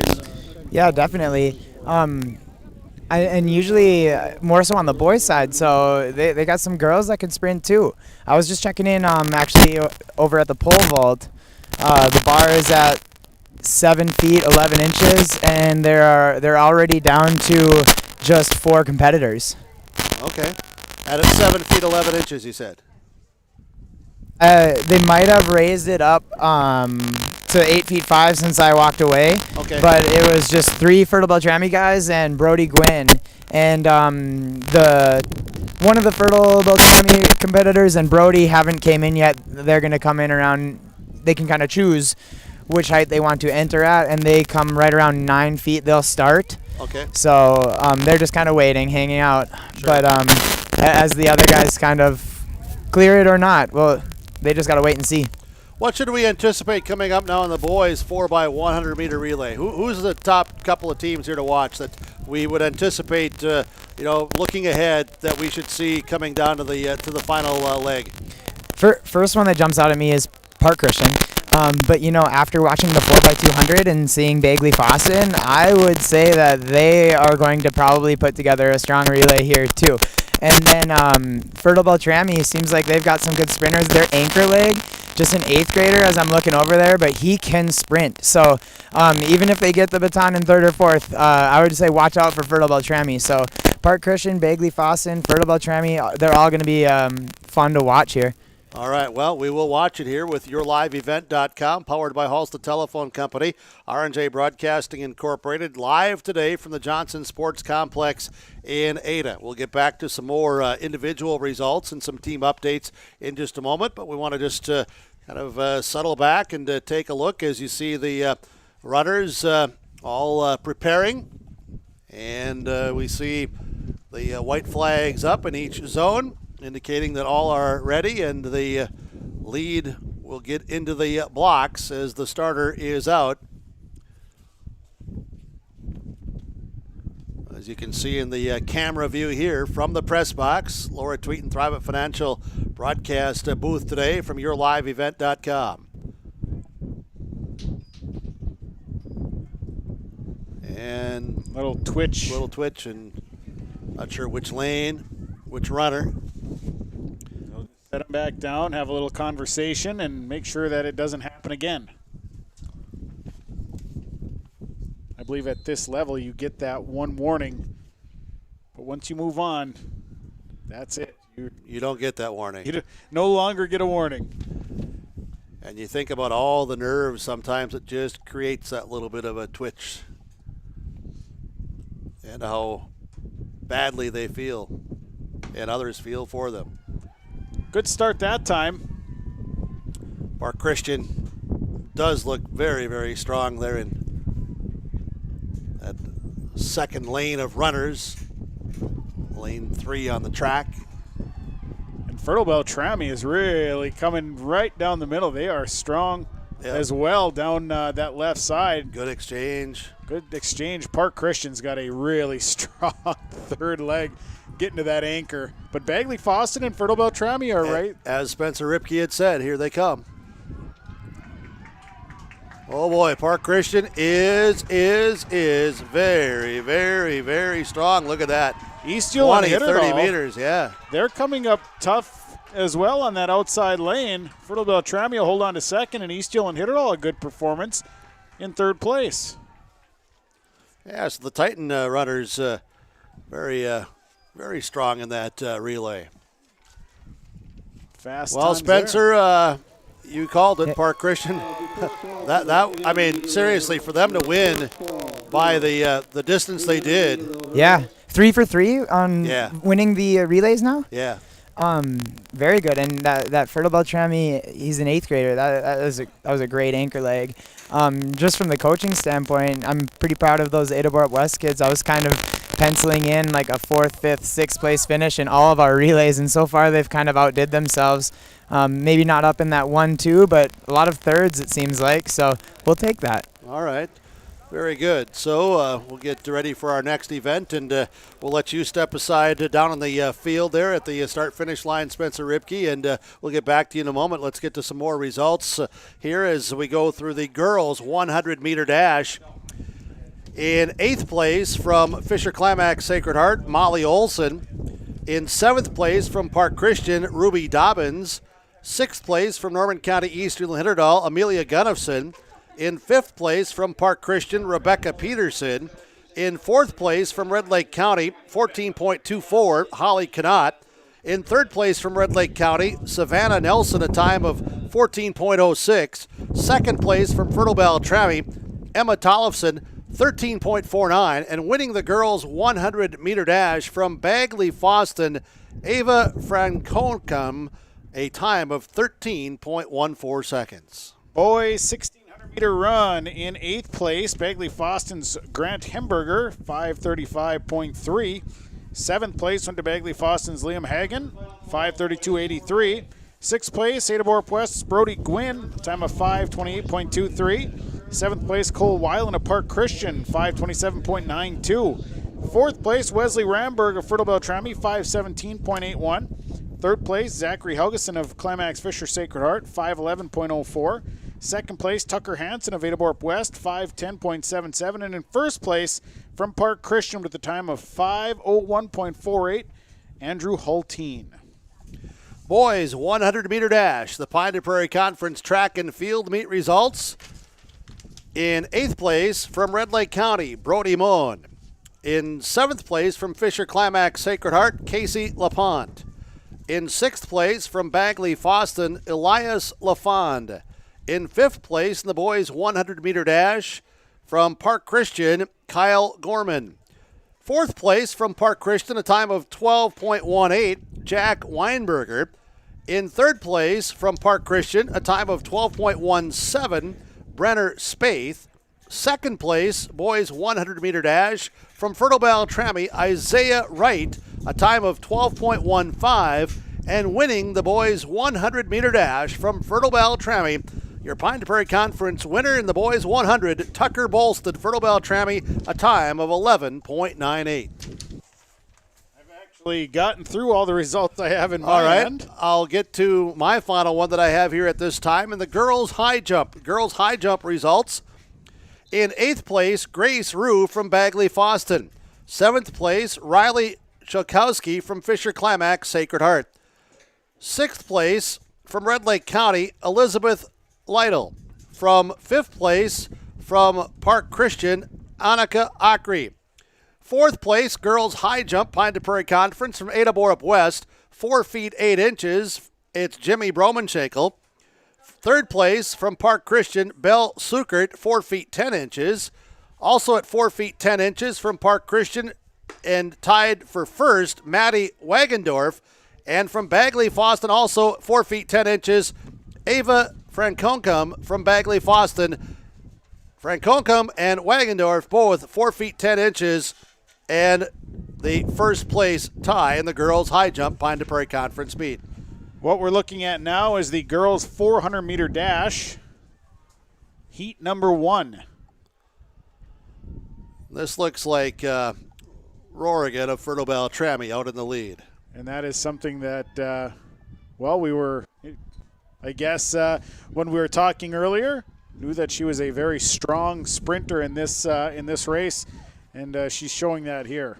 Yeah, definitely. And usually more so on the boys' side, so they got some girls that can sprint too. I was just checking in actually over at the pole vault. The bar is at 7 feet 11 inches, and they're already down to just 4 competitors. Okay, at 7 feet 11 inches, you said. They might have raised it up to 8 feet 5 since I walked away. Okay. But it was just 3 Fertile Beltrami guys and Brody Gwynn. And one of the Fertile Beltrami competitors and Brody haven't came in yet. They're going to come in around, they can kind of choose which height they want to enter at, and they come right around 9 feet. They'll start. Okay. So they're just kind of waiting, hanging out. Sure. But as the other guys kind of clear it or not, well, they just got to wait and see. What should we anticipate coming up now in the boys 4x100 meter relay? Who's the top couple of teams here to watch that we would anticipate, looking ahead, that we should see coming down to the final leg? First one that jumps out at me is Park Christian. But after watching the 4x200 and seeing Bagley Fawson, I would say that they are going to probably put together a strong relay here too. And then Fertile Beltrami seems like they've got some good sprinters. Their anchor leg, just an 8th grader as I'm looking over there, but he can sprint. So even if they get the baton in 3rd or 4th, I would say watch out for Fertile Beltrami. So Park Christian, Bagley Fawson, Fertile Beltrami, they're all going to be fun to watch here. All right, well, we will watch it here with YourLiveEvent.com, powered by Halstead Telephone Company, R&J Broadcasting Incorporated, live today from the Johnson Sports Complex in Ada. We'll get back to some more individual results and some team updates in just a moment, but we want to just kind of settle back and take a look as you see the runners all preparing, and we see the white flags up in each zone, indicating that all are ready, and the lead will get into the blocks as the starter is out. As you can see in the camera view here from the press box, Laura Tweeten, Thrivent Financial broadcast booth today from YourLiveEvent.com. And little twitch, and not sure which lane, which runner. Set them back down, have a little conversation, and make sure that it doesn't happen again. I believe at this level you get that one warning, but once you move on, that's it. You don't get that warning. You no longer get a warning. And you think about all the nerves, sometimes it just creates that little bit of a twitch and how badly they feel and others feel for them. Good start that time. Park Christian does look very, very strong there in that second lane of runners. Lane 3 on the track. And Fertile Beltrami is really coming right down the middle. They are strong as well down that left side. Good exchange. Good exchange. Park Christian's got a really strong 3rd leg getting to that anchor. But Bagley Fawson and Fertile Beltrami are right. As Spencer Ripke had said, here they come. Oh boy, Park Christian is very, very, very strong. Look at that. Easthill and 30 meters, yeah. They're coming up tough as well on that outside lane. Fertile Beltrami will hold on to 2nd, and Easthill and Hitterall a good performance in 3rd place. Yeah, so the Titan runners very strong in that relay. Fast. Well, Spencer, you called it, Park Christian. I mean, seriously, for them to win by the distance they did. Yeah, 3 for 3 on winning the relays now. Yeah. Very good. And that Fertile Beltrami, he's an 8th grader. That was a great anchor leg. Just from the coaching standpoint, I'm pretty proud of those Ada Borup West kids. I was kind of penciling in like a 4th, 5th, 6th place finish in all of our relays, and so far they've kind of outdid themselves. Maybe not up in that 1-2, but a lot of 3rds it seems like, so we'll take that. All right. Very good. So we'll get ready for our next event, and we'll let you step aside down on the field there at the start-finish line, Spencer Ribke, and we'll get back to you in a moment. Let's get to some more results here as we go through the girls' 100-meter dash. In 8th place from Fisher-Climax Sacred Heart, Molly Olson. In 7th place from Park Christian, Ruby Dobbins. 6th place from Norman County Easterly Hitterdal, Amelia Gunnifson. In 5th place from Park Christian, Rebecca Peterson. In 4th place from Red Lake County, 14.24, Holly Knott. In 3rd place from Red Lake County, Savannah Nelson, a time of 14.06. 2nd place from Fertile Beltrami, Emma Tollefson, 13.49. And winning the girls' 100-meter dash from Bagley Foston, Ava Frankoncum, a time of 13.14 seconds. Boys, 1600-meter run in 8th place, Bagley Foston's Grant Hemberger, 5:35.3. 7th place went to Bagley Foston's Liam Hagen, 5:32.83. 6th place, Ada Borup West's Brody Gwynn, time of 5:28.23. 7th place, Cole Weiland of Park Christian, 5:27.92. 4th place, Wesley Ramberg of Fertile Beltrami, 5:17.81. 3rd place, Zachary Helgeson of Climax Fisher Sacred Heart, 5:11.04. 2nd place, Tucker Hansen of Ada Borup West, 5:10.77. And in 1st place, from Park Christian with the time of 5:01.48, Andrew Hulteen. Boys, 100-meter dash, the Pine to Prairie Conference track and field meet results. In 8th place, from Red Lake County, Brody Moen. In 7th place, from Fisher Climax Sacred Heart, Casey LaPont. In 6th place, from Bagley Foston, Elias LaFond. In 5th place in the boys' 100-meter dash, from Park Christian, Kyle Gorman. 4th place from Park Christian, a time of 12.18, Jack Weinberger. In 3rd place from Park Christian, a time of 12.17, Brenner Spaeth. 2nd place, boys 100-meter dash, from Fertile Beltrami, Isaiah Wright, a time of 12.15, and winning the boys 100-meter dash from Fertile Beltrami, your Pine to Prairie Conference winner in the boys 100, Tucker Bolsted, Fertile Beltrami, a time of 11.98. Actually gotten through all the results I have in my all right, end. I'll get to my final one that I have here at this time, and the girls' high jump. Girls' high jump results. In 8th place, Grace Rue from Bagley Foston. 7th place, Riley Chokowski from Fisher Climax Sacred Heart. 6th place, from Red Lake County, Elizabeth Lytle. From 5th place, from Park Christian, Annika Akri. 4th place, girls high jump, Pine to Prairie Conference from Ada Borup West, 4 feet 8 inches. It's Jimmy Bromanshakel. 3rd place from Park Christian, Belle Sukert, 4 feet 10 inches. Also at 4 feet 10 inches from Park Christian and tied for first, Maddie Wagendorf. And from Bagley Foston, also 4 feet 10 inches, Ava Frankoncum from Bagley Foston. Frankoncum and Wagendorf both 4 feet 10 inches. And the first place tie in the girls' high jump Pine to Prairie Conference meet. What we're looking at now is the girls' 400-meter dash, heat number 1. This looks like Rorigan of Fertile Beltrami out in the lead. And that is something that, we were, I guess, when we were talking earlier, knew that she was a very strong sprinter in this race. And she's showing that here.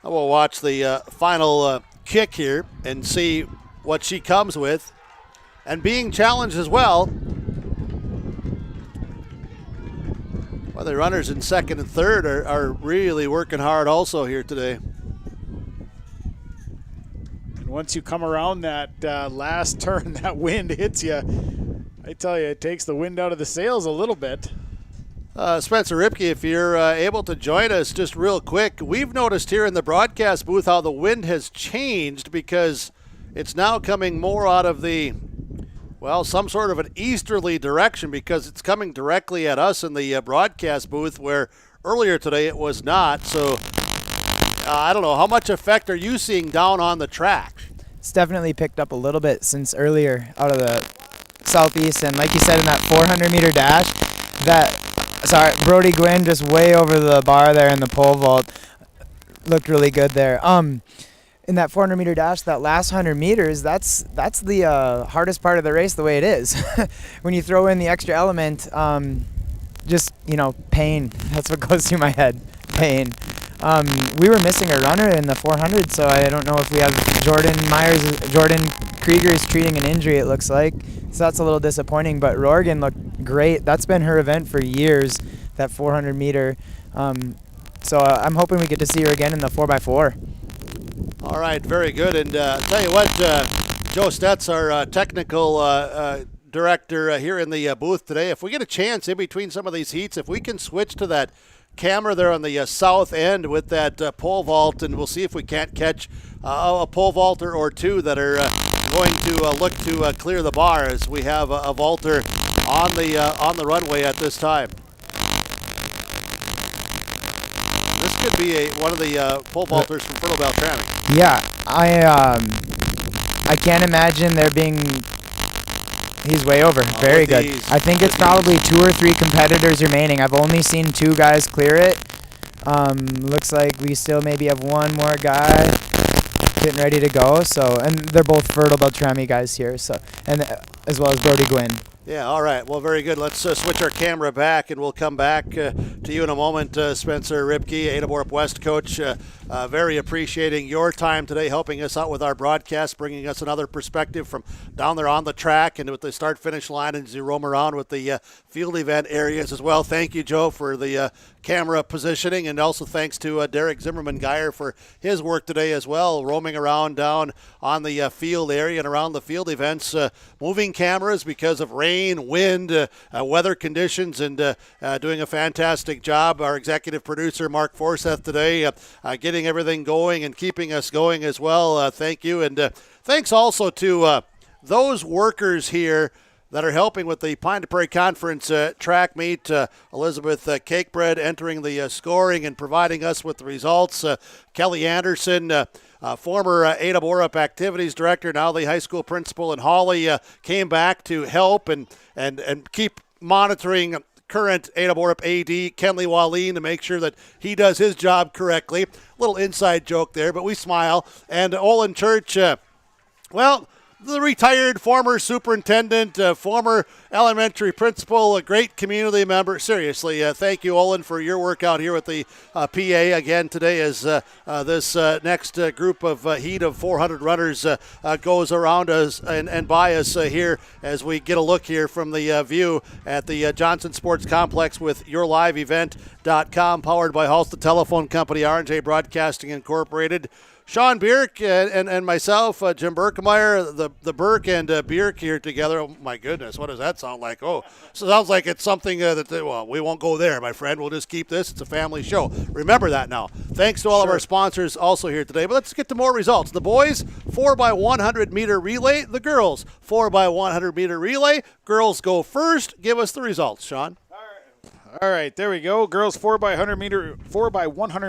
I will watch the final kick here and see what she comes with. And being challenged as well. Well, the runners in 2nd and 3rd are really working hard also here today. And once you come around that last turn, that wind hits you. I tell you, it takes the wind out of the sails a little bit. Spencer Ripke, if you're able to join us just real quick, we've noticed here in the broadcast booth how the wind has changed because it's now coming more out of the, well, some sort of an easterly direction because it's coming directly at us in the broadcast booth where earlier today it was not. So I don't know, how much effect are you seeing down on the track? It's definitely picked up a little bit since earlier out of the southeast, and like you said in that 400-meter dash, Brody Gwynn just way over the bar there in the pole vault looked really good there. In that 400-meter dash, that last 100 meters, that's the hardest part of the race the way it is. When you throw in the extra element, just, pain. That's what goes through my head, pain. We were missing a runner in the 400, so I don't know if we have Jordan Krieger is treating an injury, it looks like. So that's a little disappointing, but Rorgan looked great. That's been her event for years, that 400 meter. So I'm hoping we get to see her again in the 4x4. All right, very good. And tell you what, Joe Stetz, our technical director here in the booth today, if we get a chance in between some of these heats, if we can switch to that camera there on the south end with that pole vault, and we'll see if we can't catch a pole vaulter or two that are going to look to clear the bar as we have a vaulter on the runway at this time. This could be one of the pole vaulters from Fertile Beltrami. Yeah, I can't imagine there being. He's way over. Very good. I think it's probably 2 or 3 competitors remaining. I've only seen 2 guys clear it. Looks like we still maybe have one more guy getting ready to go. So, and they're both Fertile Beltrami guys here. So, and as well as Brody Gwynn. Yeah, all right. Well, very good. Let's switch our camera back, and we'll come back to you in a moment, Spencer Ripke, Ada Borup West coach. Very appreciating your time today, helping us out with our broadcast, bringing us another perspective from down there on the track and with the start-finish line, and as you roam around with the field event areas as well. Thank you, Joe, for the camera positioning, and also thanks to Derek Zimmerman-Geyer for his work today as well, roaming around down on the field area and around the field events, moving cameras because of rain, wind, weather conditions, and doing a fantastic job. Our executive producer, Mark Forseth, today getting everything going and keeping us going as well. Thank you, and thanks also to those workers here that are helping with the Pine to Prairie Conference track meet. Elizabeth Cakebread entering the scoring and providing us with the results. Kelly Anderson, former Ada Borup Activities Director, now the high school principal in Hawley, came back to help and keep monitoring current Ada Borup AD, Kenley Wallin, to make sure that he does his job correctly. Little inside joke there, but we smile. And Olin Church, the retired former superintendent, former elementary principal, a great community member. Seriously, thank you, Olin, for your work out here with the PA again today as this next group of heat of 400 runners goes around us and by us here as we get a look here from the view at the Johnson Sports Complex with YourLiveEvent.com, powered by Halstead Telephone Company, R&J Broadcasting Incorporated. Sean Bierk and myself, Jim Berkemeyer, the Burke and Bierk here together. Oh, my goodness, what does that sound like? Oh, so it sounds like it's something we won't go there, my friend. We'll just keep this. It's a family show. Remember that now. Thanks to all of our sponsors also here today. But let's get to more results. The boys, 4x100 meter relay. The girls, 4x100 meter relay. Girls go first. Give us the results, Sean. All right, there we go. Girls 4x100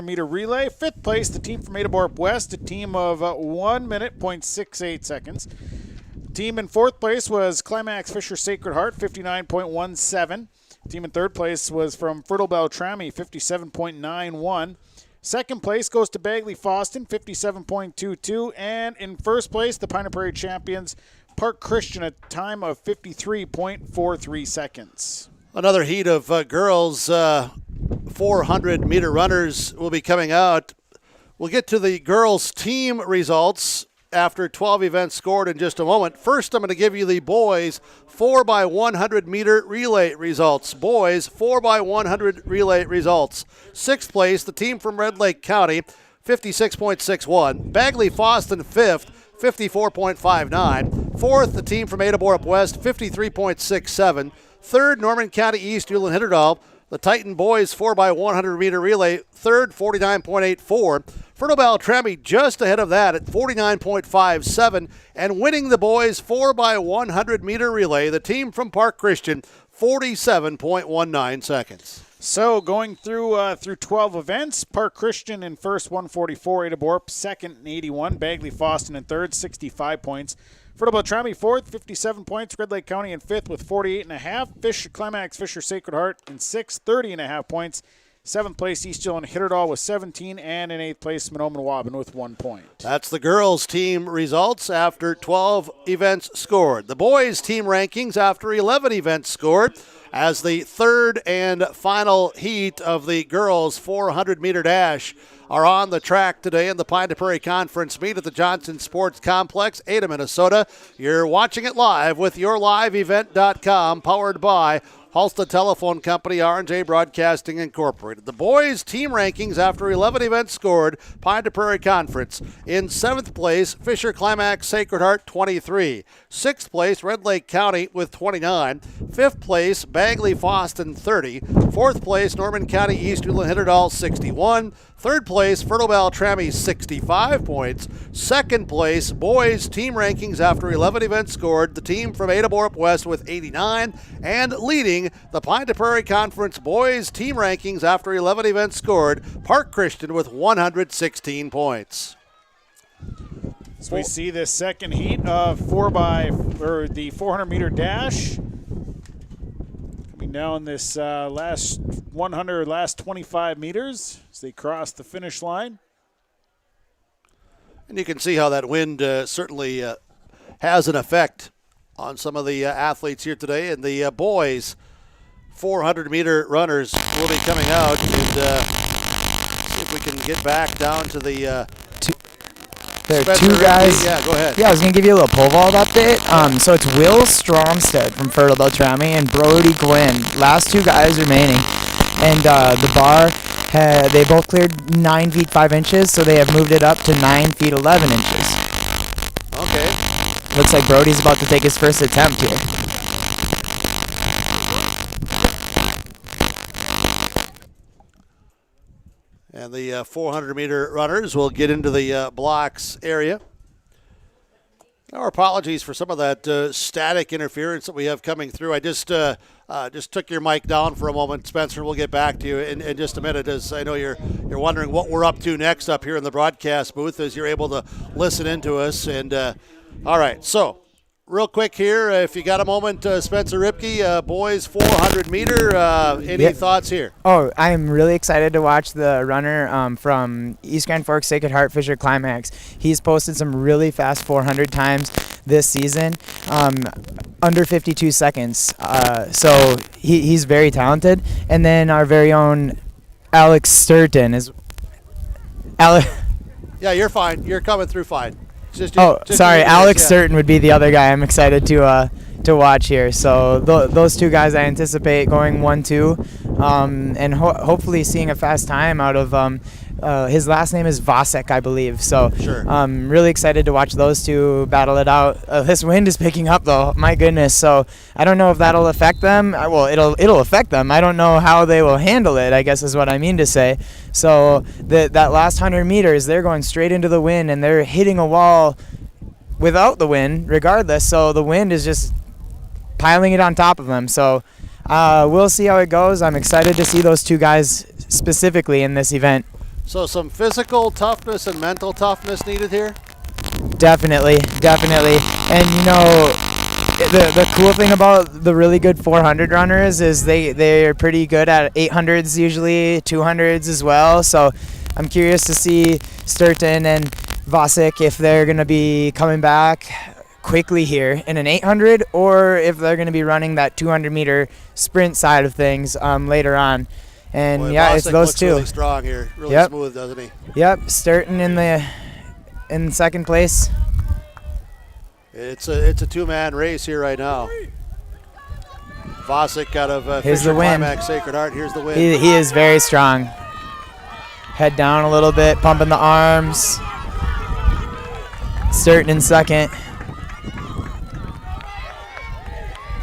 meter relay. 5th place, the team from Ada Borup West, a team of 1 minute, 0.68 seconds. Team in 4th place was Climax Fisher Sacred Heart, 59.17. Team in 3rd place was from Fertile Beltrami, 57.91. 2nd place goes to Bagley Foston, 57.22. And in 1st place, the Pine Prairie champions, Park Christian, a time of 53.43 seconds. Another heat of girls 400 meter runners will be coming out. We'll get to the girls team results after 12 events scored in just a moment. First, I'm going to give you the boys 4x100 meter relay results. Boys 4x100 relay results. 6th place, the team from Red Lake County, 56.61. Bagley Foston 5th, 54.59. 4th, the team from Ada Borup West, 53.67. 3rd, Norman County East, Ulan Hitterdal, The Titan boys 4x100 meter relay, third, 49.84. Fertile Beltrami just ahead of that at 49.57 and winning the boys 4x100 meter relay. The team from Park Christian, 47.19 seconds. So going through 12 events, Park Christian in first, 144. Ada Borp second, 81. Bagley Foston in third, 65 points. Fertile Beltrami fourth, 57 points. Red Lake County in fifth with 48.5. Fisher Climax Fisher Sacred Heart in sixth, 30.5 points. Seventh place, East Dillon Hitterdall with 17, and in eighth place, Monoma Waban with 1 point. That's the girls' team results after 12 events scored. The boys' team rankings after 11 events scored, as the third and final heat of the girls' 400-meter dash are on the track today in the Pine to Prairie Conference meet at the Johnson Sports Complex, Ada, Minnesota. You're watching it live with YourLiveEvent.com, powered by Halstead Telephone Company, R&J Broadcasting Incorporated. The boys' team rankings after 11 events scored, Pine to Prairie Conference. In 7th place, Fisher Climax Sacred Heart, 23. 6th place, Red Lake County with 29. 5th place, Bagley Foston, 30. 4th place, Norman County East Dillon Hitterdall, 61. 3rd place, Fertile Beltrami, 65 points. 2nd place, boys' team rankings after 11 events scored, the team from Ada Borup West with 89. And leading the Pine to Prairie Conference boys' team rankings after 11 events scored, Park Christian with 116 points. So we see this second heat of the 400-meter dash. Coming down this last 25 meters as they cross the finish line. And you can see how that wind certainly has an effect on some of the athletes here today. And the boys' 400-meter runners will be coming out. And see if we can get back down to the There are two guys. Yeah, go ahead. Yeah, I was going to give you a little pole vault update. So it's Will Stromstead from Fertile Beltrami and Brody Gwynn. Last two guys remaining. And the bar, they both cleared 9 feet 5 inches, so they have moved it up to 9 feet 11 inches. Okay. Looks like Brody's about to take his first attempt here. And the 400-meter runners will get into the blocks area. Our apologies for some of that static interference that we have coming through. I just took your mic down for a moment, Spencer. We'll get back to you in just a minute, as I know you're wondering what we're up to next up here in the broadcast booth as you're able to listen into us. And all right, so real quick here, if you got a moment, Spencer Ripke, boys 400-meter, any thoughts here? Oh, I'm really excited to watch the runner from East Grand Forks Sacred Heart Fisher Climax. He's posted some really fast 400 times this season, under 52 seconds. So he's very talented. And then our very own Alex Sturton is... Yeah, you're fine. You're coming through fine. Sorry, Alex Sturton would be the other guy I'm excited to watch here. So those two guys I anticipate going 1-2, and hopefully seeing a fast time out of his last name is Vasek, I believe. So sure. I'm really excited to watch those two battle it out. This wind is picking up though, my goodness. So I don't know if that'll affect them. Well, it'll affect them. I don't know how they will handle it, I guess is what I mean to say. So that last 100 meters, they're going straight into the wind and they're hitting a wall without the wind regardless. So the wind is just piling it on top of them. So we'll see how it goes. I'm excited to see those two guys specifically in this event. So some physical toughness and mental toughness needed here? Definitely. And you know, the cool thing about the really good 400 runners is they're pretty good at 800s usually, 200s as well. So I'm curious to see Sturton and Vasek if they're going to be coming back quickly here in an 800 or if they're going to be running that 200-meter sprint side of things later on. And boy, yeah, Bostic it's those looks two. Really strong here, really smooth, doesn't he? Yep, Sturton in second place. It's a two-man race here right now. Vasek out of Fisher Climax Sacred Heart. Here's the win. He is very strong. Head down a little bit, pumping the arms. Sturton in second.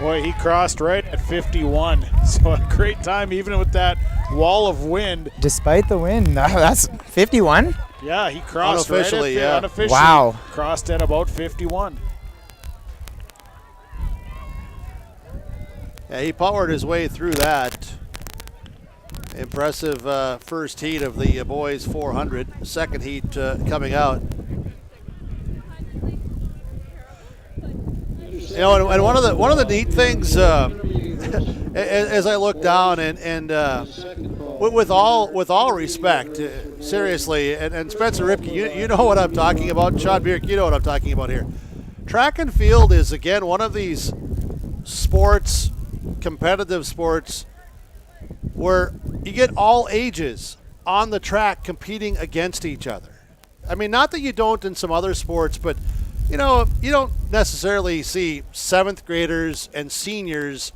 Boy, he crossed right at 51. So a great time even with that wall of wind. Despite the wind, that's 51? Yeah, he crossed unofficially, right at, yeah. unofficially. Wow. Crossed at about 51. Yeah, he powered his way through that. Impressive first heat of the boys 400. Second heat coming out. You know, and one of the neat things as I look down and with all respect, seriously, and Spencer Ripke, you know what I'm talking about. Sean Bierk, you know what I'm talking about here. Track and field is again one of these sports, competitive sports, where you get all ages on the track competing against each other. I mean, not that you don't in some other sports, but you know, you don't necessarily see 7th graders and seniors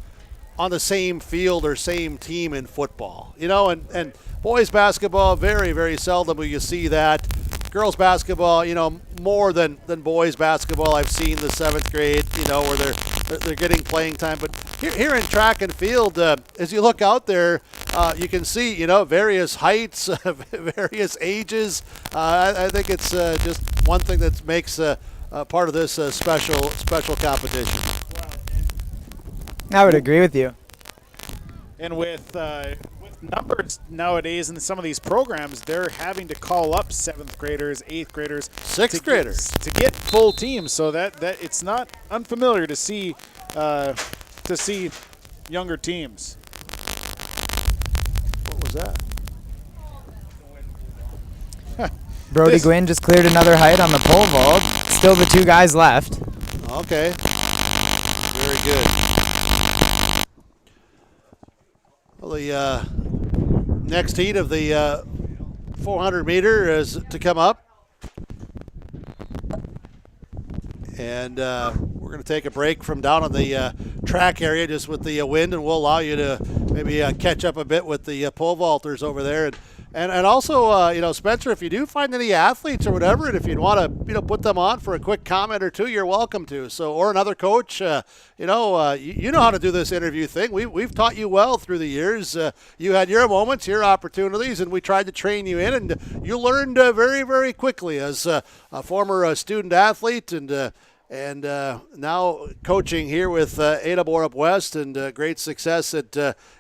on the same field or same team in football. You know, and boys basketball, very, very seldom will you see that. Girls basketball, you know, more than boys basketball. I've seen the 7th grade, you know, where they're getting playing time. But here in track and field, as you look out there, you can see, you know, various heights, various ages. I think it's just one thing that makes part of this special competition. I would agree with you. And with numbers nowadays in some of these programs, they're having to call up 7th graders, 8th graders, 6th graders to get full teams. So that it's not unfamiliar to see younger teams. What was that? Brody Gwynn just cleared another height on the pole vault. Still the 2 guys left. Okay. Very good. Well, the next heat of the 400 meter is to come up. And we're going to take a break from down on the track area just with the wind, and we'll allow you to maybe catch up a bit with the pole vaulters over there. And also, you know, Spencer, if you do find any athletes or whatever, and if you'd want to, you know, put them on for a quick comment or two, you're welcome to. So, or another coach, you know, you know how to do this interview thing. We've taught you well through the years. You had your moments, your opportunities, and we tried to train you in, and you learned very, very quickly as a former student athlete and now coaching here with Ada Borup West, and great success at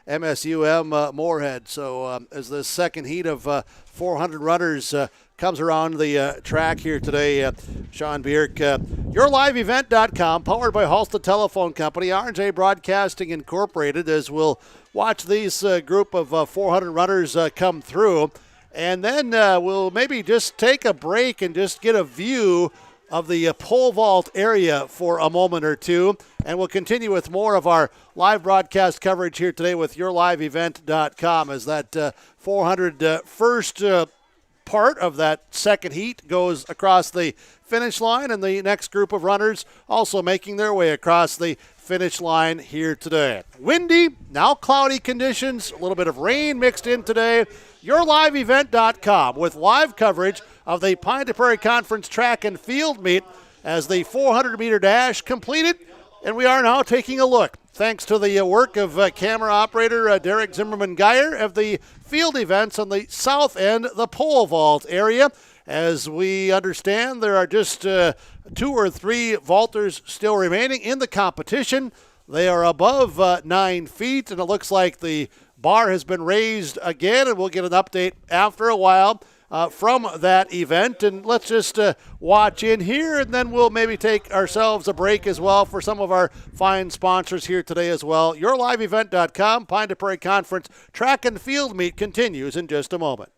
MSUM Moorhead. So as the second heat of 400 runners comes around the track here today, Sean Bierk, YourLiveEvent.com, powered by Halstead Telephone Company, R&J Broadcasting Incorporated, as we'll watch these group of 400 runners come through. And then we'll maybe just take a break and just get a view of the pole vault area for a moment or two. And we'll continue with more of our live broadcast coverage here today with YourLiveEvent.com as that 400 first part of that second heat goes across the finish line, and the next group of runners also making their way across the finish line here today. Windy, now cloudy conditions, a little bit of rain mixed in today. YourLiveEvent.com with live coverage of the Pine to Prairie Conference track and field meet as the 400-meter dash completed, and we are now taking a look, thanks to the work of camera operator Derek Zimmerman-Geyer, of the field events on the south end, the pole vault area. As we understand, there are just 2 or 3 vaulters still remaining in the competition. They are above 9 feet, and it looks like the bar has been raised again, and we'll get an update after a while from that event. And let's just watch in here, and then we'll maybe take ourselves a break as well for some of our fine sponsors here today as well. YourLiveEvent.com, Pine to Prairie Conference track and field meet continues in just a moment.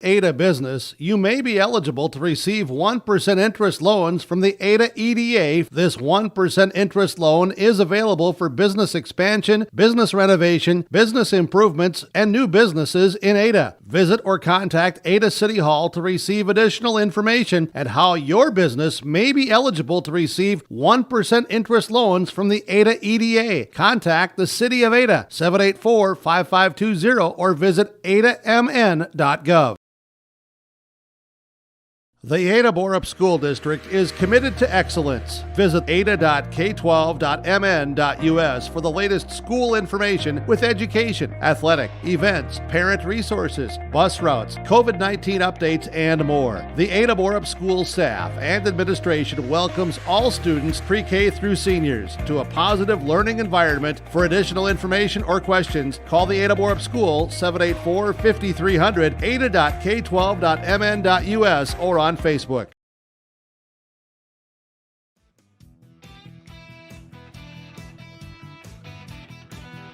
Ada Business, you may be eligible to receive 1% interest loans from the Ada EDA. This 1% interest loan is available for business expansion, business renovation, business improvements, and new businesses in Ada. Visit or contact Ada City Hall to receive additional information at how your business may be eligible to receive 1% interest loans from the Ada EDA. Contact the City of Ada, 784-5520, or visit adamn.gov. The Ada Borup School District is committed to excellence. Visit ada.k12.mn.us for the latest school information with education, athletic, events, parent resources, bus routes, COVID-19 updates, and more. The Ada Borup School staff and administration welcomes all students pre-K through seniors to a positive learning environment. For additional information or questions, call the Ada Borup School 784-5300, ada.k12.mn.us, or on Facebook.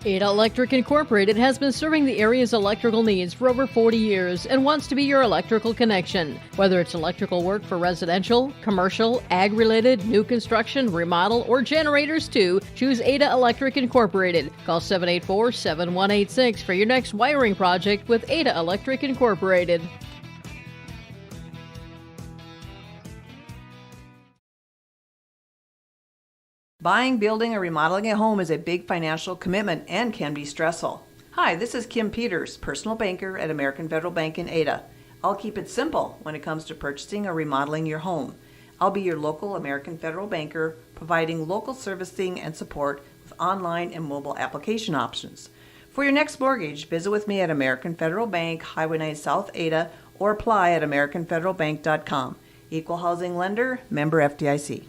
Ada Electric Incorporated has been serving the area's electrical needs for over 40 years and wants to be your electrical connection. Whether it's electrical work for residential, commercial, ag-related, new construction, remodel, or generators too, choose Ada Electric Incorporated. Call 784-7186 for your next wiring project with Ada Electric Incorporated. Buying, building, or remodeling a home is a big financial commitment and can be stressful. Hi, this is Kim Peters, personal banker at American Federal Bank in Ada. I'll keep it simple when it comes to purchasing or remodeling your home. I'll be your local American Federal banker, providing local servicing and support with online and mobile application options. For your next mortgage, visit with me at American Federal Bank, Highway 9 South Ada, or apply at AmericanFederalBank.com. Equal housing lender, member FDIC.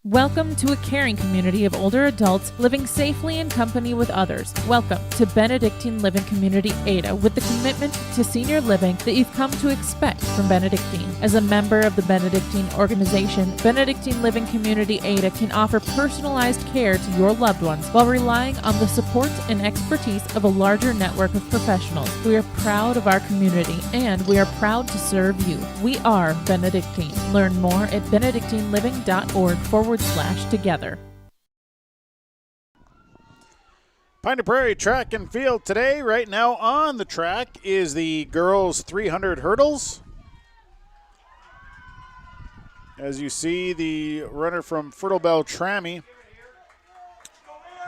Welcome to a caring community of older adults living safely in company with others. Welcome to Benedictine Living Community Ada, with the commitment to senior living that you've come to expect from Benedictine. As a member of the Benedictine organization, Benedictine Living Community Ada can offer personalized care to your loved ones while relying on the support and expertise of a larger network of professionals. We are proud of our community and we are proud to serve you. We are Benedictine. Learn more at benedictineliving.org/together. Pine Prairie Track and Field today. Right now on the track is the girls 300 hurdles. As you see, the runner from Fertile Beltrami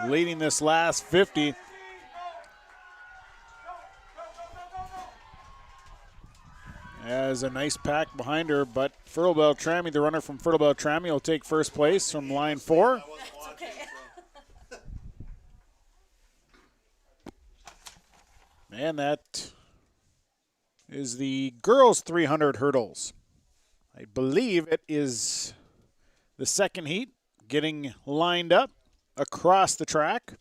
leading this last 50. Has a nice pack behind her, but Fertile Beltrami, the runner from Fertile Beltrami, will take first place from line 4. And that is the girls 300 hurdles. I believe it is the second heat getting lined up across the track.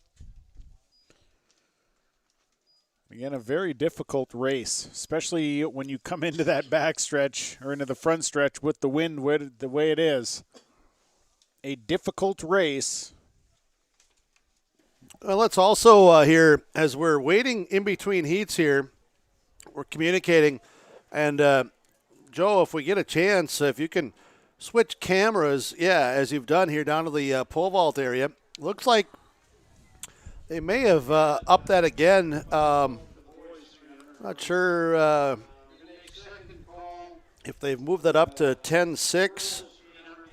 Again, a very difficult race, especially when you come into that back stretch or into the front stretch with the wind the way it is. A difficult race. Well, let's also here, as we're waiting in between heats here, we're communicating. And, Joe, if we get a chance, if you can switch cameras, as you've done here down to the pole vault area. Looks like they may have upped that again. Not sure if they've moved that up to 10-6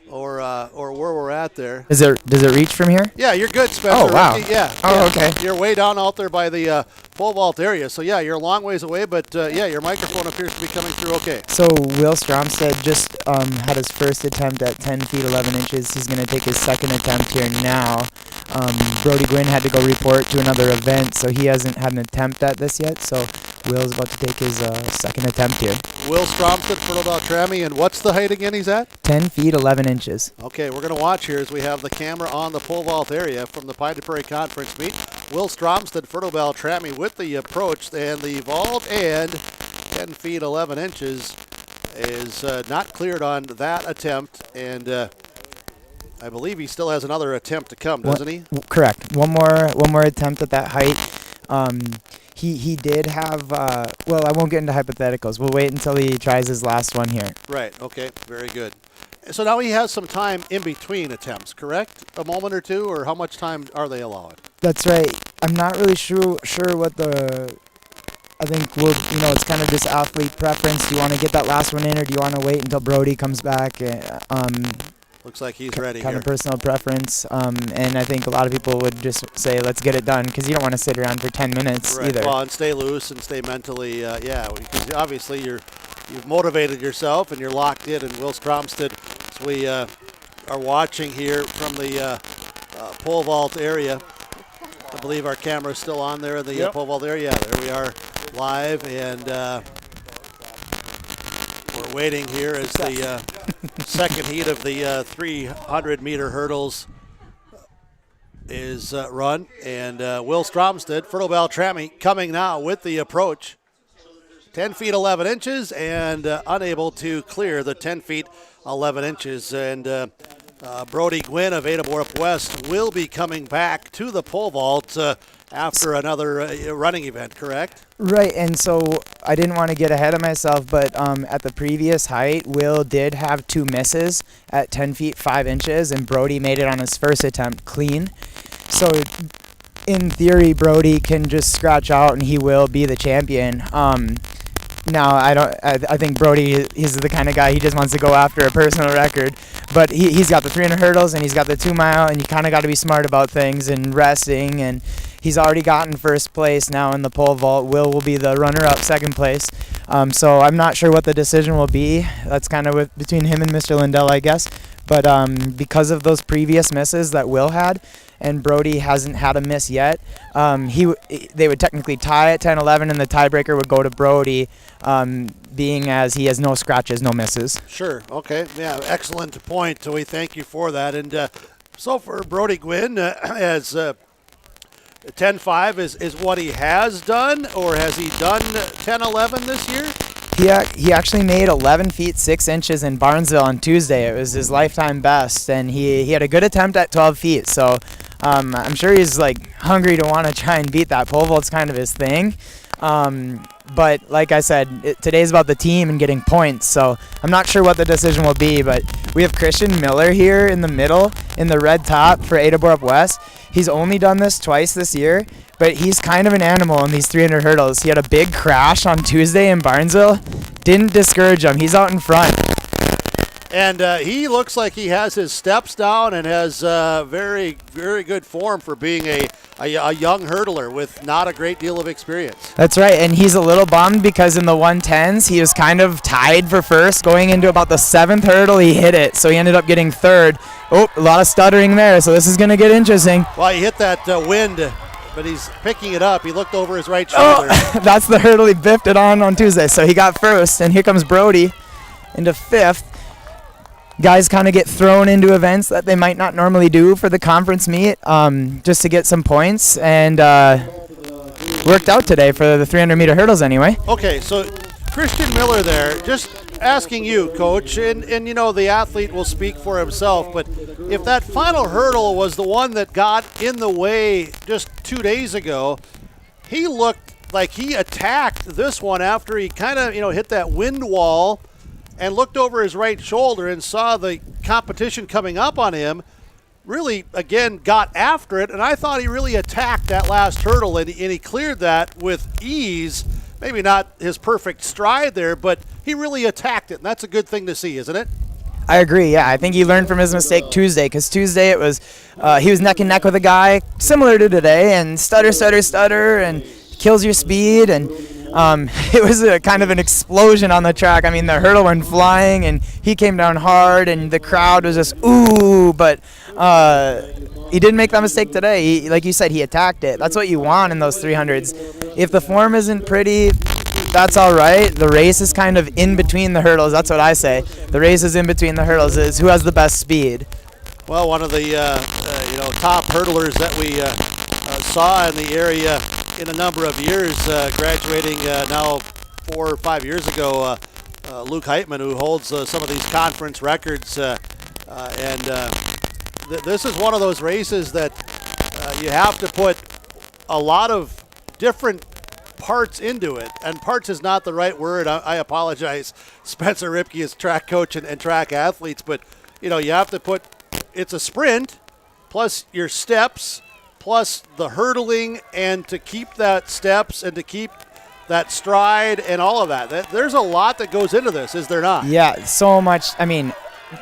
or where we're at there. Does it reach from here? Yeah, you're good, Spencer. Oh, wow. Yeah. Okay. You're way down out there by the pole vault area. So, yeah, you're a long ways away, but, your microphone appears to be coming through okay. So Will Stromstead just had his first attempt at 10 feet 11 inches. He's going to take his second attempt here now. Brody Gwynn had to go report to another event, so he hasn't had an attempt at this yet. So Will's about to take his second attempt here. Will Stromstead, Fertile Beltrami, and what's the height again he's at? 10 feet 11 inches. Okay, we're going to watch here as we have the camera on the pole vault area from the Pine Prairie Conference meet. Will Stromstead, Fertile Beltrami with the approach, and the vault, and 10 feet 11 inches is not cleared on that attempt, and I believe he still has another attempt to come, doesn't he? Correct. One more attempt at that height. He did have, I won't get into hypotheticals. We'll wait until he tries his last one here. Right, okay, very good. So now he has some time in between attempts, correct? A moment or two, or how much time are they allowed? That's right. I'm not really sure what I think it's kind of just athlete preference. Do you want to get that last one in, or do you want to wait until Brody comes back? Looks like he's ready kind here. of personal preference. And I think a lot of people would just say, let's get it done, because you don't want to sit around for 10 minutes right. either. Well, and stay loose and stay mentally, because obviously you're you've motivated yourself and you're locked in. And Will Stromstad, as we are watching here from the pole vault area. I believe our camera is still on there in the pole vault area. Yeah, there we are live, and we're waiting here as the second heat of the 300-meter hurdles is run. And Will Stromstad, Fertile Beltrami, coming now with the approach. 10 feet 11 inches and unable to clear the 10 feet 11 inches. And Brody Gwynn of Ada Borup West will be coming back to the pole vault after another running event, correct? Right, and so I didn't want to get ahead of myself, but at the previous height, Will did have 2 misses at 10 feet 5 inches, and Brody made it on his first attempt clean. So in theory, Brody can just scratch out and he will be the champion. Now, I think Brody is the kind of guy, he just wants to go after a personal record. But he's got the 300 hurdles and he's got the 2 mile, and you kind of got to be smart about things and resting. And he's already gotten first place now in the pole vault. Will be the runner-up, second place. So I'm not sure what the decision will be. That's kind of between him and Mr. Lindell, I guess. But because of those previous misses that Will had, and Brody hasn't had a miss yet, they would technically tie at 10-11, and the tiebreaker would go to Brody, being as he has no scratches, no misses. Sure. Okay. Yeah. Excellent point. So we thank you for that. And so for Brody Gwynn, as 10-5 is what he has done, or has he done 10-11 this year? He actually made 11 feet 6 inches in Barnesville on Tuesday. It was his lifetime best, and he had a good attempt at 12 feet. So I'm sure he's like hungry to want to try and beat that. Pole vault's kind of his thing. But like I said, today's about the team and getting points. So I'm not sure what the decision will be, but we have Christian Miller here in the middle in the red top for Ada Borup West. He's only done this twice this year, but he's kind of an animal in these 300 hurdles. He had a big crash on Tuesday in Barnesville. Didn't discourage him. He's out in front. And he looks like he has his steps down and has very, very good form for being a young hurdler with not a great deal of experience. That's right, and he's a little bummed because in the 110s, he was kind of tied for first. Going into about the 7th hurdle, he hit it, so he ended up getting 3rd. Oh, a lot of stuttering there, so this is going to get interesting. Well, he hit that wind, but he's picking it up. He looked over his right shoulder. Oh, that's the hurdle he biffed it on Tuesday, so he got first, and here comes Brody into 5th. Guys kind of get thrown into events that they might not normally do for the conference meet, just to get some points, and worked out today for the 300-meter hurdles anyway. Okay, so Christian Miller there, just asking you, Coach, and you know the athlete will speak for himself, but if that final hurdle was the one that got in the way just 2 days ago, he looked like he attacked this one after he kind of, hit that wind wall and looked over his right shoulder and saw the competition coming up on him, really, again, got after it, and I thought he really attacked that last hurdle, and he cleared that with ease. Maybe not his perfect stride there, but he really attacked it, and that's a good thing to see, isn't it? I agree, yeah. I think he learned from his mistake Tuesday, because Tuesday it was he was neck and neck with a guy similar to today, and stutter, and kills your speed, and it was a kind of an explosion on the track. I mean, the hurdle went flying, and he came down hard, and the crowd was just, ooh, but he didn't make that mistake today. Like you said, he attacked it. That's what you want in those 300s. If the form isn't pretty, that's all right. The race is kind of in between the hurdles. That's what I say. The race is in between the hurdles is who has the best speed. Well, one of the top hurdlers that we saw in the area in a number of years, graduating now 4 or 5 years ago, Luke Heitman, who holds some of these conference records. This is one of those races that you have to put a lot of different parts into it. And parts is not the right word. I apologize. Spencer Ripke is track coach and track athletes, but you have to put, it's a sprint plus your steps, plus the hurdling, and to keep that steps and to keep that stride and all of that. There's a lot that goes into this, is there not? Yeah, so much. I mean,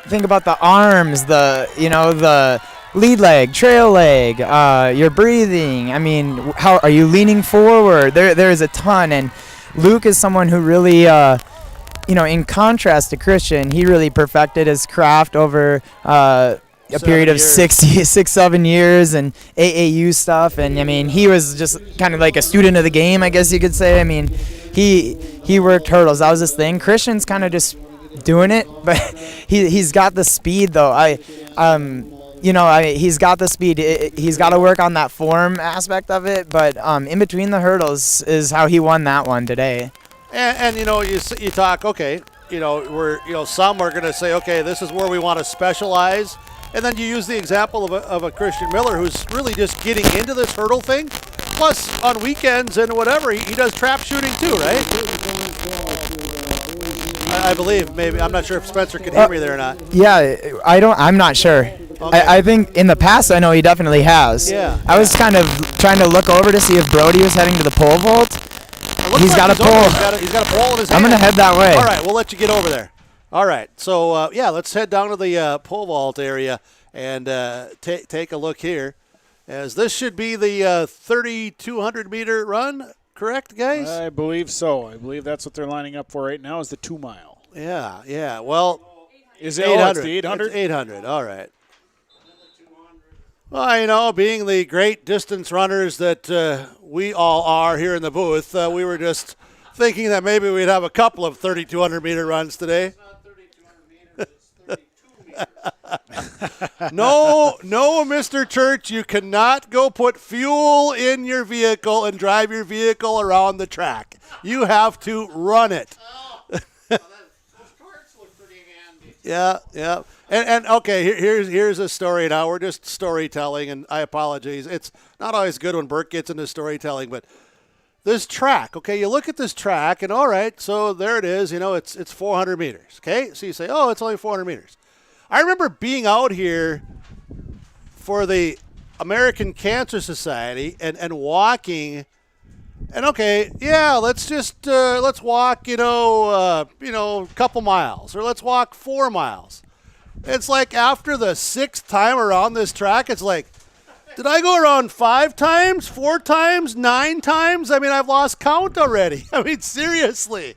think about the arms, the lead leg, trail leg, your breathing. I mean, how are you leaning forward? There is a ton, and Luke is someone who really in contrast to Christian, he really perfected his craft over a period of 7 years and AAU stuff. And I mean, he was just kind of like a student of the game, I guess you could say. I mean, he worked hurdles. That was his thing. Christian's kind of just doing it, but he's got the speed though. He's got the speed. He's got to work on that form aspect of it, but in between the hurdles is how he won that one today. And you talk, okay, some are going to say, okay, this is where we want to specialize. And then you use the example of a Christian Miller who's really just getting into this hurdle thing. Plus, on weekends and whatever, he does trap shooting too, right? I believe, maybe. I'm not sure if Spencer can hear me there or not. Yeah, I'm not sure. Okay. I think in the past, I know he definitely has. Yeah. I was kind of trying to look over to see if Brody was heading to the pole vault. He's got a pole. He's got a pole in his hand. I'm going to head that way. All right, we'll let you get over there. All right, so, let's head down to the pole vault area and take a look here, as this should be the 3,200-meter run, correct, guys? I believe so. I believe that's what they're lining up for right now is the 2 mile. Yeah. Well, is it 800? It's the 800? It's 800, all right. Well, being the great distance runners that we all are here in the booth, we were just thinking that maybe we'd have a couple of 3,200-meter runs today. No, Mr. Church, you cannot go put fuel in your vehicle and drive your vehicle around the track. You have to run it. Yeah. And okay, here's a story now. We're just storytelling, and I apologize. It's not always good when Bert gets into storytelling, but this track, okay, you look at this track, and all right, so there it is. It's 400 meters, okay? So you say, oh, it's only 400 meters. I remember being out here for the American Cancer Society and walking, and okay, yeah, let's walk, a couple miles, or let's walk 4 miles. It's like after the 6th time around this track, it's like, did I go around 5 times, 4 times, 9 times? I mean, I've lost count already. I mean, seriously.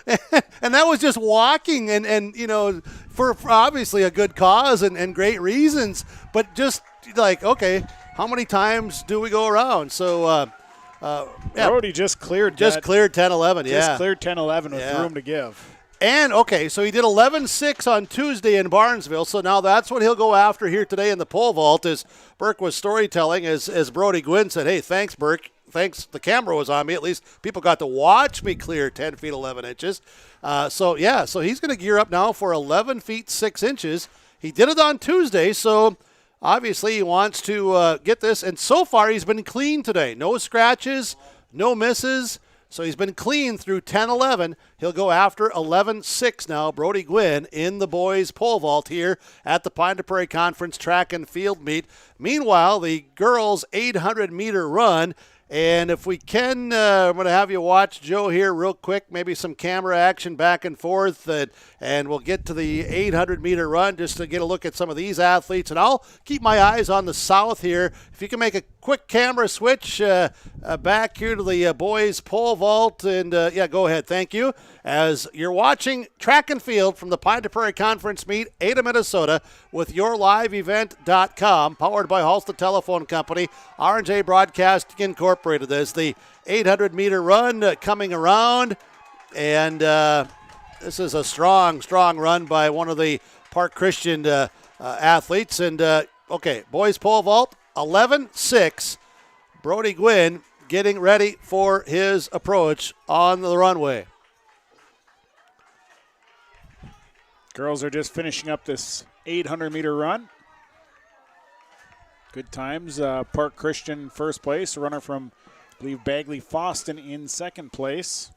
And that was just walking and for obviously a good cause and great reasons, but just like, okay, how many times do we go around? So, Brody just cleared 10-11, yeah. Just cleared 10-11 with room to give. And, okay, so he did 11.6 on Tuesday in Barnesville, so now that's what he'll go after here today in the pole vault, as Burke was storytelling, as Brody Gwynn said, hey, thanks, Burke. Thanks, the camera was on me. At least people got to watch me clear 10 feet 11 inches. So he's going to gear up now for 11 feet 6 inches. He did it on Tuesday, so obviously he wants to get this. And so far he's been clean today. No scratches, no misses. So he's been clean through 10-11. He'll go after 11-6 now. Brody Gwynn in the boys' pole vault here at the Pine to Prairie Conference track and field meet. Meanwhile, the girls' 800-meter run. And if we can, I'm going to have you watch Joe here real quick, maybe some camera action back and forth, and we'll get to the 800-meter run just to get a look at some of these athletes. And I'll keep my eyes on the south here. If you can make a quick camera switch back here to the boys' pole vault. And, go ahead. Thank you. As you're watching track and field from the Pine to Prairie Conference meet, Ada, Minnesota, with YourLiveEvent.com, powered by Halstead Telephone Company, R&J Broadcasting Incorporated. There's the 800-meter run coming around, and this is a strong run by one of the Park Christian athletes. And, boys pole vault, 11-6. Brody Gwynn getting ready for his approach on the runway. Girls are just finishing up this 800-meter run. Good times. Park Christian first place. A runner from, I believe, Bagley Foston in second place.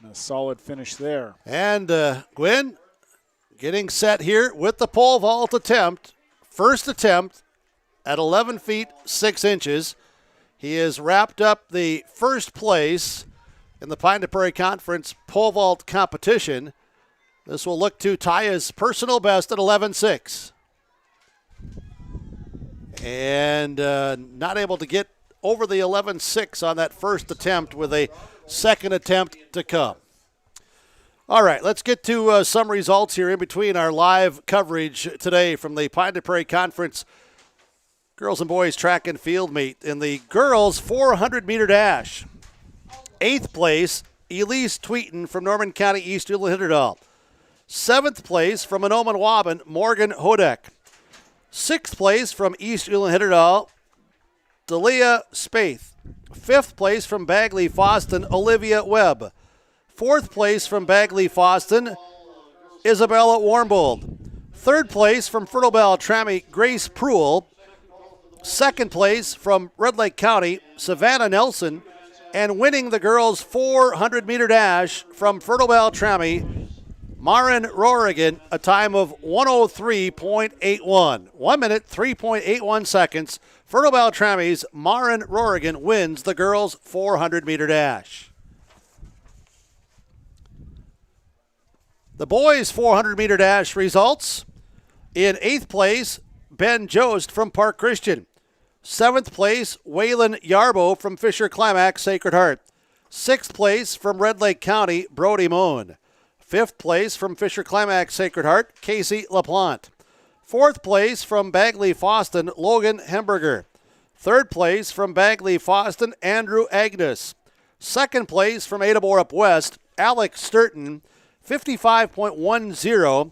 And a solid finish there. And Gwynn getting set here with the pole vault attempt. First attempt at 11 feet 6 inches. He has wrapped up the first place in the Pine to Prairie Conference pole vault competition. This will look to tie his personal best at 11.6. And not able to get over the 11.6 on that first attempt with a second attempt to come. All right, let's get to some results here in between our live coverage today from the Pine de Prairie Conference girls and boys track and field meet. In the girls 400-meter dash, 8th place, Elise Tweeton from Norman County East Hilderdal. 7th place from Anoman Waban, Morgan Hodek. 6th place from East Hilderdal, Delia Spaeth. 5th place from Bagley Foston, Olivia Webb. 4th place from Bagley Foston, Isabella Warmbold. 3rd place from Fertile Beltrami, Grace Pruill. 2nd place from Red Lake County, Savannah Nelson. And winning the girls' 400-meter dash from Fertile Beltrami, Marin Rorigan, a time of 1:03.81. 1 minute, 3.81 seconds. Fertile Beltrami's Marin Rorigan wins the girls' 400-meter dash. The boys' 400-meter dash results. In 8th place, Ben Jost from Park Christian. 7th place, Waylon Yarbo from Fisher Climax Sacred Heart. 6th place from Red Lake County, Brody Moen. 5th place from Fisher Climax Sacred Heart, Casey LaPlante. 4th place from Bagley Foston, Logan Hemberger. 3rd place from Bagley Foston, Andrew Agnes. 2nd place from Ada Borup West, Alex Sturton. 55.10.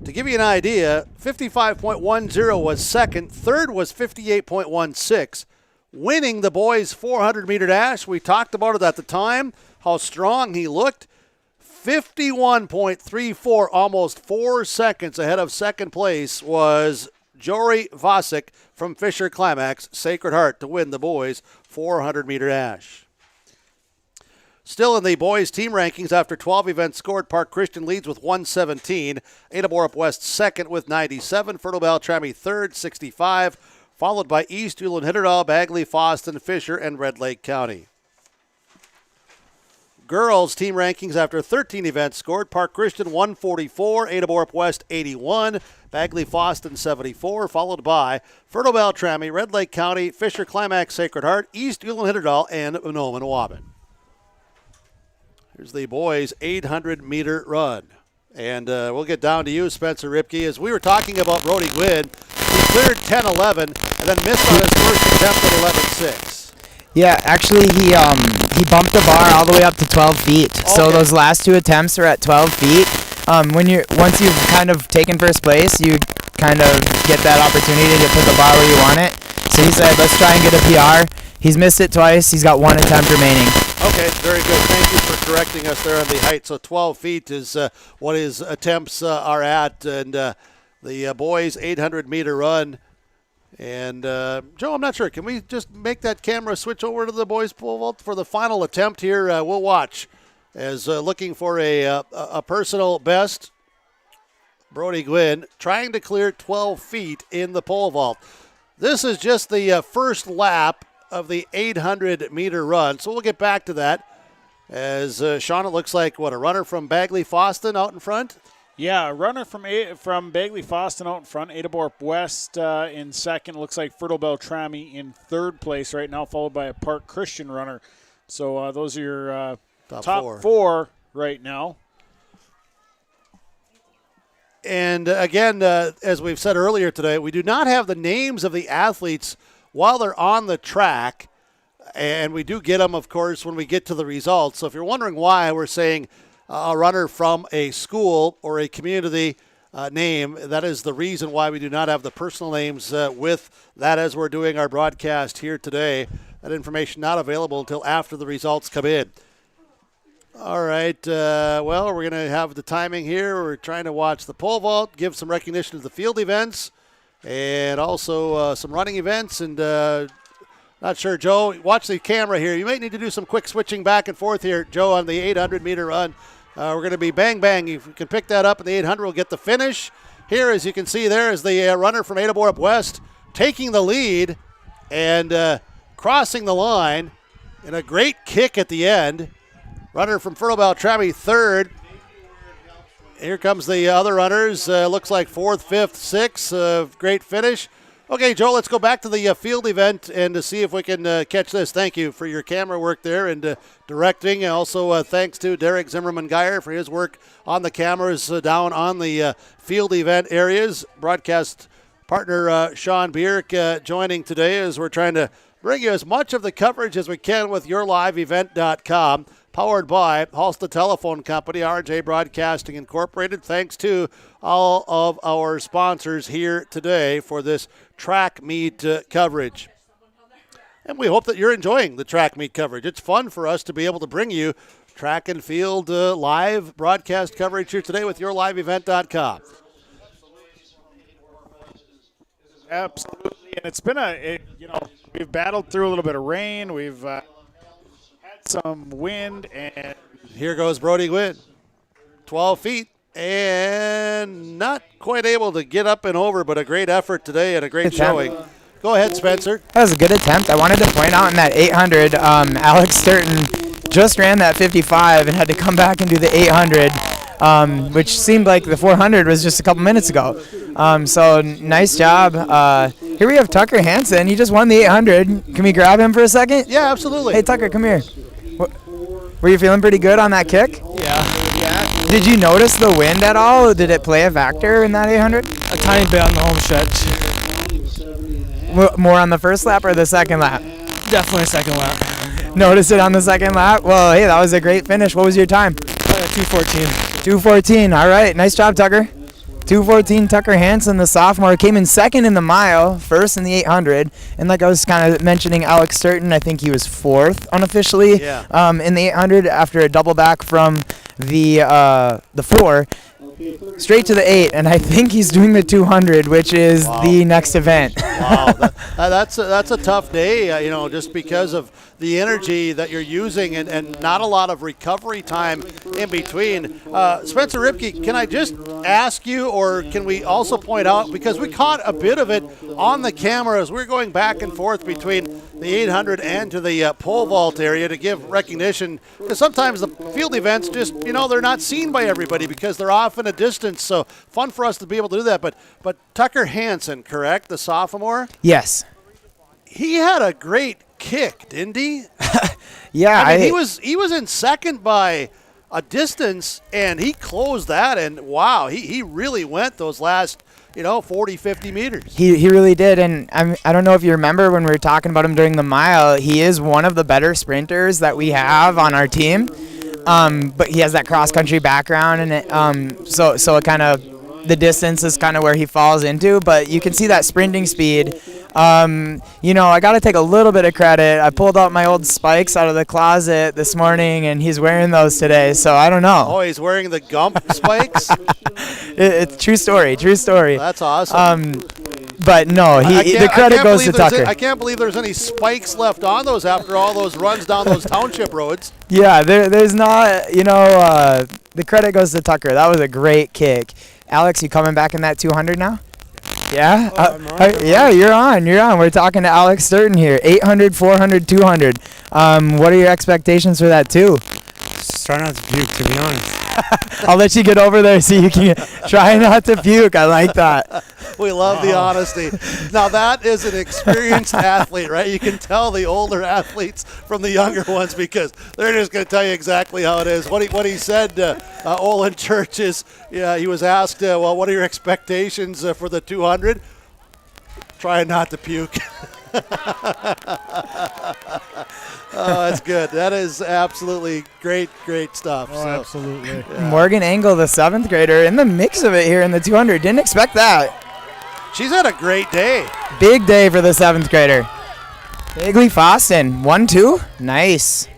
To give you an idea, 55.10 was second. Third was 58.16. Winning the boys' 400-meter dash, we talked about it at the time, how strong he looked. 51.34, almost 4 seconds ahead of second place, was Jory Vosick from Fisher Climax Sacred Heart to win the boys' 400-meter dash. Still in the boys' team rankings, after 12 events scored, Park Christian leads with 117. Ada Borup West second with 97. Fertile Beltrami third, 65. Followed by East Hilderdal, Bagley, Foston, Fisher, and Red Lake County. Girls' team rankings after 13 events scored, Park Christian 144, Ada Borup West 81, Bagley Foston 74, followed by Fertile Beltrami, Red Lake County, Fisher Climax Sacred Heart, East Hilderdal, and Anoman Waban. Here's the boys' 800-meter run. And we'll get down to you, Spencer Ripke. As we were talking about Brody Gwynn, he cleared 10:11 and then missed on his first attempt at 11:6. Yeah, actually, he bumped the bar all the way up to 12 feet. Okay. So those last 2 attempts are at 12 feet. Once you've kind of taken first place, you kind of get that opportunity to put the bar where you want it. So he said, let's try and get a PR. He's missed it twice. He's got 1 attempt remaining. Okay, very good. Thank you for correcting us there on the height. So 12 feet is what his attempts are at. And the boys' 800-meter run. And, Joe, I'm not sure. Can we just make that camera switch over to the boys' pole vault for the final attempt here? We'll watch as looking for a personal best. Brody Gwynn trying to clear 12 feet in the pole vault. This is just the first lap of the 800-meter run. So we'll get back to that. As Sean, it looks like, a runner from Bagley Foston out in front? Yeah, a runner from Bagley Foston out in front. Ada Borup West in second. Looks like Fertile Beltrami in third place right now, followed by a Park Christian runner. So those are your top four right now. And again, as we've said earlier today, we do not have the names of the athletes while they're on the track. And we do get them, of course, when we get to the results. So if you're wondering why we're saying a runner from a school or a community name, that is the reason why we do not have the personal names with that as we're doing our broadcast here today. That information not available until after the results come in. All right, well, we're going to have the timing here. We're trying to watch the pole vault, give some recognition to the field events, and also some running events. And not sure, Joe, watch the camera here. You may need to do some quick switching back and forth here, Joe, on the 800-meter run. We're going to be bang, bang. If you can pick that up in the 800, we'll get the finish. Here, as you can see, there is the runner from Ada Borup West taking the lead and crossing the line in a great kick at the end. Runner from Fertile Beltrami, third. Here comes the other runners. Looks like fourth, fifth, sixth. Great finish. Okay, Joe, let's go back to the field event and to see if we can catch this. Thank you for your camera work there and directing. Also, thanks to Derek Zimmerman-Geyer for his work on the cameras down on the field event areas. Broadcast partner Sean Bierk joining today as we're trying to bring you as much of the coverage as we can with YourLiveEvent.com. Powered by Halstead Telephone Company, RJ Broadcasting Incorporated. Thanks to all of our sponsors here today for this track meet coverage. And we hope that you're enjoying the track meet coverage. It's fun for us to be able to bring you track and field live broadcast coverage here today with YourLiveEvent.com. Absolutely, and it's been we've battled through a little bit of rain. We've had some wind, and here goes Brody Gwynn. 12 feet and not quite able to get up and over, but a great effort today and a great showing. Go ahead, Spencer. That was a good attempt. I wanted to point out in that 800, Alex Sturton just ran that 55 and had to come back and do the 800, which seemed like the 400 was just a couple minutes ago. So nice job. Here we have Tucker Hansen. He just won the 800. Can we grab him for a second? Yeah, absolutely. Hey, Tucker, come here. Were you feeling pretty good on that kick? Yeah. Did you notice the wind at all? Did it play a factor in that 800? A tiny bit on the home stretch. More on the first lap or the second lap? Definitely second lap. Notice it on the second lap? Well, hey, that was a great finish. What was your time? 2:14. 2:14. All right. Nice job, Tucker. 2:14. Tucker Hansen, the sophomore, came in second in the mile, first in the 800. And like I was kind of mentioning, Alex Sturton, I think he was fourth unofficially in the 800 after a double back from the 4 straight to the 8. And I think he's doing the 200, which is the next event. Wow, that's a tough day, just because of the energy that you're using and not a lot of recovery time in between. Spencer Ripke, can I just ask you, or can we also point out, because we caught a bit of it on the camera as we're going back and forth between the 800 and to the pole vault area to give recognition, because sometimes the field events just, they're not seen by everybody because they're off in a distance, so fun for us to be able to do that. But Tucker Hansen, correct, the sophomore? Yes. He had a great kick, didn't he? Yeah. I mean, he was in second by a distance, and he closed that, and wow, he really went those last 40, 50 meters. He really did, and I don't know if you remember when we were talking about him during the mile, he is one of the better sprinters that we have on our team, but he has that cross-country background, and so it kind of, the distance is kind of where he falls into, but you can see that sprinting speed. I got to take a little bit of credit. I pulled out my old spikes out of the closet this morning, and he's wearing those today, so I don't know. Oh, he's wearing the Gump spikes? It's true story. That's awesome. But no, the credit goes to Tucker. I can't believe there's any spikes left on those after all those runs down those township roads. Yeah, there's not, the credit goes to Tucker. That was a great kick. Alex, you coming back in that 200 now? Yeah? Yeah, you're on. We're talking to Alex Sturton here. 800, 400, 200. What are your expectations for that, too? Try not to puke, to be honest. I'll let you get over there so you can try not to puke. I like that. We love the honesty. Now, that is an experienced athlete, right? You can tell the older athletes from the younger ones because they're just going to tell you exactly how it is. What he said, Olin Church, is he was asked, what are your expectations for the 200? Try not to puke. Oh, that's good. That is absolutely great stuff. Oh, absolutely. Yeah. Morgan Engel, the 7th grader, in the mix of it here in the 200. Didn't expect that. She's had a great day. Big day for the 7th grader. Bagley Foston, 1-2. Nice.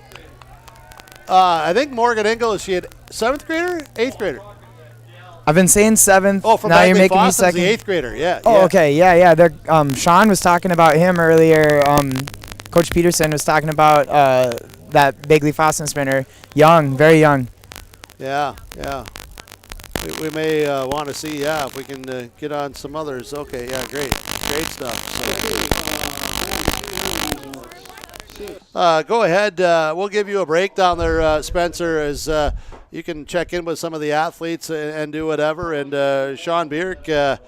I think Morgan Engel, is she a 7th grader, 8th grader? I've been saying 7th. Oh, from now Bagley you're making Foston's me second. the 8th grader, yeah. Oh, okay, yeah. Sean was talking about him earlier. Coach Peterson was talking about that Bagley Foston sprinter. Young, very young. Yeah. We may want to see, if we can get on some others. Okay, yeah, great stuff. Go ahead. We'll give you a breakdown there, Spencer, as you can check in with some of the athletes and do whatever. And Sean Bierk,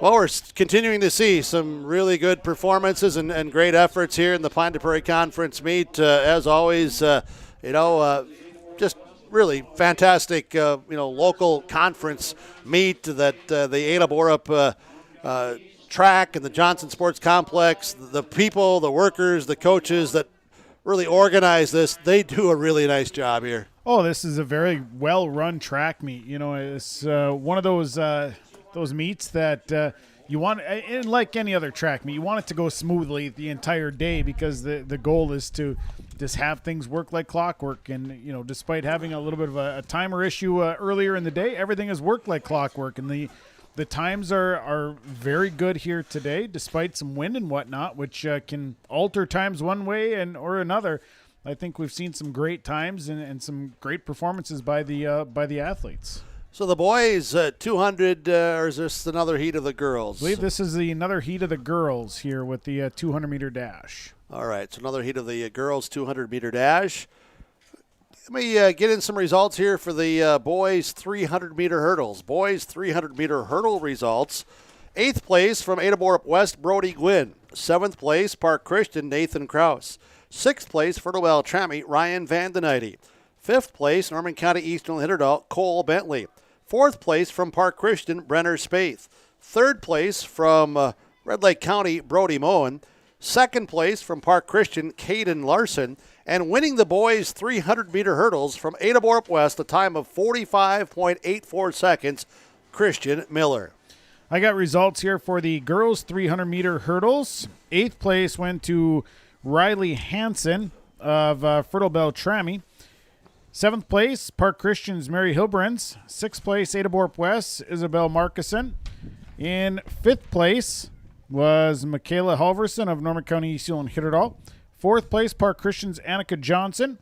Well, we're continuing to see some really good performances and great efforts here in the Pine de Prairie Conference meet. As always, just really fantastic, local conference meet that the Ada Borup track and the Johnson Sports Complex, the people, the workers, the coaches that really organize this, they do a really nice job here. Oh, this is a very well-run track meet. It's one of those meets that you want, and like any other track meet, you want it to go smoothly the entire day because the goal is to just have things work like clockwork. And, despite having a little bit of a timer issue earlier in the day, everything has worked like clockwork. And the times are very good here today, despite some wind and whatnot, which can alter times one way or another. I think we've seen some great times and some great performances by the athletes. So the boys, 200, or is this another heat of the girls? I believe this is another heat of the girls here with the 200-meter dash. All right, so another heat of the girls' 200-meter dash. Let me get in some results here for the boys' 300-meter hurdles. Boys' 300-meter hurdle results. 8th place from Ada Borup West, Brody Gwynn. 7th place, Park Christian, Nathan Kraus. 6th place, Fertile Valley Trammy, Ryan Vandenheide. 5th place, Norman County Eastern Hitterdal, Cole Bentley. 4th place from Park Christian, Brenner Spaeth. 3rd place from Red Lake County, Brody Moen. 2nd place from Park Christian, Caden Larson. And winning the boys' 300-meter hurdles from Ada Borup West, a time of 45.84 seconds, Christian Miller. I got results here for the girls' 300-meter hurdles. 8th place went to Riley Hansen of Fertile Bell Trammy. 7th place, Park Christian's Mary Hilbrens. 6th place, Ada Borup West, Isabel Markison. In 5th place was Michaela Halverson of Norman County East and Hitterdal. 4th place, Park Christian's Annika Johnson.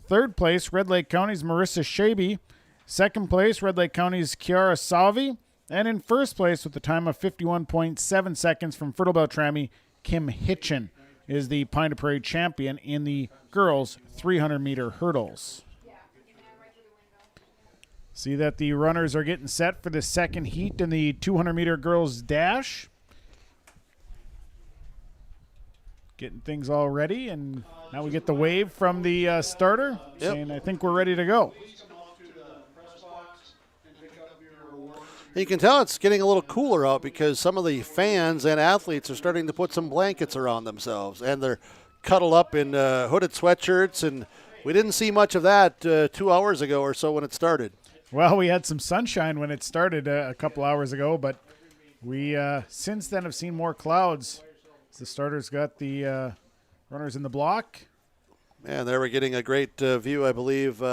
3rd place, Red Lake County's Marissa Shaby. 2nd place, Red Lake County's Kiara Salvi. And in 1st place with a time of 51.7 seconds from Fertile Bell Trammy, Kim Hitchin is the Pine de Prairie champion in the girls' 300-meter hurdles. See that the runners are getting set for the second heat in the 200-meter girls dash. Getting things all ready, and now we get the wave from the starter saying, I think we're ready to go. You can tell it's getting a little cooler out because some of the fans and athletes are starting to put some blankets around themselves, and they're cuddled up in hooded sweatshirts, and we didn't see much of that 2 hours ago or so when it started. Well, we had some sunshine when it started a couple hours ago, but we since then have seen more clouds. The starters got the runners in the block. And there we're getting a great view, I believe.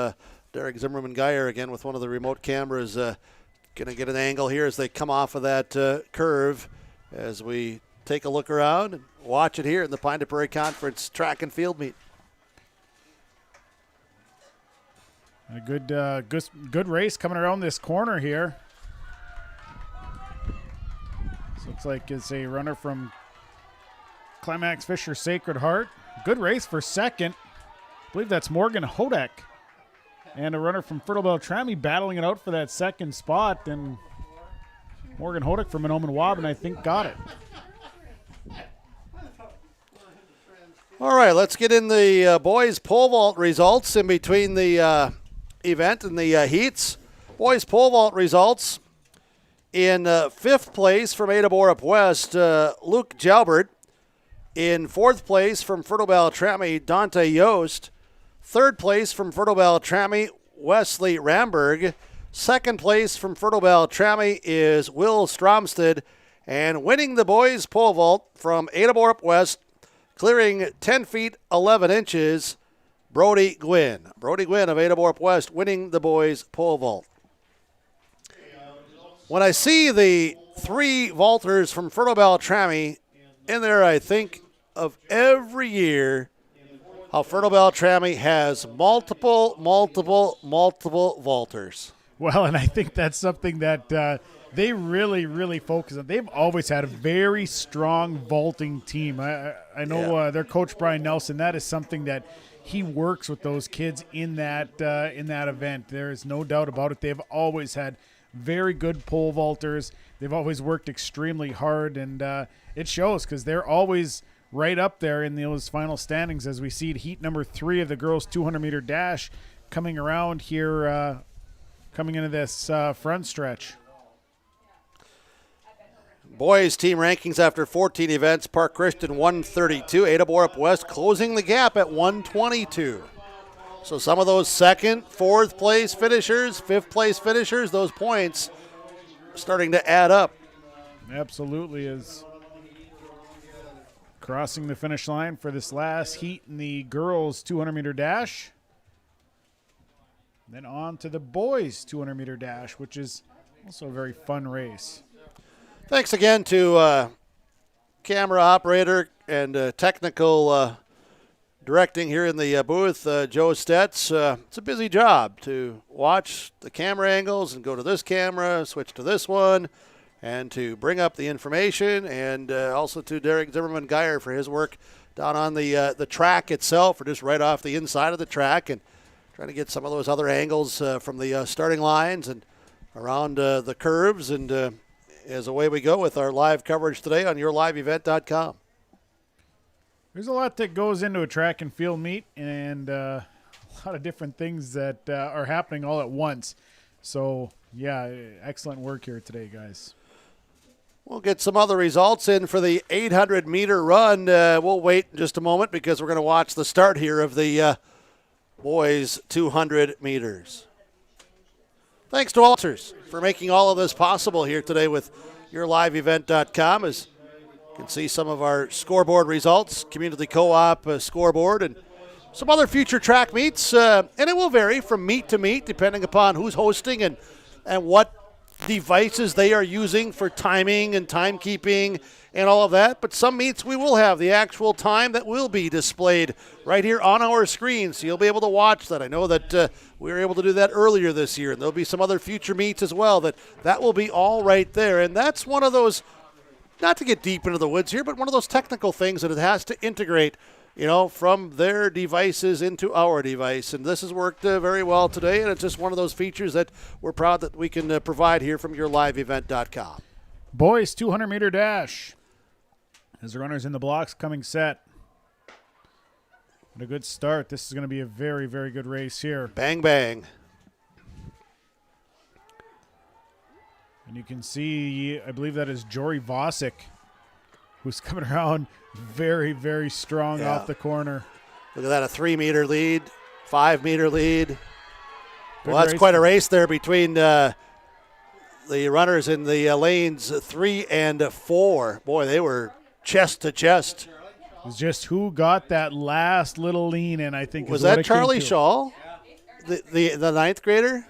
Derek Zimmerman-Geyer again with one of the remote cameras. Going to get an angle here as they come off of that curve as we take a look around and watch it here in the Pine de Prairie Conference track and field meet. A good race coming around this corner here. This looks like it's a runner from Climax Fisher Sacred Heart. Good race for second. I believe that's Morgan Hodek. And a runner from Fertile Bell Trammy battling it out for that second spot. And Morgan Hodek from Menominee Waban, I think, got it. All right, let's get in the boys pole vault results in between the event and the heats. Boys pole vault results. In 5th place from Ada Borup West, Luke Jalbert. In 4th place from Fertile Valley Trammy, Dante Yost. 3rd place from Fertile Valley Trammy, Wesley Ramberg. 2nd place from Fertile Valley Trammy is Will Stromstad. And winning the boys pole vault from Ada Borup West, clearing 10 feet 11 inches, Brody Gwynn. Brody Gwynn of Ada Borup West winning the boys pole vault. When I see the 3 vaulters from Fertile Valley Trammy in there, I think of every year how Fertile Valley Trammy has multiple vaulters. Well, and I think that's something that they really, really focus on. They've always had a very strong vaulting team. I know their coach, Brian Nelson, that is something that he works with those kids in that event. There is no doubt about it. They've always had very good pole vaulters. They've always worked extremely hard, and it shows because they're always right up there in those final standings as we see heat number 3 of the girls 200-meter dash coming around here, coming into this front stretch. Boys team rankings after 14 events. Park Christian 132. Ada Borup West closing the gap at 122. So some of those second, fourth place finishers, fifth place finishers, those points starting to add up. Absolutely is. Crossing the finish line for this last heat in the girls 200-meter dash. Then on to the boys 200-meter dash, which is also a very fun race. Thanks again to camera operator and technical directing here in the booth, Joe Stetz. It's a busy job to watch the camera angles and go to this camera, switch to this one, and to bring up the information, and also to Derek Zimmerman-Geyer for his work down on the track itself, or just right off the inside of the track, and trying to get some of those other angles from the starting lines and around the curves, and as away we go with our live coverage today on yourliveevent.com. There's a lot that goes into a track and field meet, and a lot of different things that are happening all at once. So, yeah, excellent work here today, guys. We'll get some other results in for the 800-meter run. We'll wait in just a moment because we're going to watch the start here of the boys 200 meters. Thanks to Alters for making all of this possible here today with yourliveevent.com. As you can see some of our scoreboard results, Community Co-op scoreboard, and some other future track meets. And it will vary from meet to meet depending upon who's hosting and what devices they are using for timing and timekeeping and all of that. But some meets we will have the actual time that will be displayed right here on our screen, so you'll be able to watch that. I know that we were able to do that earlier this year, and there'll be some other future meets as well that will be all right there. And that's one of those, not to get deep into the woods here, but one of those technical things that it has to integrate, from their devices into our device. And this has worked very well today, and it's just one of those features that we're proud that we can provide here from yourliveevent.com. Boys 200-meter dash. As the runners in the blocks coming set. What a good start. This is going to be a very, very good race here. Bang, bang. And you can see, I believe that is Jory Vosick, who's coming around very, very strong off the corner. Look at that, a 3-meter lead, 5-meter lead. Good well, that's race. quite a race there between the runners in the lanes 3 and 4. Boy, they were chest to chest. It was just who got that last little lean in, I think. Was that Charlie Shaw, the ninth grader?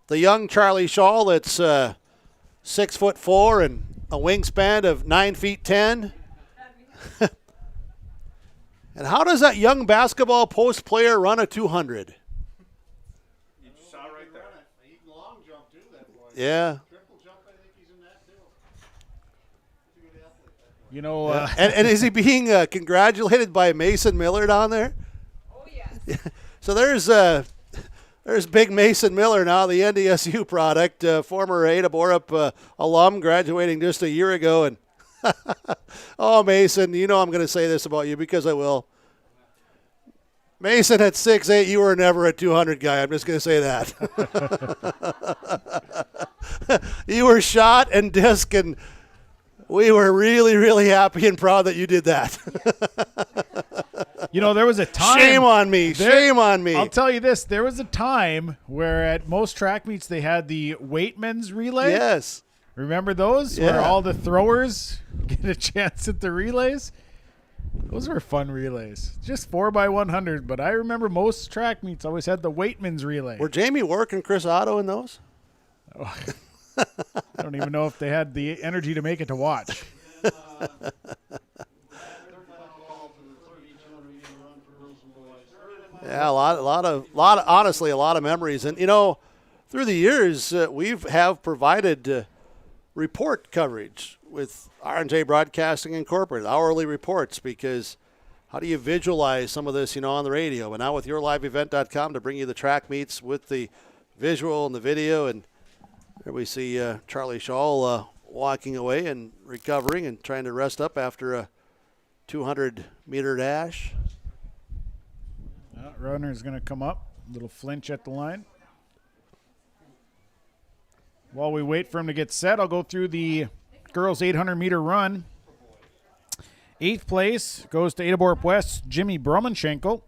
The young Charlie Shaw that's 6'4" and a wingspan of 9 feet 10. And how does that young basketball post player run a 200? You saw right there. He can long jump too, that boy. Yeah. Triple jump, I think he's in that too. You know, and is he being congratulated by Mason Miller down there? Oh, yes. So there's big Mason Miller now, the NDSU product, former Ada Borup alum, graduating just a year ago. And oh, Mason, you know I'm going to say this about you because I will. Mason at 6'8", you were never a 200 guy. I'm just going to say that. You were shot and disc, and we were really, really happy and proud that you did that. You know, there was a time. Shame on me. Shame on me. I'll tell you this. There was a time where at most track meets they had the Waitman's relay. Yes. Remember those? Yeah. Where all the throwers get a chance at the relays? Those were fun relays. Just 4x100, but I remember most track meets always had the Waitman's relay. Were Jamie Work and Chris Otto in those? Oh, I don't even know if they had the energy to make it to watch. Yeah, honestly, a lot of memories. And, through the years, we have provided report coverage with R&J Broadcasting Incorporated, hourly reports, because how do you visualize some of this, on the radio? But now with yourliveevent.com to bring you the track meets with the visual and the video, and There we see Charlie Shaw walking away and recovering and trying to rest up after a 200-meter dash. Runner is going to come up. A little flinch at the line. While we wait for him to get set, I'll go through the girls' 800-meter run. 8th place goes to Ada Borup West, Jimmy Bromanchenko.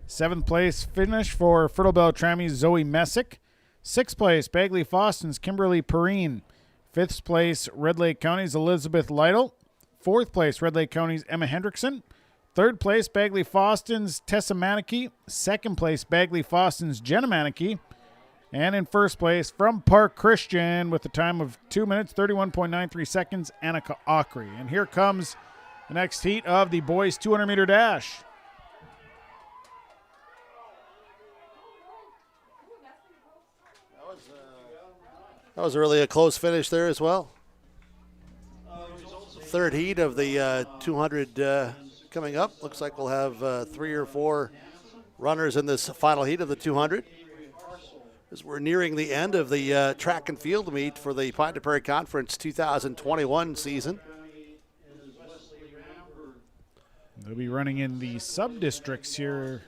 7th place finish for Fertile Beltrami's Zoe Messick. 6th place, Bagley Foston's Kimberly Perrine. 5th place, Red Lake County's Elizabeth Lytle. 4th place, Red Lake County's Emma Hendrickson. 3rd place, Bagley Foston's Tessa Manicky. 2nd place, Bagley Foston's Jenna Manicky. And in 1st place, from Park Christian with a time of 2 minutes, 31.93 seconds, Annika Ockery. And here comes the next heat of the boys' 200-meter dash. That was really a close finish there as well. Third heat of the 200 coming up. Looks like we'll have 3 or 4 runners in this final heat of the 200. As we're nearing the end of the track and field meet for the Pine Prairie Conference 2021 season. They'll be running in the sub-districts here.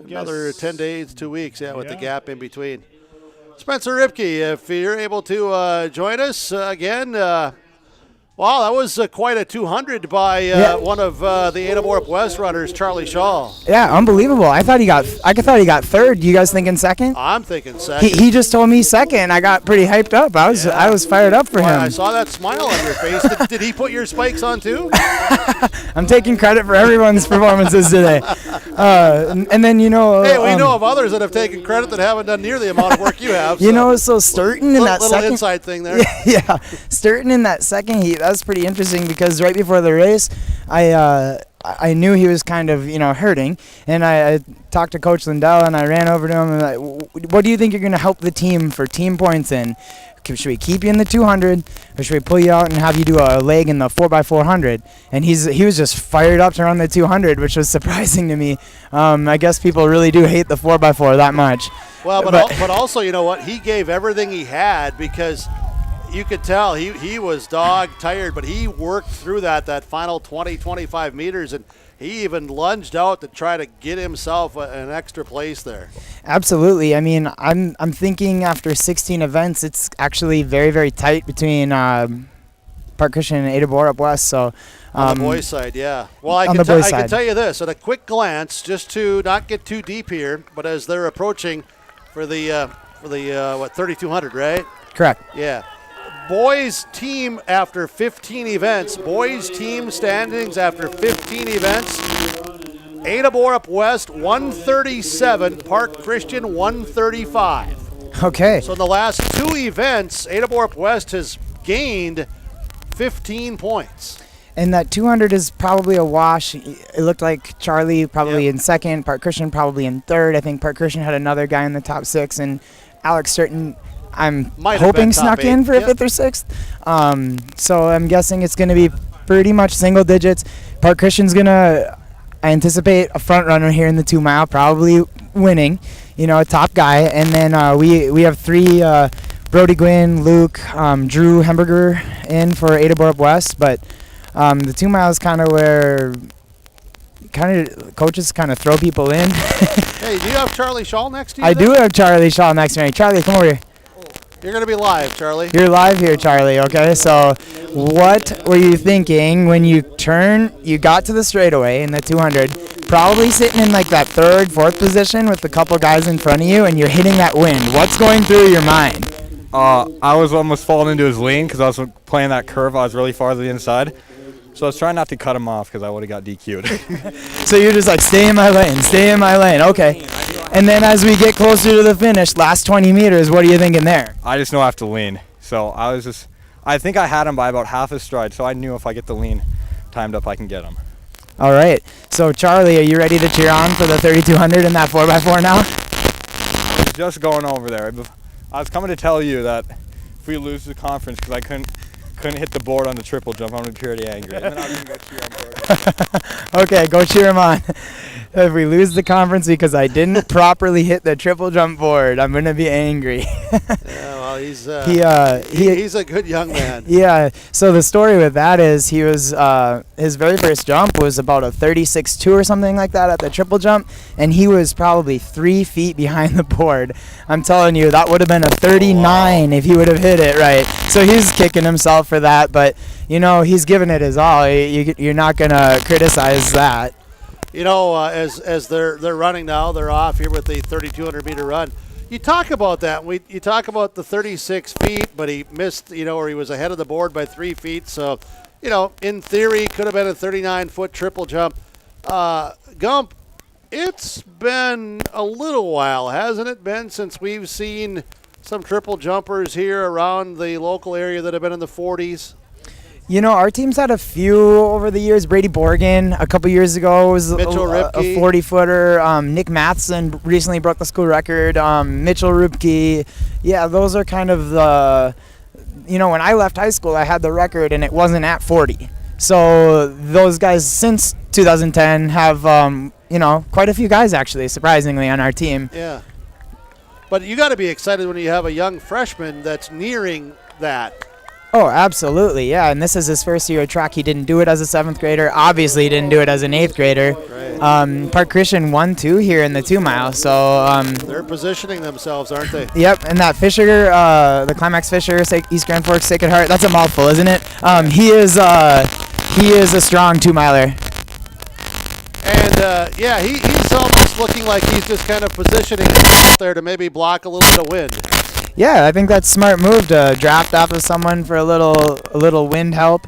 Another 10 days, 2 weeks, with the gap in between. Spencer Ripke, if you're able to join us again. Wow, that was quite a 200 by one of the Ada Borup West runners, Charlie Shaw. Yeah, unbelievable. I thought he got third. You guys thinking second? I'm thinking second. He just told me second. I got pretty hyped up. I was fired up for him. I saw that smile on your face. Did he put your spikes on too? I'm taking credit for everyone's performances today. And then hey, we know of others that have taken credit that haven't done near the amount of work you have. So Sturton in that little second inside thing there. Yeah, Sturton in that second heat. That was pretty interesting because right before the race, I knew he was kind of hurting, and I talked to Coach Lindell and I ran over to him and like, what do you think you're going to help the team for team points in? Should we keep you in the 200, or should we pull you out and have you do a leg in the 4x400? And he was just fired up to run the 200, which was surprising to me. I guess people really do hate the 4x4 that much. Well, but also, you know what? He gave everything he had because you could tell he was dog tired, but he worked through that final 20, 25 meters, and he even lunged out to try to get himself an extra place there. Absolutely. I mean, I'm thinking after 16 events, it's actually very, very tight between Park Christian and Ada Borup West. So on the boys' side, yeah. Well, I can tell you this at a quick glance, just to not get too deep here, but as they're approaching for the 3,200, right? Correct. Yeah. Boys team after 15 events. Boys team standings after 15 events. Ada Borup West 137, Park Christian 135. Okay. So in the last 2 events, Ada Borup West has gained 15 points. And that 200 is probably a wash. It looked like Charlie probably in second, Park Christian probably in third. I think Park Christian had another guy in the top 6, and Alex Sturton, I'm hoping snuck in for a 5th or 6th. So I'm guessing it's going to be pretty much single digits. Park Christian's going to, I anticipate a front runner here in the 2 mile, probably winning, a top guy. And then we have 3, Brody Gwynn, Luke, Drew Hemberger in for Ada Borup West. But the 2 mile is kind of where coaches kind of throw people in. Hey, do you have Charlie Shaw next to you? I do have Charlie Shaw next to me. Charlie, come over here. You're going to be live, Charlie. You're live here, Charlie, okay? So what were you thinking when you got to the straightaway in the 200, probably sitting in like that 3rd, 4th position with a couple guys in front of you, and you're hitting that wind? What's going through your mind? I was almost falling into his lane because I was playing that curve. I was really far to the inside. So I was trying not to cut him off because I would have got DQ'd. So you're just like, stay in my lane, okay. And then as we get closer to the finish, last 20 meters, what are you thinking there? I just know I have to lean. So I think I had him by about half his stride, so I knew if I get the lean timed up, I can get him. All right. So Charlie, are you ready to cheer on for the 3,200 in that 4x4 now? I was just going over there. I was coming to tell you that if we lose the conference, because I couldn't hit the board on the triple jump, I'm going to be pretty angry. And then I was going to go cheer on board. Okay, go cheer him on. If we lose the conference because I didn't properly hit the triple jump board, I'm gonna be angry. Well, he's he's a good young man. Yeah. So the story with that is he was his very first jump was about a 36.2 or something like that at the triple jump, and he was probably 3 feet behind the board. I'm telling you, that would have been a 39 if he would have hit it right. So he's kicking himself for that, but he's giving it his all. You're not gonna criticize that. As they're running now, they're off here with the 3,200 meter run. You talk about that. You talk about the 36 feet, but he missed, or he was ahead of the board by 3 feet. So, in theory, could have been a 39-foot triple jump. Gump, it's been a little while, hasn't it been, since we've seen some triple jumpers here around the local area that have been in the 40s? Our team's had a few over the years. Brady Borgen a couple years ago was a 40-footer. Nick Matheson recently broke the school record. Mitchell Rupke. Yeah, those are kind of the, when I left high school, I had the record and it wasn't at 40. So those guys since 2010 have, quite a few guys actually, surprisingly, on our team. Yeah. But you got to be excited when you have a young freshman that's nearing that. Oh, absolutely, yeah. And this is his first year of track. He didn't do it as a 7th grader. Obviously, he didn't do it as an 8th grader. Right. Park Christian won 2 here in the 2 mile. So they're positioning themselves, aren't they? Yep. And that Fisher, the Climax Fisher, East Grand Forks, Sacred Heart. That's a mouthful, isn't it? He is a strong 2 miler. And he's almost looking like he's just kind of positioning himself there to maybe block a little bit of wind. Yeah, I think that's a smart move to draft off of someone for a little wind help.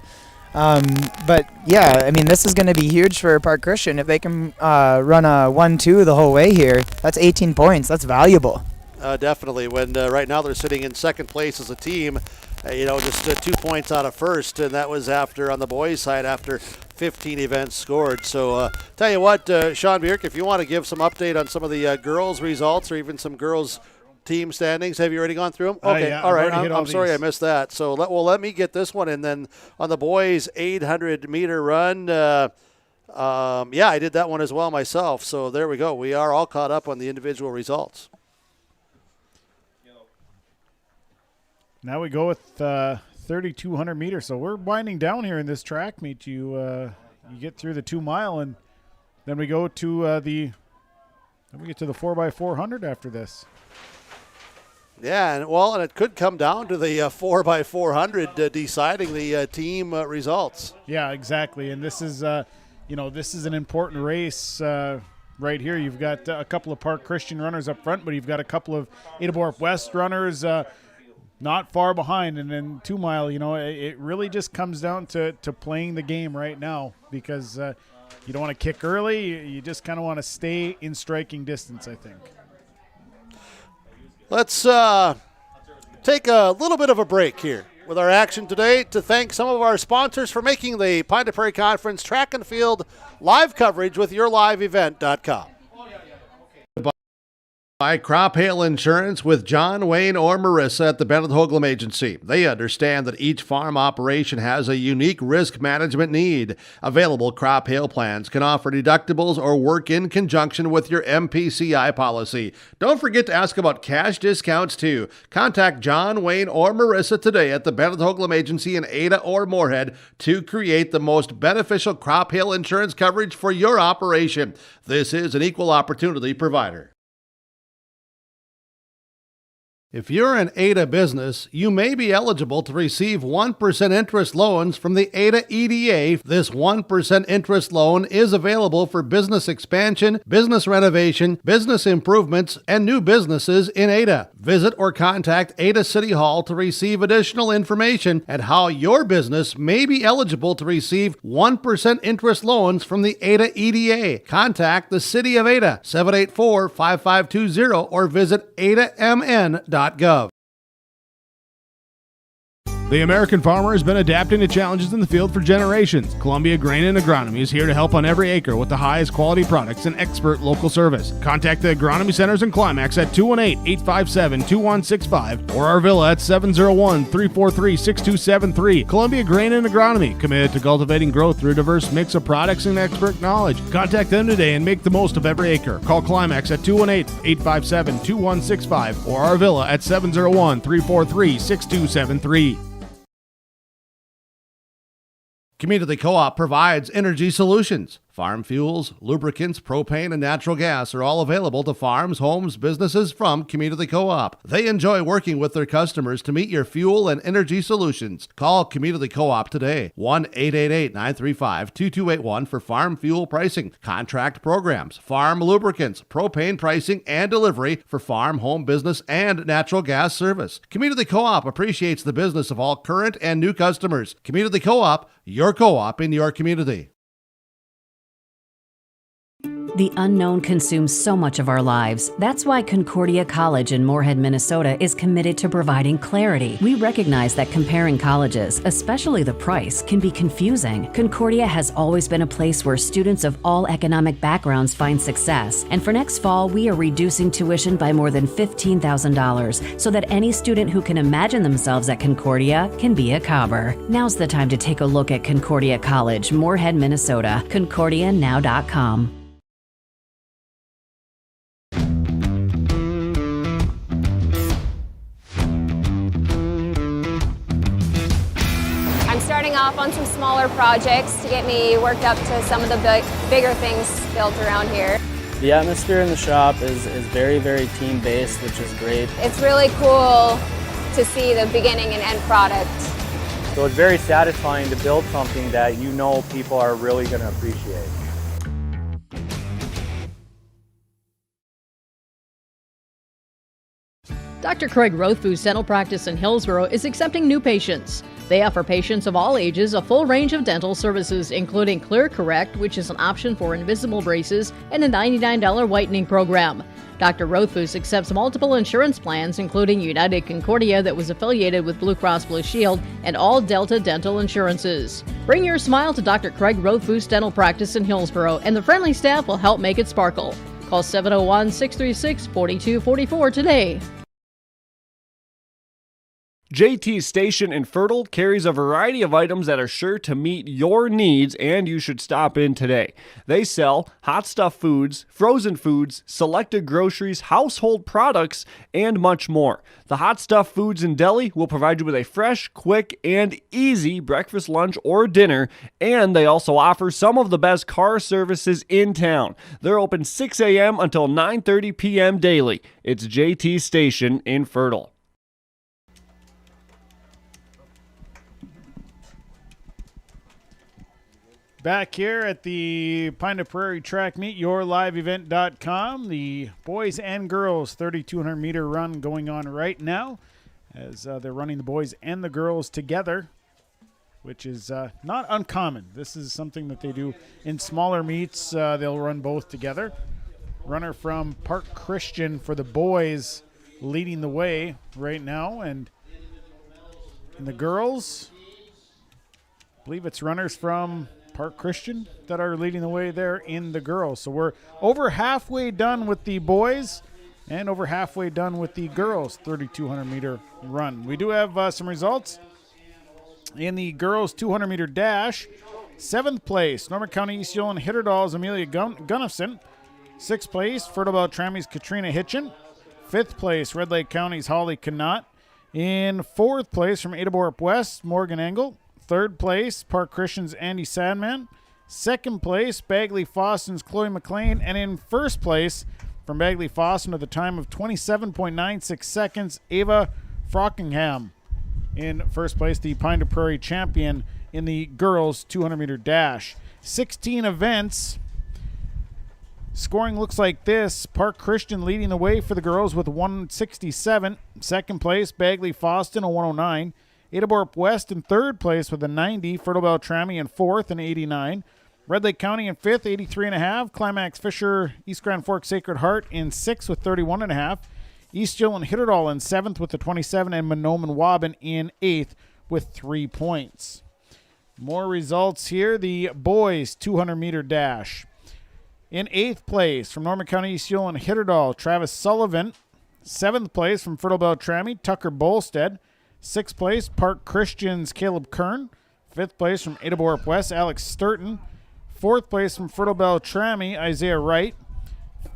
But yeah, I mean, this is going to be huge for Park Christian if they can run a 1-2 the whole way here. That's 18 points. That's valuable. Definitely. When right now they're sitting in second place as a team, just 2 points out of first, and that was on the boys' side after 15 events scored. So tell you what, Sean Bierk, if you want to give some update on some of the girls' results or even some girls' team standings. Have you already gone through them? Okay, yeah, all right. I'm sorry I missed that. So let me get this one, and then on the boys' 800-meter run, I did that one as well myself. So there we go. We are all caught up on the individual results. Now we go with 3,200 meters. So we're winding down here in this track meet. You get through the 2 mile, and then we go to the 4x400 after this. Yeah, and it could come down to the 4x400 deciding the team results. Yeah, exactly. And this is, this is an important race right here. You've got a couple of Park Christian runners up front, but you've got a couple of Adabor West runners not far behind. And then 2 mile, it really just comes down to playing the game right now because you don't want to kick early. You just kind of want to stay in striking distance, I think. Let's take a little bit of a break here with our action today to thank some of our sponsors for making the Pine de Prairie Conference track and field live coverage with yourliveevent.com. Buy crop hail insurance with John, Wayne, or Marissa at the Bennett Hoagland Agency. They understand that each farm operation has a unique risk management need. Available crop hail plans can offer deductibles or work in conjunction with your MPCI policy. Don't forget to ask about cash discounts too. Contact John, Wayne, or Marissa today at the Bennett Hoagland Agency in Ada or Moorhead to create the most beneficial crop hail insurance coverage for your operation. This is an equal opportunity provider. If you're an Ada business, you may be eligible to receive 1% interest loans from the Ada EDA. This 1% interest loan is available for business expansion, business renovation, business improvements, and new businesses in Ada. Visit or contact Ada City Hall to receive additional information and how your business may be eligible to receive 1% interest loans from the Ada EDA. Contact the City of Ada, 784-5520, or visit adamn.gov. The American farmer has been adapting to challenges in the field for generations. Columbia Grain and Agronomy is here to help on every acre with the highest quality products and expert local service. Contact the agronomy centers in Climax at 218-857-2165 or Arvilla at 701-343-6273. Columbia Grain and Agronomy, committed to cultivating growth through a diverse mix of products and expert knowledge. Contact them today and make the most of every acre. Call Climax at 218-857-2165 or Arvilla at 701-343-6273. Community Co-op provides energy solutions. Farm fuels, lubricants, propane, and natural gas are all available to farms, homes, businesses from Community Co-op. They enjoy working with their customers to meet your fuel and energy solutions. Call Community Co-op today, 1-888-935-2281 for farm fuel pricing, contract programs, farm lubricants, propane pricing, and delivery for farm, home, business, and natural gas service. Community Co-op appreciates the business of all current and new customers. Community Co-op, your co-op in your community. The unknown consumes so much of our lives. That's why Concordia College in Moorhead, Minnesota is committed to providing clarity. We recognize that comparing colleges, especially the price, can be confusing. Concordia has always been a place where students of all economic backgrounds find success. And for next fall, we are reducing tuition by more than $15,000 so that any student who can imagine themselves at Concordia can be a Cobber. Now's the time to take a look at Concordia College, Moorhead, Minnesota. ConcordiaNow.com. Starting off on some smaller projects to get me worked up to some of the bigger things built around here. The atmosphere in the shop is very, very team-based, which is great. It's really cool to see the beginning and end product. So it's very satisfying to build something that you know people are really going to appreciate. Dr. Craig Rothfuss Dental Practice in Hillsborough is accepting new patients. They offer patients of all ages a full range of dental services, including Clear Correct, which is an option for invisible braces, and a $99 whitening program. Dr. Rothfuss accepts multiple insurance plans, including United Concordia that was affiliated with Blue Cross Blue Shield, and all Delta dental insurances. Bring your smile to Dr. Craig Rothfuss Dental Practice in Hillsborough, and the friendly staff will help make it sparkle. Call 701-636-4244 today. JT's Station in Fertile carries a variety of items that are sure to meet your needs, and you should stop in today. They sell hot stuff foods, frozen foods, selected groceries, household products, and much more. The Hot Stuff Foods and Deli will provide you with a fresh, quick, and easy breakfast, lunch, or dinner, and they also offer some of the best car services in town. They're open 6 a.m. until 9:30 p.m. daily. It's JT's Station in Fertile. Back here at the Pine Prairie Track Meet, yourliveevent.com. The boys and girls 3,200 meter run going on right now as they're running the boys and the girls together, which is not uncommon. This is something that they do in smaller meets. They'll run both together. Runner from Park Christian for the boys leading the way right now. And in the girls, I believe it's runners from Park Christian that are leading the way there in the girls. So we're over halfway done with the boys and over halfway done with the girls 3,200 meter run. We do have some results in the girls 200 meter dash. 7th place, Norman County East Yolland Hitterdall's Amelia Gunnifson. 6th place, Fertile Beltrami's Katrina Hitchin. 5th place, Red Lake County's Holly Connaught. In 4th place from Adaborup West, Morgan Engel. 3rd place, Park Christian's Andy Sadman. 2nd place, Bagley Foston's Chloe McLean. And in 1st place, from Bagley Foston at the time of 27.96 seconds, Ava Frockingham. In 1st place, the Pine to Prairie champion in the girls 200 meter dash. 16 events. Scoring looks like this. Park Christian leading the way for the girls with 167. 2nd place, Bagley Foston, a 109. Adaborup West in 3rd place with a 90. Fertile Beltrami in 4th and 89. Red Lake County in 5th, 83.5. Climax Fisher, East Grand Forks Sacred Heart in 6th with 31.5. East Yolland Hitterdall in 7th with the 27. And Monoman Waban in 8th with 3 points. More results here. The boys 200-meter dash. In 8th place from Norman County East Yule and Hitterdal, Travis Sullivan. 7th place from Fertile Beltrami, Tucker Bolstead. 6th place, Park Christian's Caleb Kern. 5th place from Ada Borup West, Alex Sturton. 4th place from Fertile Beltrami, Isaiah Wright.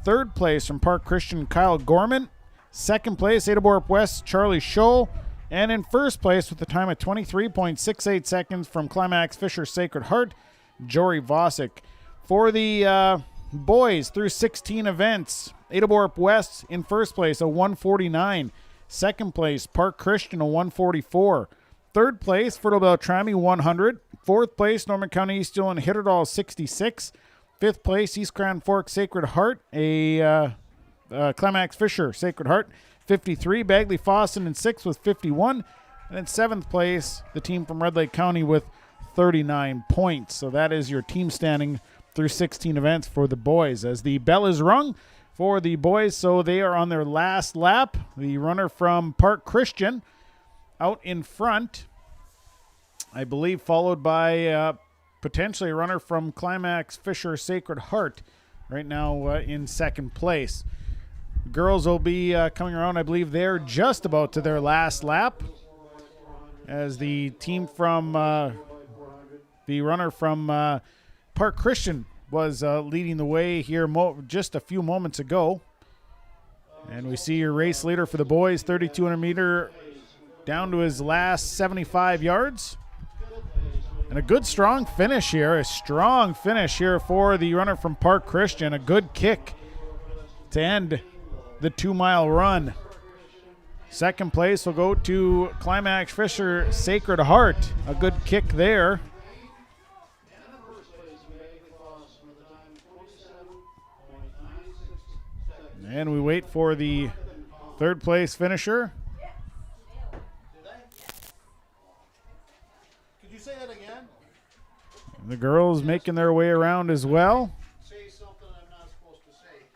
3rd place from Park Christian, Kyle Gorman. 2nd place, Ada Borup West, Charlie Scholl. And in 1st place with a time of 23.68 seconds from Climax Fisher Sacred Heart, Jory Vosick. For the boys through 16 events, Ada Borup West in 1st place, a 149. 2nd place, Park Christian, a 144. 3rd place, Fertile Beltrami, 100. 4th place, Norman County East Yule and Hitterdal, 66. 5th place, East Grand Forks Sacred Heart, a Climax Fisher Sacred Heart, 53. Bagley Fawson in 6th with 51. And in 7th place, the team from Red Lake County with 39 points. So that is your team standing through 16 events for the boys. As the bell is rung for the boys, so they are on their last lap. The runner from Park Christian out in front, I believe, followed by potentially a runner from Climax Fisher Sacred Heart right now in 2nd place. Girls will be coming around. I believe they're just about to their last lap as the team from the runner from Park Christian was leading the way here just a few moments ago. And we see your race leader for the boys, 3,200 meter, down to his last 75 yards. And a good strong finish here, for the runner from Park Christian. A good kick to end the 2-mile run. 2nd place will go to Climax Fisher Sacred Heart. A good kick there. And we wait for the 3rd place finisher. Could you say that again? The girls making their way around as well. Say something I'm not supposed to say.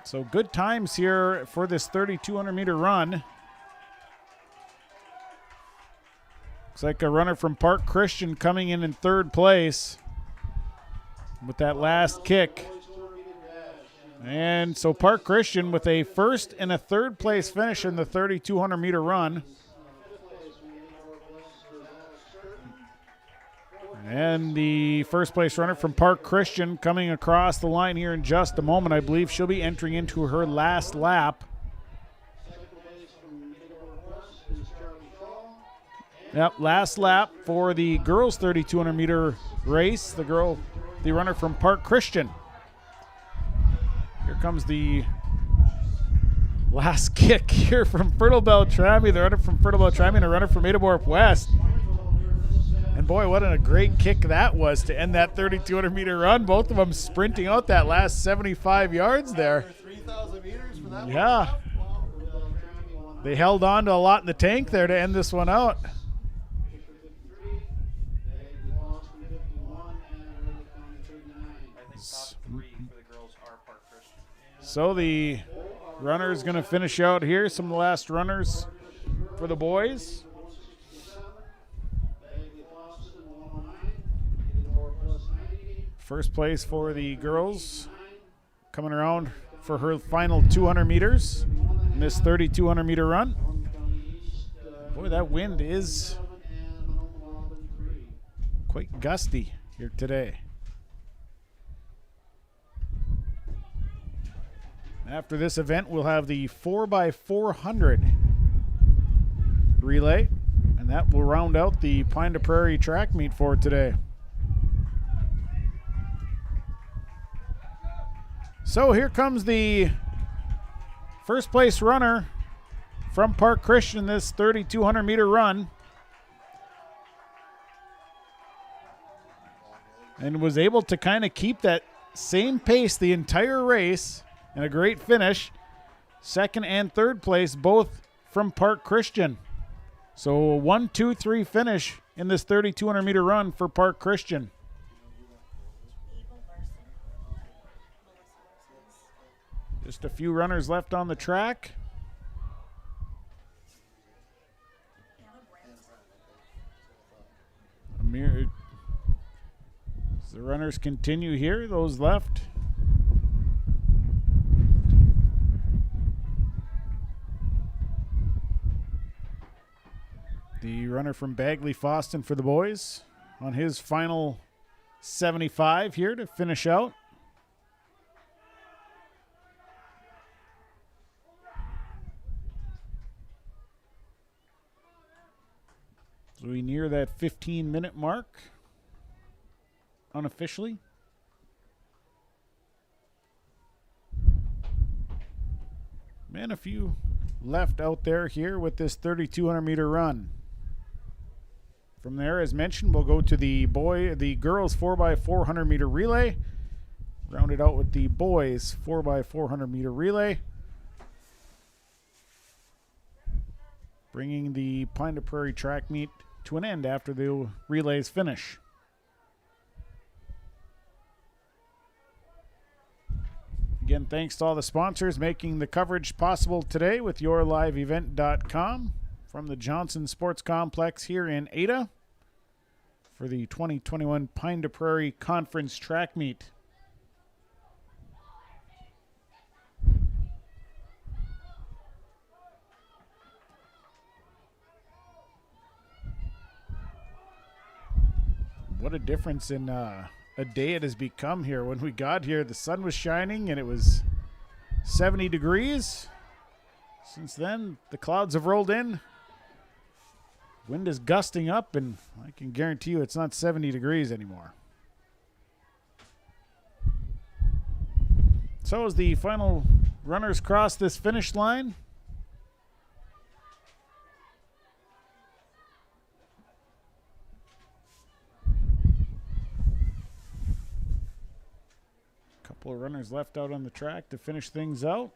So good times here for this 3,200 meter run. Looks like a runner from Park Christian coming in 3rd place with that last kick. And so Park Christian with a 1st and a 3rd place finish in the 3,200 meter run. And the 1st place runner from Park Christian coming across the line here in just a moment. I believe she'll be entering into her last lap. Yep, last lap for the girls' 3,200 meter race. The runner from Park Christian. Here comes the last kick here from Fertile Beltrami. The runner from Fertile Beltrami and a runner from Ada Borup West. And boy, what a great kick that was to end that 3,200 meter run. Both of them sprinting out that last 75 yards there. 3,000 meters for that Yeah. They held on to a lot in the tank there to end this one out. So the runner is going to finish out here. Some of the last runners for the boys. First place for the girls, coming around for her final 200 meters in this 3,200 meter run. Boy, that wind is quite gusty here today. After this event, we'll have the 4x400 relay, and that will round out the Pine to Prairie track meet for today. So here comes the first place runner from Park Christian, this 3,200 meter run, and was able to kind of keep that same pace the entire race. And a great finish. 2nd and 3rd place, both from Park Christian. So a 1, 2, 3 finish in this 3,200 meter run for Park Christian. Just a few runners left on the track. runners continue here, those left. The runner from Bagley Foston for the boys on his final 75 here to finish out. So we near that 15-minute mark unofficially. Man, a few left out there here with this 3,200-meter run. From there, as mentioned, we'll go to the girls 4x400 meter relay. Round it out with the boys 4x400 meter relay. Bringing the Pine to Prairie track meet to an end after the relays finish. Again, thanks to all the sponsors making the coverage possible today with YourLiveEvent.com from the Johnson Sports Complex here in Ada for the 2021 Pine to Prairie Conference track meet. What a difference in a day it has become here. When we got here, the sun was shining and it was 70 degrees. Since then, the clouds have rolled in. Wind is gusting up, and I can guarantee you it's not 70 degrees anymore. So as the final runners cross this finish line, a couple of runners left out on the track to finish things out.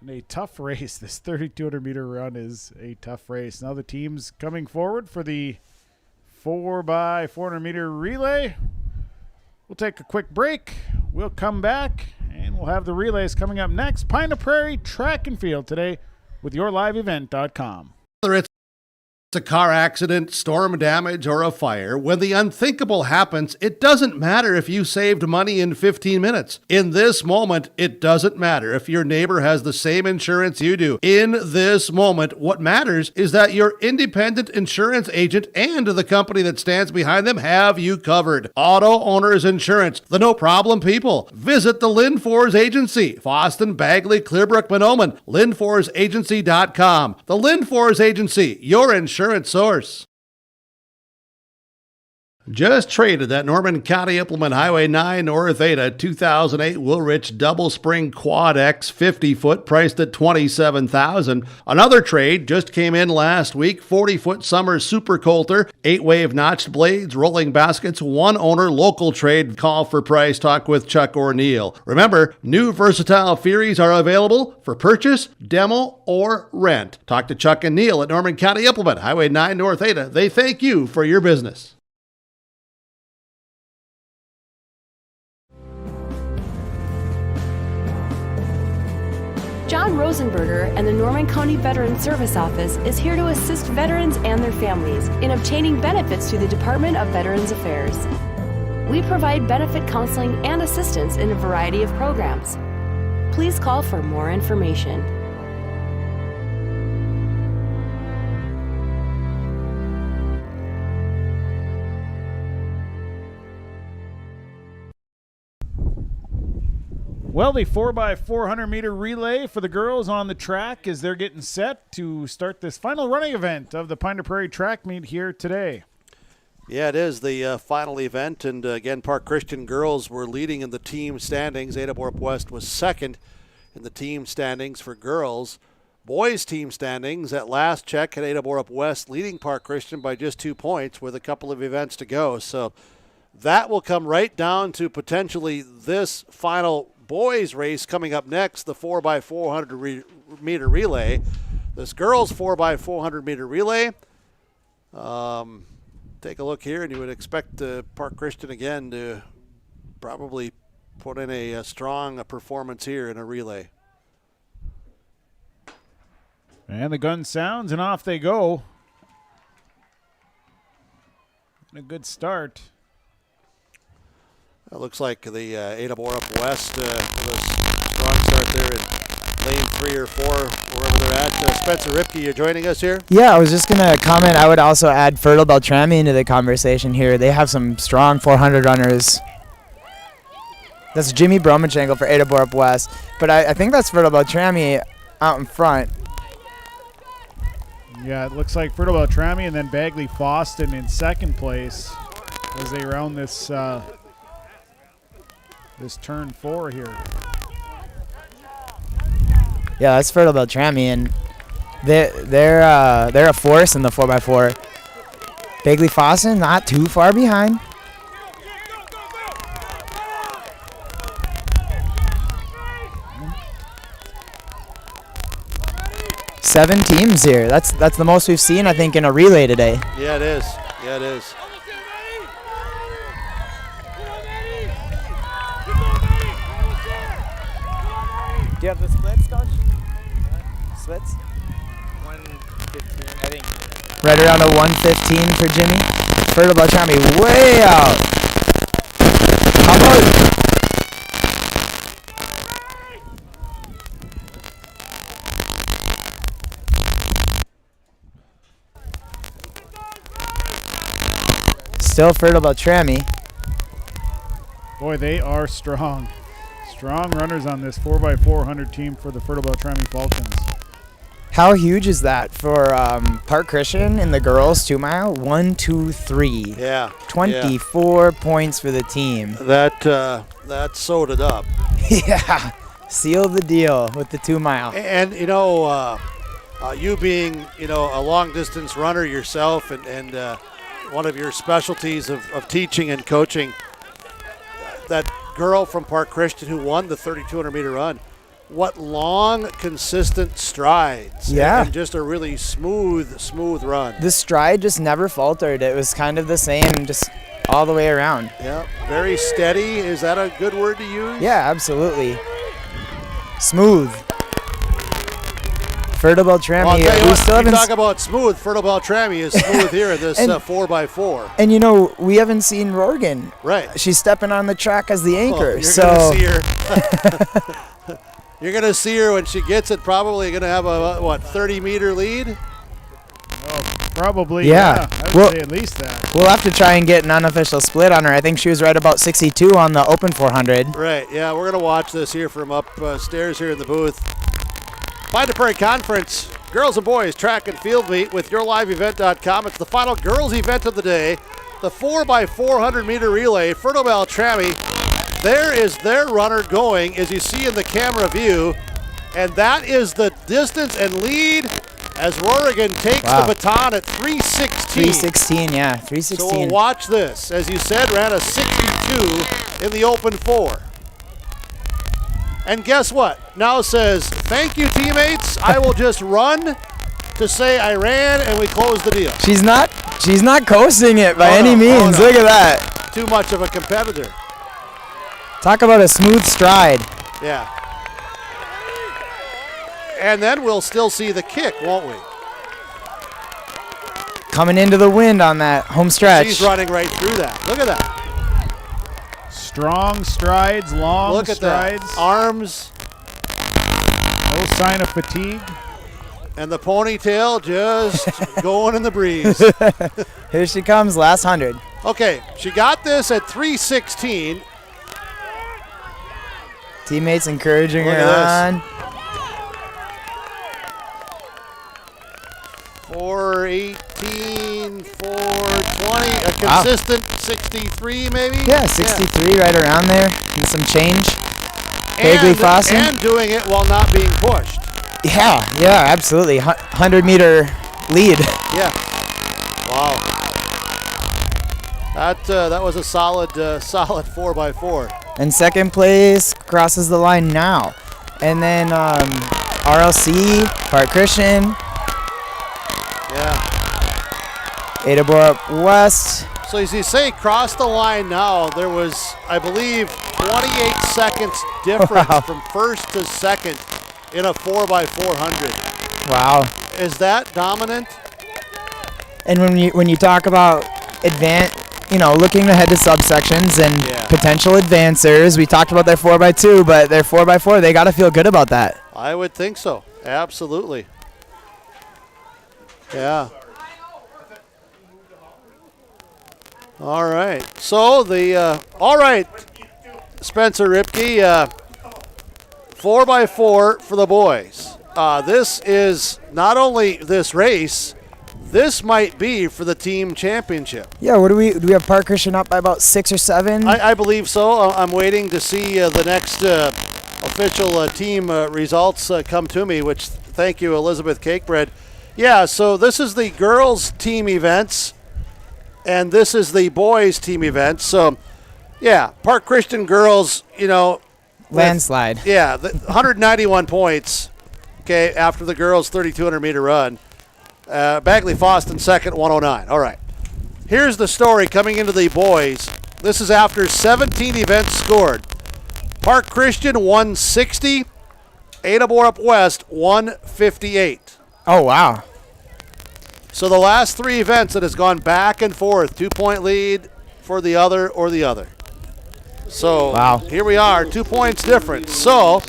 And a tough race. This 3,200-meter run is a tough race. Now the teams coming forward for the 4x400-meter relay. We'll take a quick break. We'll come back, and we'll have the relays coming up next. Pine to Prairie Track and Field today with YourLiveEvent.com. Whether it's a car accident, storm damage, or a fire, when the unthinkable happens, it doesn't matter if you saved money in 15 minutes. In this moment, it doesn't matter if your neighbor has the same insurance you do. In this moment, what matters is that your independent insurance agent and the company that stands behind them have you covered. Auto Owners Insurance, the no-problem people. Visit the Lynn Fours Agency, Foston, Bagley, Clearbrook, Monoman, LynnForsAgency.com. The Lynn Fours Agency, your insurance source. Just traded that Norman County Implement Highway 9 North Ada 2008 Woolrich Double Spring Quad X 50-foot priced at $27,000. Another trade just came in last week. 40-foot Summer Super Coulter, 8-wave notched blades, rolling baskets, one owner, local trade. Call for price. Talk with Chuck or Neil. Remember, new versatile Furies are available for purchase, demo, or rent. Talk to Chuck and Neil at Norman County Implement Highway 9 North Ada. They thank you for your business. John Rosenberger and the Norman County Veterans Service Office is here to assist veterans and their families in obtaining benefits through the Department of Veterans Affairs. We provide benefit counseling and assistance in a variety of programs. Please call for more information. Well, the 4x400 meter relay for the girls on the track as they're getting set to start this final running event of the Pine to Prairie track meet here today. Yeah, it is the final event, and again, Park Christian girls were leading in the team standings. Ada Borup West was second in the team standings for girls. Boys team standings at last check had Ada Borup West leading Park Christian by just 2 points with a couple of events to go. So that will come right down to potentially this final boys race coming up next, the 4x400 meter relay. This girls 4x400 meter relay. Take a look here, and you would expect Park Christian again to probably put in a strong performance here in a relay. And the gun sounds, and off they go. And a good start. It looks like the Ada Moore up west with a strong start there in lane 3 or 4, wherever they're at. Spencer Ripke, you're joining us here? Yeah, I was just going to comment. I would also add Fertile Beltrami into the conversation here. They have some strong 400 runners. That's Jimmy Bromachenko for Ada Moore up west. But I think that's Fertile Beltrami out in front. Yeah, it looks like Fertile Beltrami and then Bagley Foston in second place as they round this this turn 4 here. Yeah, that's Fertile Beltrami, and they're a force in the 4x4. Bagley Foston not too far behind. Seven teams here. That's the most we've seen, I think, in a relay today. Yeah, it is. Yeah, it is. Do you have the splits, Coach? Splits? 115, I think. Right around a 115 for Jimmy. Fertile Beltrami way out. How about... Still Fertile Beltrami. Boy, they are strong. Strong runners on this 4x400 team for the Fertile Beltrami Falcons. How huge is that for Park Christian in the girls 2 mile? 1, 2, 3. Yeah. 24 points for the team. That sewed it up. Yeah. Seal the deal with the 2 mile. And you know, you being a long distance runner yourself, and one of your specialties of teaching and coaching, that girl from Park Christian who won the 3,200 meter run, what long, consistent strides. Yeah. And just a really smooth run. The stride just never faltered. It was kind of the same, just all the way around. Yeah, very steady. Is that a good word to use? Yeah, absolutely. Smooth. Fertile Beltrami. Well, I'll tell you we what, still haven't talk about smooth. Fertile Beltrami is smooth here in this 4x4. And we haven't seen Rorgan. Right. She's stepping on the track as the anchor. Well, so you're gonna see her when she gets it. Probably gonna have a 30-meter lead. Well, probably. Yeah. I would say at least that. We'll have to try and get an unofficial split on her. I think she was right about 62 on the open 400. Right. Yeah, we're gonna watch this here from upstairs here in the booth. Pine Prairie Conference, girls and boys track and field meet with YourLiveEvent.com. It's the final girls event of the day, the 4x400 meter relay. Fertile Beltrami, there is their runner going, as you see in the camera view, and that is the distance and lead as Rorigan takes the baton at 3:16. 3:16, yeah, 3:16. So we'll watch this. As you said, ran a 62 in the open 4. And guess what? Now says, thank you, teammates. I will just run to say I ran, and we close the deal. She's not coasting it by any means. No. Look at that. Too much of a competitor. Talk about a smooth stride. Yeah. And then we'll still see the kick, won't we? Coming into the wind on that home stretch. She's running right through that. Look at that. Strong strides, long Look at strides. that. Arms. No sign of fatigue. And the ponytail just going in the breeze. Here she comes, last 100. Okay, she got this at 3:16. Teammates encouraging Look her at on. 4:18, 4:20, a consistent 63 maybe? Yeah, 63 right around there, and some change. Bagley Fosson. And doing it while not being pushed. Yeah, absolutely. 100-meter lead. Yeah. Wow. That was a solid 4x4. And second place crosses the line now. And then RLC, Park Christian. Yeah. Ada Moore up west. So as you say, cross the line now, there was, I believe, 28 seconds difference from first to second in a 4x400. Wow. Is that dominant? And when you talk about looking ahead to subsections and potential advancers, we talked about their 4x2, but their 4x4, they got to feel good about that. I would think so. Absolutely. Yeah. All right. So all right, Spencer Ripke, 4x4 for the boys. This is not only this race, this might be for the team championship. Yeah, do we have Park Christian up by about 6 or 7? I believe so. I'm waiting to see the next official team results come to me, which thank you, Elizabeth Cakebread. Yeah, so this is the girls' team events, and this is the boys' team events. So, yeah, Park Christian girls, landslide. 191 points, okay, after the girls' 3,200-meter run. Bagley Foston second, 109. All right. Here's the story coming into the boys. This is after 17 events scored. Park Christian 160, Ada Borup West 158. Oh, wow. So the last 3 events it has gone back and forth, 2-point lead for the other or the other. So Here we are, 2 points difference. So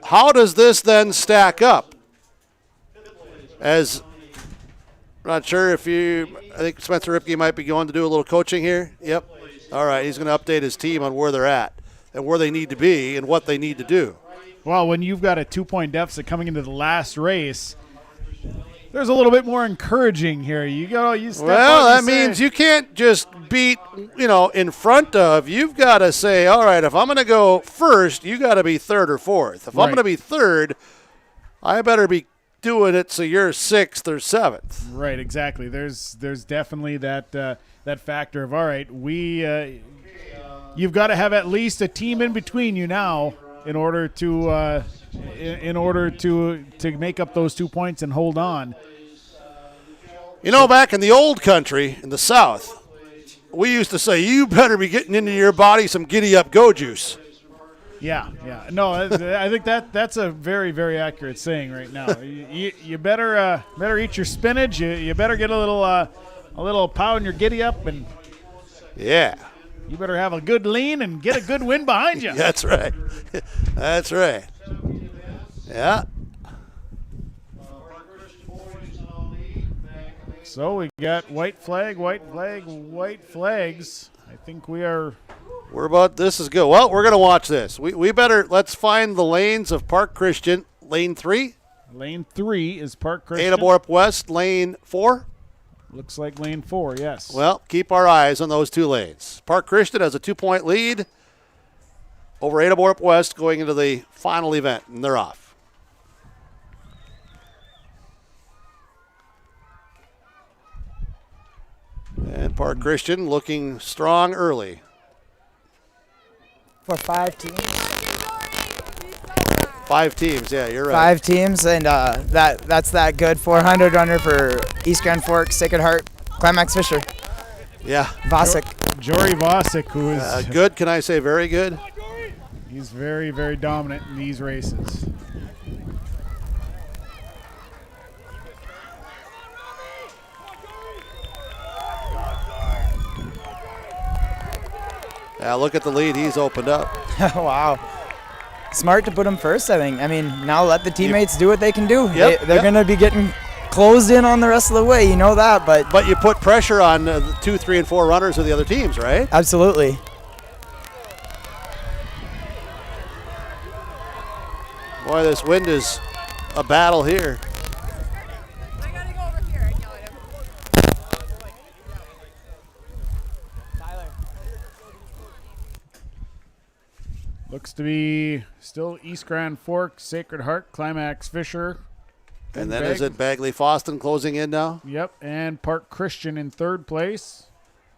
how does this then stack up? I'm not sure if I think Spencer Ripke might be going to do a little coaching here. Yep. All right, he's going to update his team on where they're at and where they need to be and what they need to do. Well, when you've got a 2-point deficit coming into the last race, there's a little bit more encouraging here. You step well, up, that means you can't just beat, in front of. You've got to say, all right, if I'm going to go first, you got to be third or fourth. If I'm going to be third, I better be doing it so you're 6th or 7th. Right, exactly. There's definitely that factor of, all right, you've got to have at least a team in between you now in order to make up those 2 points and hold on. Back in the old country in the South, we used to say, you better be getting into your body some giddy-up go juice. Yeah. No, I think that's a very, very accurate saying right now. You better eat your spinach. You better get a little pow in your giddy up, and you better have a good lean and get a good wind behind you. That's right. That's right. Yeah. So we got white flags. I think we're about, this is good. Well, we're going to watch this. We better, let's find the lanes of Park Christian. Lane 3. Lane 3 is Park Christian. Ada Borup West, lane 4. Looks like lane 4, yes. Well, keep our eyes on those 2 lanes. Park Christian has a 2-point lead over Ada Borup West going into the final event, and they're off. And Park Christian looking strong early. For 5 teams. 5 teams, yeah, you're right. 5 teams, and that's that good 400 runner for East Grand Forks, Sacred Heart, Climax Fisher. Yeah. Vosick. Jory Vosick, who is good. Can I say very good? He's very, very dominant in these races. Yeah, look at the lead he's opened up. Wow. Smart to put him first, I think. I mean, now let the teammates do what they can do. Yep, They're going to be getting closed in on the rest of the way. You know that, but you put pressure on the 2, 3, and 4 runners of the other teams, right? Absolutely. Boy, this wind is a battle here. Looks to be still East Grand Forks, Sacred Heart, Climax Fisher. And then is it Bagley Foston closing in now? Yep, and Park Christian in 3rd place.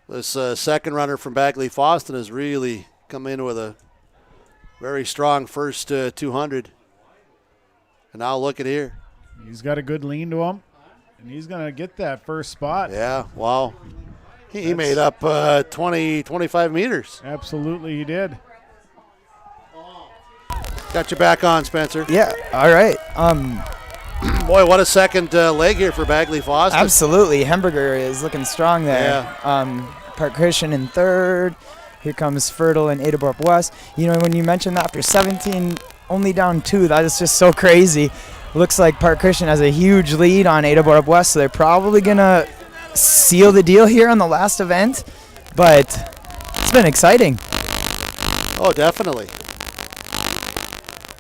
This second runner from Bagley Foston has really come in with a very strong first 200. And now look at here. He's got a good lean to him, and he's going to get that first spot. Yeah, wow. He made up 20, 25 meters. Absolutely, he did. Got you back on, Spencer. Yeah, all right. Boy, what a second leg here for Bagley Foster. Absolutely. Hemberger is looking strong there. Yeah. Park Christian in third. Here comes Fertile and Adaborough West. You know, when you mentioned that after 17, only down 2, that is just so crazy. Looks like Park Christian has a huge lead on Adaborough West, so they're probably going to seal the deal here on the last event. But it's been exciting. Oh, definitely.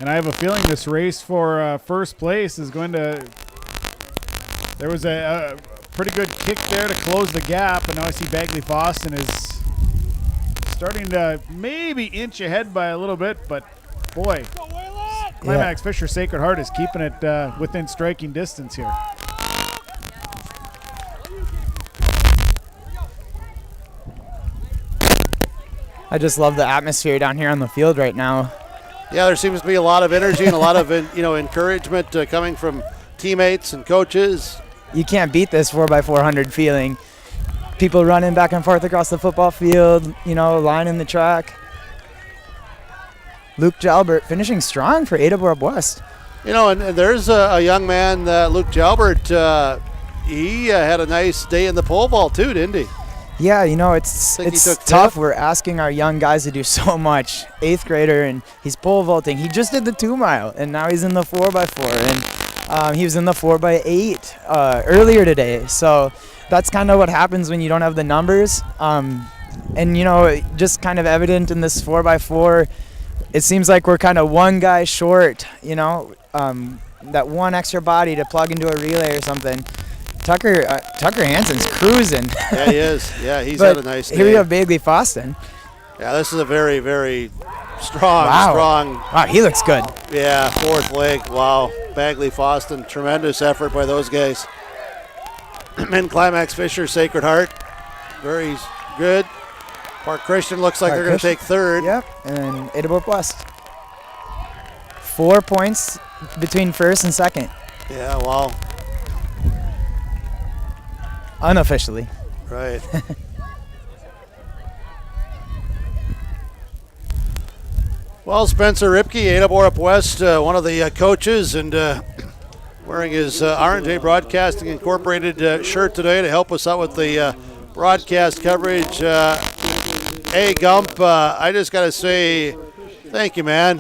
And I have a feeling this race for first place is going to... There was a pretty good kick there to close the gap, and now I see Bagley Boston is starting to maybe inch ahead by a little bit, but boy, Climax Fisher Sacred Heart is keeping it within striking distance here. I just love the atmosphere down here on the field right now. Yeah, there seems to be a lot of energy and a lot of encouragement coming from teammates and coaches. You can't beat this 4x400 feeling. People running back and forth across the football field, lining the track. Luke Jalbert finishing strong for Adaborough West. And there's a young man, Luke Jalbert. He had a nice day in the pole vault too, didn't he? Yeah, it's tough. We're asking our young guys to do so much. 8th grader, and he's pole vaulting. He just did the 2-mile, and now he's in the 4x4, and he was in the 4x8 earlier today. So that's kind of what happens when you don't have the numbers. And, just kind of evident in this 4x4, it seems like we're kind of one guy short, that one extra body to plug into a relay or something. Tucker Hansen's cruising. Yeah, he is. Yeah, he's had a nice day. Here we have Bagley Foston. Yeah, this is a very, very strong. Wow, he looks good. Yeah, 4th leg. Wow. Bagley Foston, tremendous effort by those guys. And Climax Fisher Sacred Heart, very good. Park Christian looks like they're going to take 3rd. Yep, and then Adaborough West. 4 points between 1st and 2nd. Yeah, wow. Unofficially. Right. Well, Spencer Ripke, Adaborough West, one of the coaches, and wearing his R&J Broadcasting Incorporated shirt today to help us out with the broadcast coverage. Hey, Gump, I just got to say thank you, man.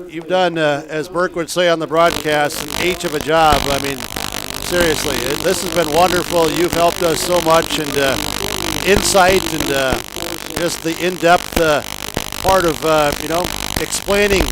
You've done, as Burke would say on the broadcast, an H of a job. I mean, seriously, this has been wonderful. You've helped us so much, and insight and just the in-depth part of, explaining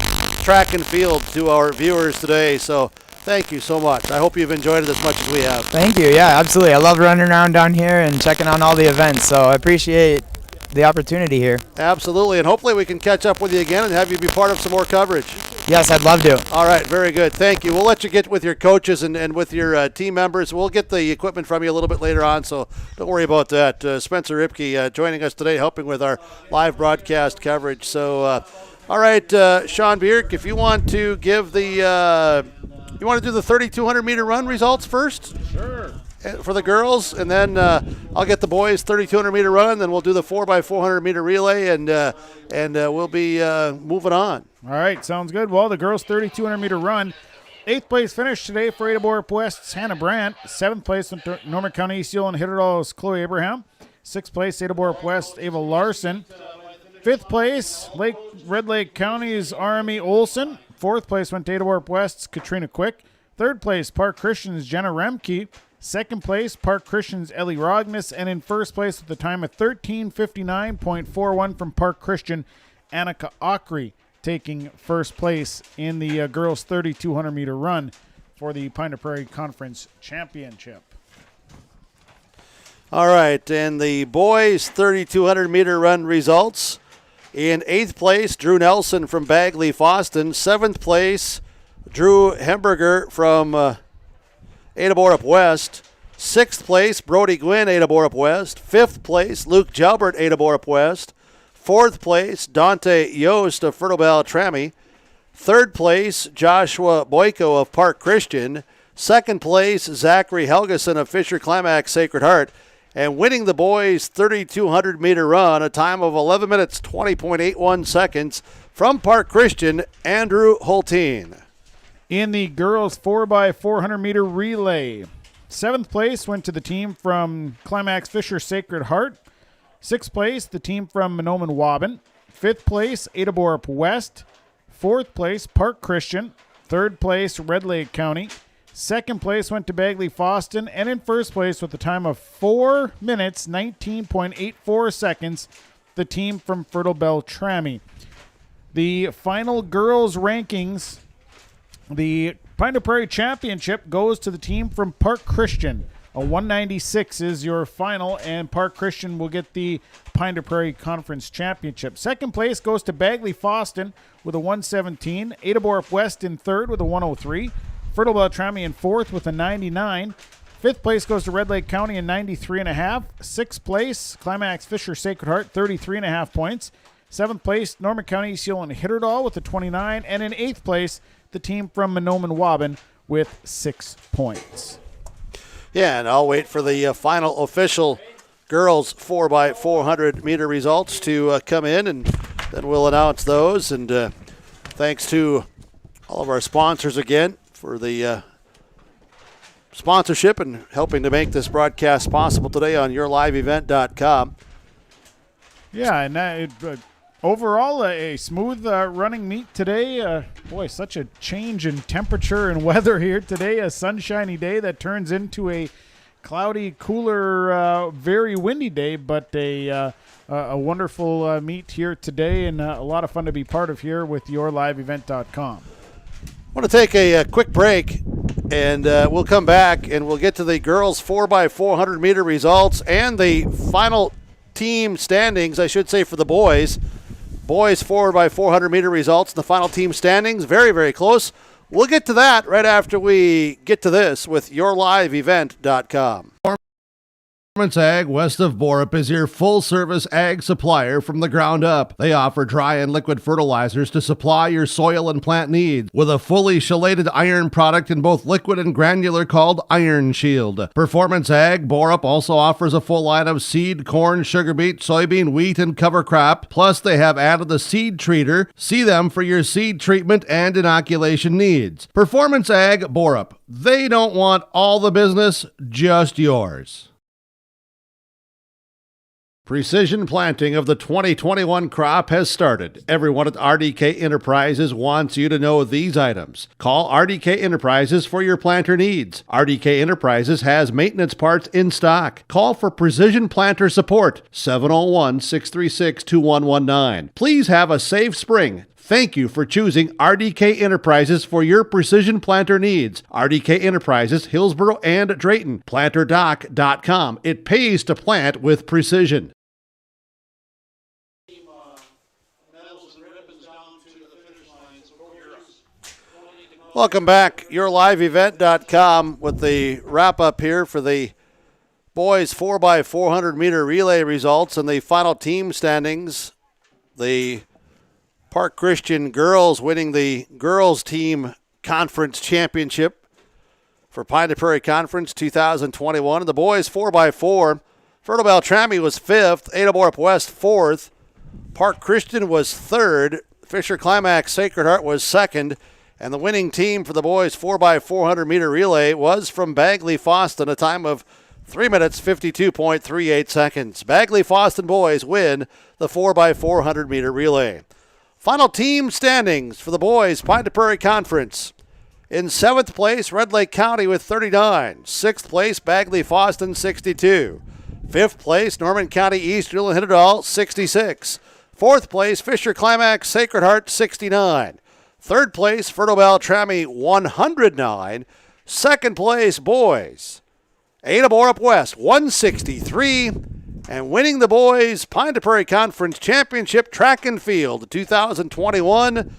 track and field to our viewers today. So thank you so much. I hope you've enjoyed it as much as we have. Thank you. Yeah, absolutely. I love running around down here and checking on all the events, so I appreciate the opportunity here. Absolutely, and hopefully we can catch up with you again and have you be part of some more coverage. Yes, I'd love to. All right, very good. Thank you. We'll let you get with your coaches and with your team members. We'll get the equipment from you a little bit later on, so don't worry about that. Spencer Ripke joining us today, helping with our live broadcast coverage. So, all right, Sean Bierk, if you want to give the you want to do the 3,200-meter run results first? Sure. For the girls, and then I'll get the boys 3,200-meter run, then we'll do the 4x400-meter relay, and we'll be moving on. All right, sounds good. Well, the girls' 3,200-meter run, 8th place finish today for Adaborough West's Hannah Brandt. 7th place went to Norman County East and Hitterdall's Chloe Abraham. 6th place, Adaborough West, Ava Larson. 5th place, Red Lake County's Army Olson. 4th place went to Adaborough West's Katrina Quick. 3rd place, Park Christian's Jenna Remke. 2nd place, Park Christian's Ellie Rogness, and in 1st place with a time of 13:59.41 from Park Christian, Annika Ockery taking 1st place in the girls' 3,200-meter run for the Pine Prairie Conference Championship. All right, and the boys' 3,200-meter run results. In 8th place, Drew Nelson from Bagley Foston. 7th place, Drew Hemberger from Adaborough West. 6th place, Brody Gwynn, Adaborough West. 5th place, Luke Jalbert, Adaborough West. 4th place, Dante Yost of Fertile Beltrami. 3rd place, Joshua Boyko of Park Christian. 2nd place, Zachary Helgeson of Fisher Climax Sacred Heart. And winning the boys' 3,200-meter run, a time of 11 minutes, 20.81 seconds, from Park Christian, Andrew Holteen. In the girls 4x400 meter relay, 7th place went to the team from Climax Fisher Sacred Heart. 6th place, the team from Menomin Waban. 5th place, Ada Borup West. 4th place, Park Christian. 3rd place, Red Lake County. 2nd place went to Bagley Foston. And in 1st place with a time of 4 minutes, 19.84 seconds, the team from Fertile Beltrami. The final girls rankings, the Pine de Prairie Championship goes to the team from Park Christian. A 196 is your final, and Park Christian will get the Pine de Prairie Conference Championship. 2nd place goes to Bagley Foston with a 117. Ada Borup West in 3rd with a 103. Fertile Beltrami in 4th with a 99. 5th place goes to Red Lake County in 93.5. 6th place, Climax Fisher Sacred Heart, 33.5 points. 7th place, Norman County, Seal and Hitterdall with a 29. And in 8th place, the team from Menomin Waban with 6 points. Yeah, and I'll wait for the final official girls 4x400 meter results to come in, and then we'll announce those. And thanks to all of our sponsors again for the sponsorship and helping to make this broadcast possible today on yourliveevent.com. Yeah, and overall, a smooth running meet today. Boy, such a change in temperature and weather here today. A sunshiny day that turns into a cloudy, cooler, very windy day, but a wonderful meet here today, and a lot of fun to be part of here with yourliveevent.com. I want to take a quick break, and we'll come back, and we'll get to the girls 4x400 meter results and the final team standings, I should say, for the boys. Boys 4x400 meter results, the final team standings, very, very close. We'll get to that right after we get to this with yourliveevent.com. Performance Ag west of Borup is your full-service ag supplier from the ground up. They offer dry and liquid fertilizers to supply your soil and plant needs with a fully chelated iron product in both liquid and granular called Iron Shield. Performance Ag Borup also offers a full line of seed, corn, sugar beet, soybean, wheat, and cover crop. Plus, they have added the seed treater. See them for your seed treatment and inoculation needs. Performance Ag Borup. They don't want all the business, just yours. Precision planting of the 2021 crop has started. Everyone at RDK Enterprises wants you to know these items. Call RDK Enterprises for your planter needs. RDK Enterprises has maintenance parts in stock. Call for Precision Planter support, 701-636-2119. Please have a safe spring. Thank you for choosing RDK Enterprises for your precision planter needs. RDK Enterprises, Hillsboro and Drayton. PlanterDoc.com. It pays to plant with precision. Welcome back. YourLiveEvent.com with the wrap-up here for the boys 4x400 meter relay results and the final team standings. The Park Christian girls winning the girls team conference championship for Pine de Prairie Conference 2021. And the boys 4x4, Fertile Beltrami was 5th, Ada Borup West 4th, Park Christian was 3rd, Fisher Climax Sacred Heart was 2nd, and the winning team for the boys 4x400 meter relay was from Bagley Foston, a time of 3 minutes 52.38 seconds. Bagley Foston boys win the 4x400 meter relay. Final team standings for the boys Pine de Prairie Conference. In 7th place, Red Lake County with 39. 6th place, Bagley Foston 62. 5th place, Norman County East, Julian Hitterdall 66. 4th place, Fisher Climax Sacred Heart 69. 3rd place, Fertile Beltrami 109. 2nd place, boys Ada Borup West 163. And winning the boys Pine de Prairie Conference Championship Track and Field 2021,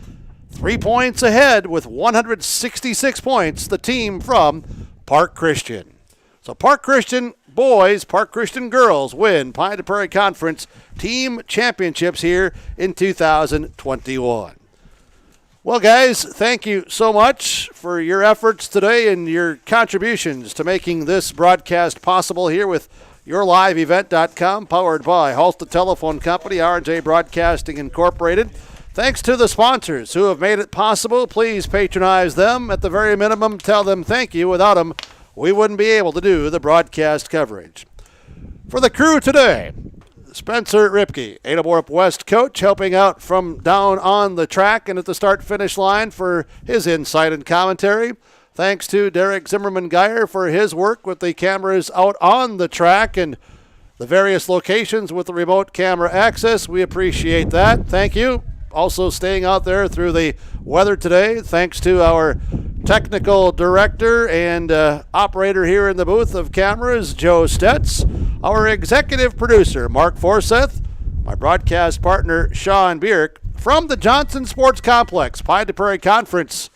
3 points ahead with 166 points, the team from Park Christian. So Park Christian boys, Park Christian girls win Pine de Prairie Conference team championships here in 2021. Well, guys, thank you so much for your efforts today and your contributions to making this broadcast possible here with YourLiveEvent.com, powered by Halstead Telephone Company, R&J Broadcasting Incorporated. Thanks to the sponsors who have made it possible. Please patronize them. At the very minimum, tell them thank you. Without them, we wouldn't be able to do the broadcast coverage. For the crew today, Spencer Ripke, Ada Borup West coach, helping out from down on the track and at the start-finish line for his insight and commentary. Thanks to Derek Zimmerman-Geyer for his work with the cameras out on the track and the various locations with the remote camera access. We appreciate that. Thank you. Also staying out there through the weather today. Thanks to our technical director and operator here in the booth of cameras, Joe Stetz. Our executive producer, Mark Forseth. My broadcast partner, Sean Bierk. From the Johnson Sports Complex, Pine to Prairie Conference.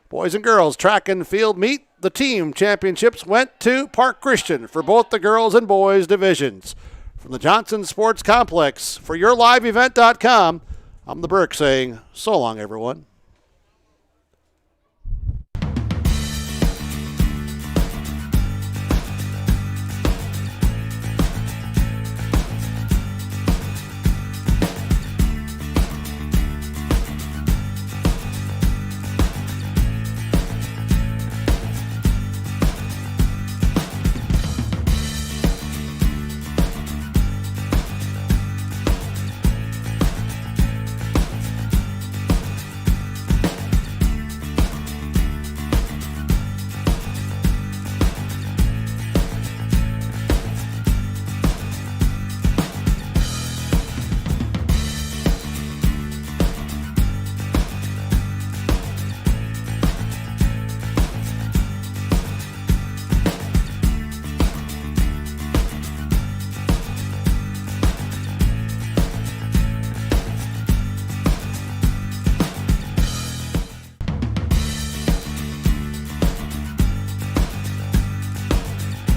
Boys and girls track and field meet. The team championships went to Park Christian for both the girls and boys divisions. From the Johnson Sports Complex, for YourLiveEvent.com, I'm the Burke saying so long, everyone.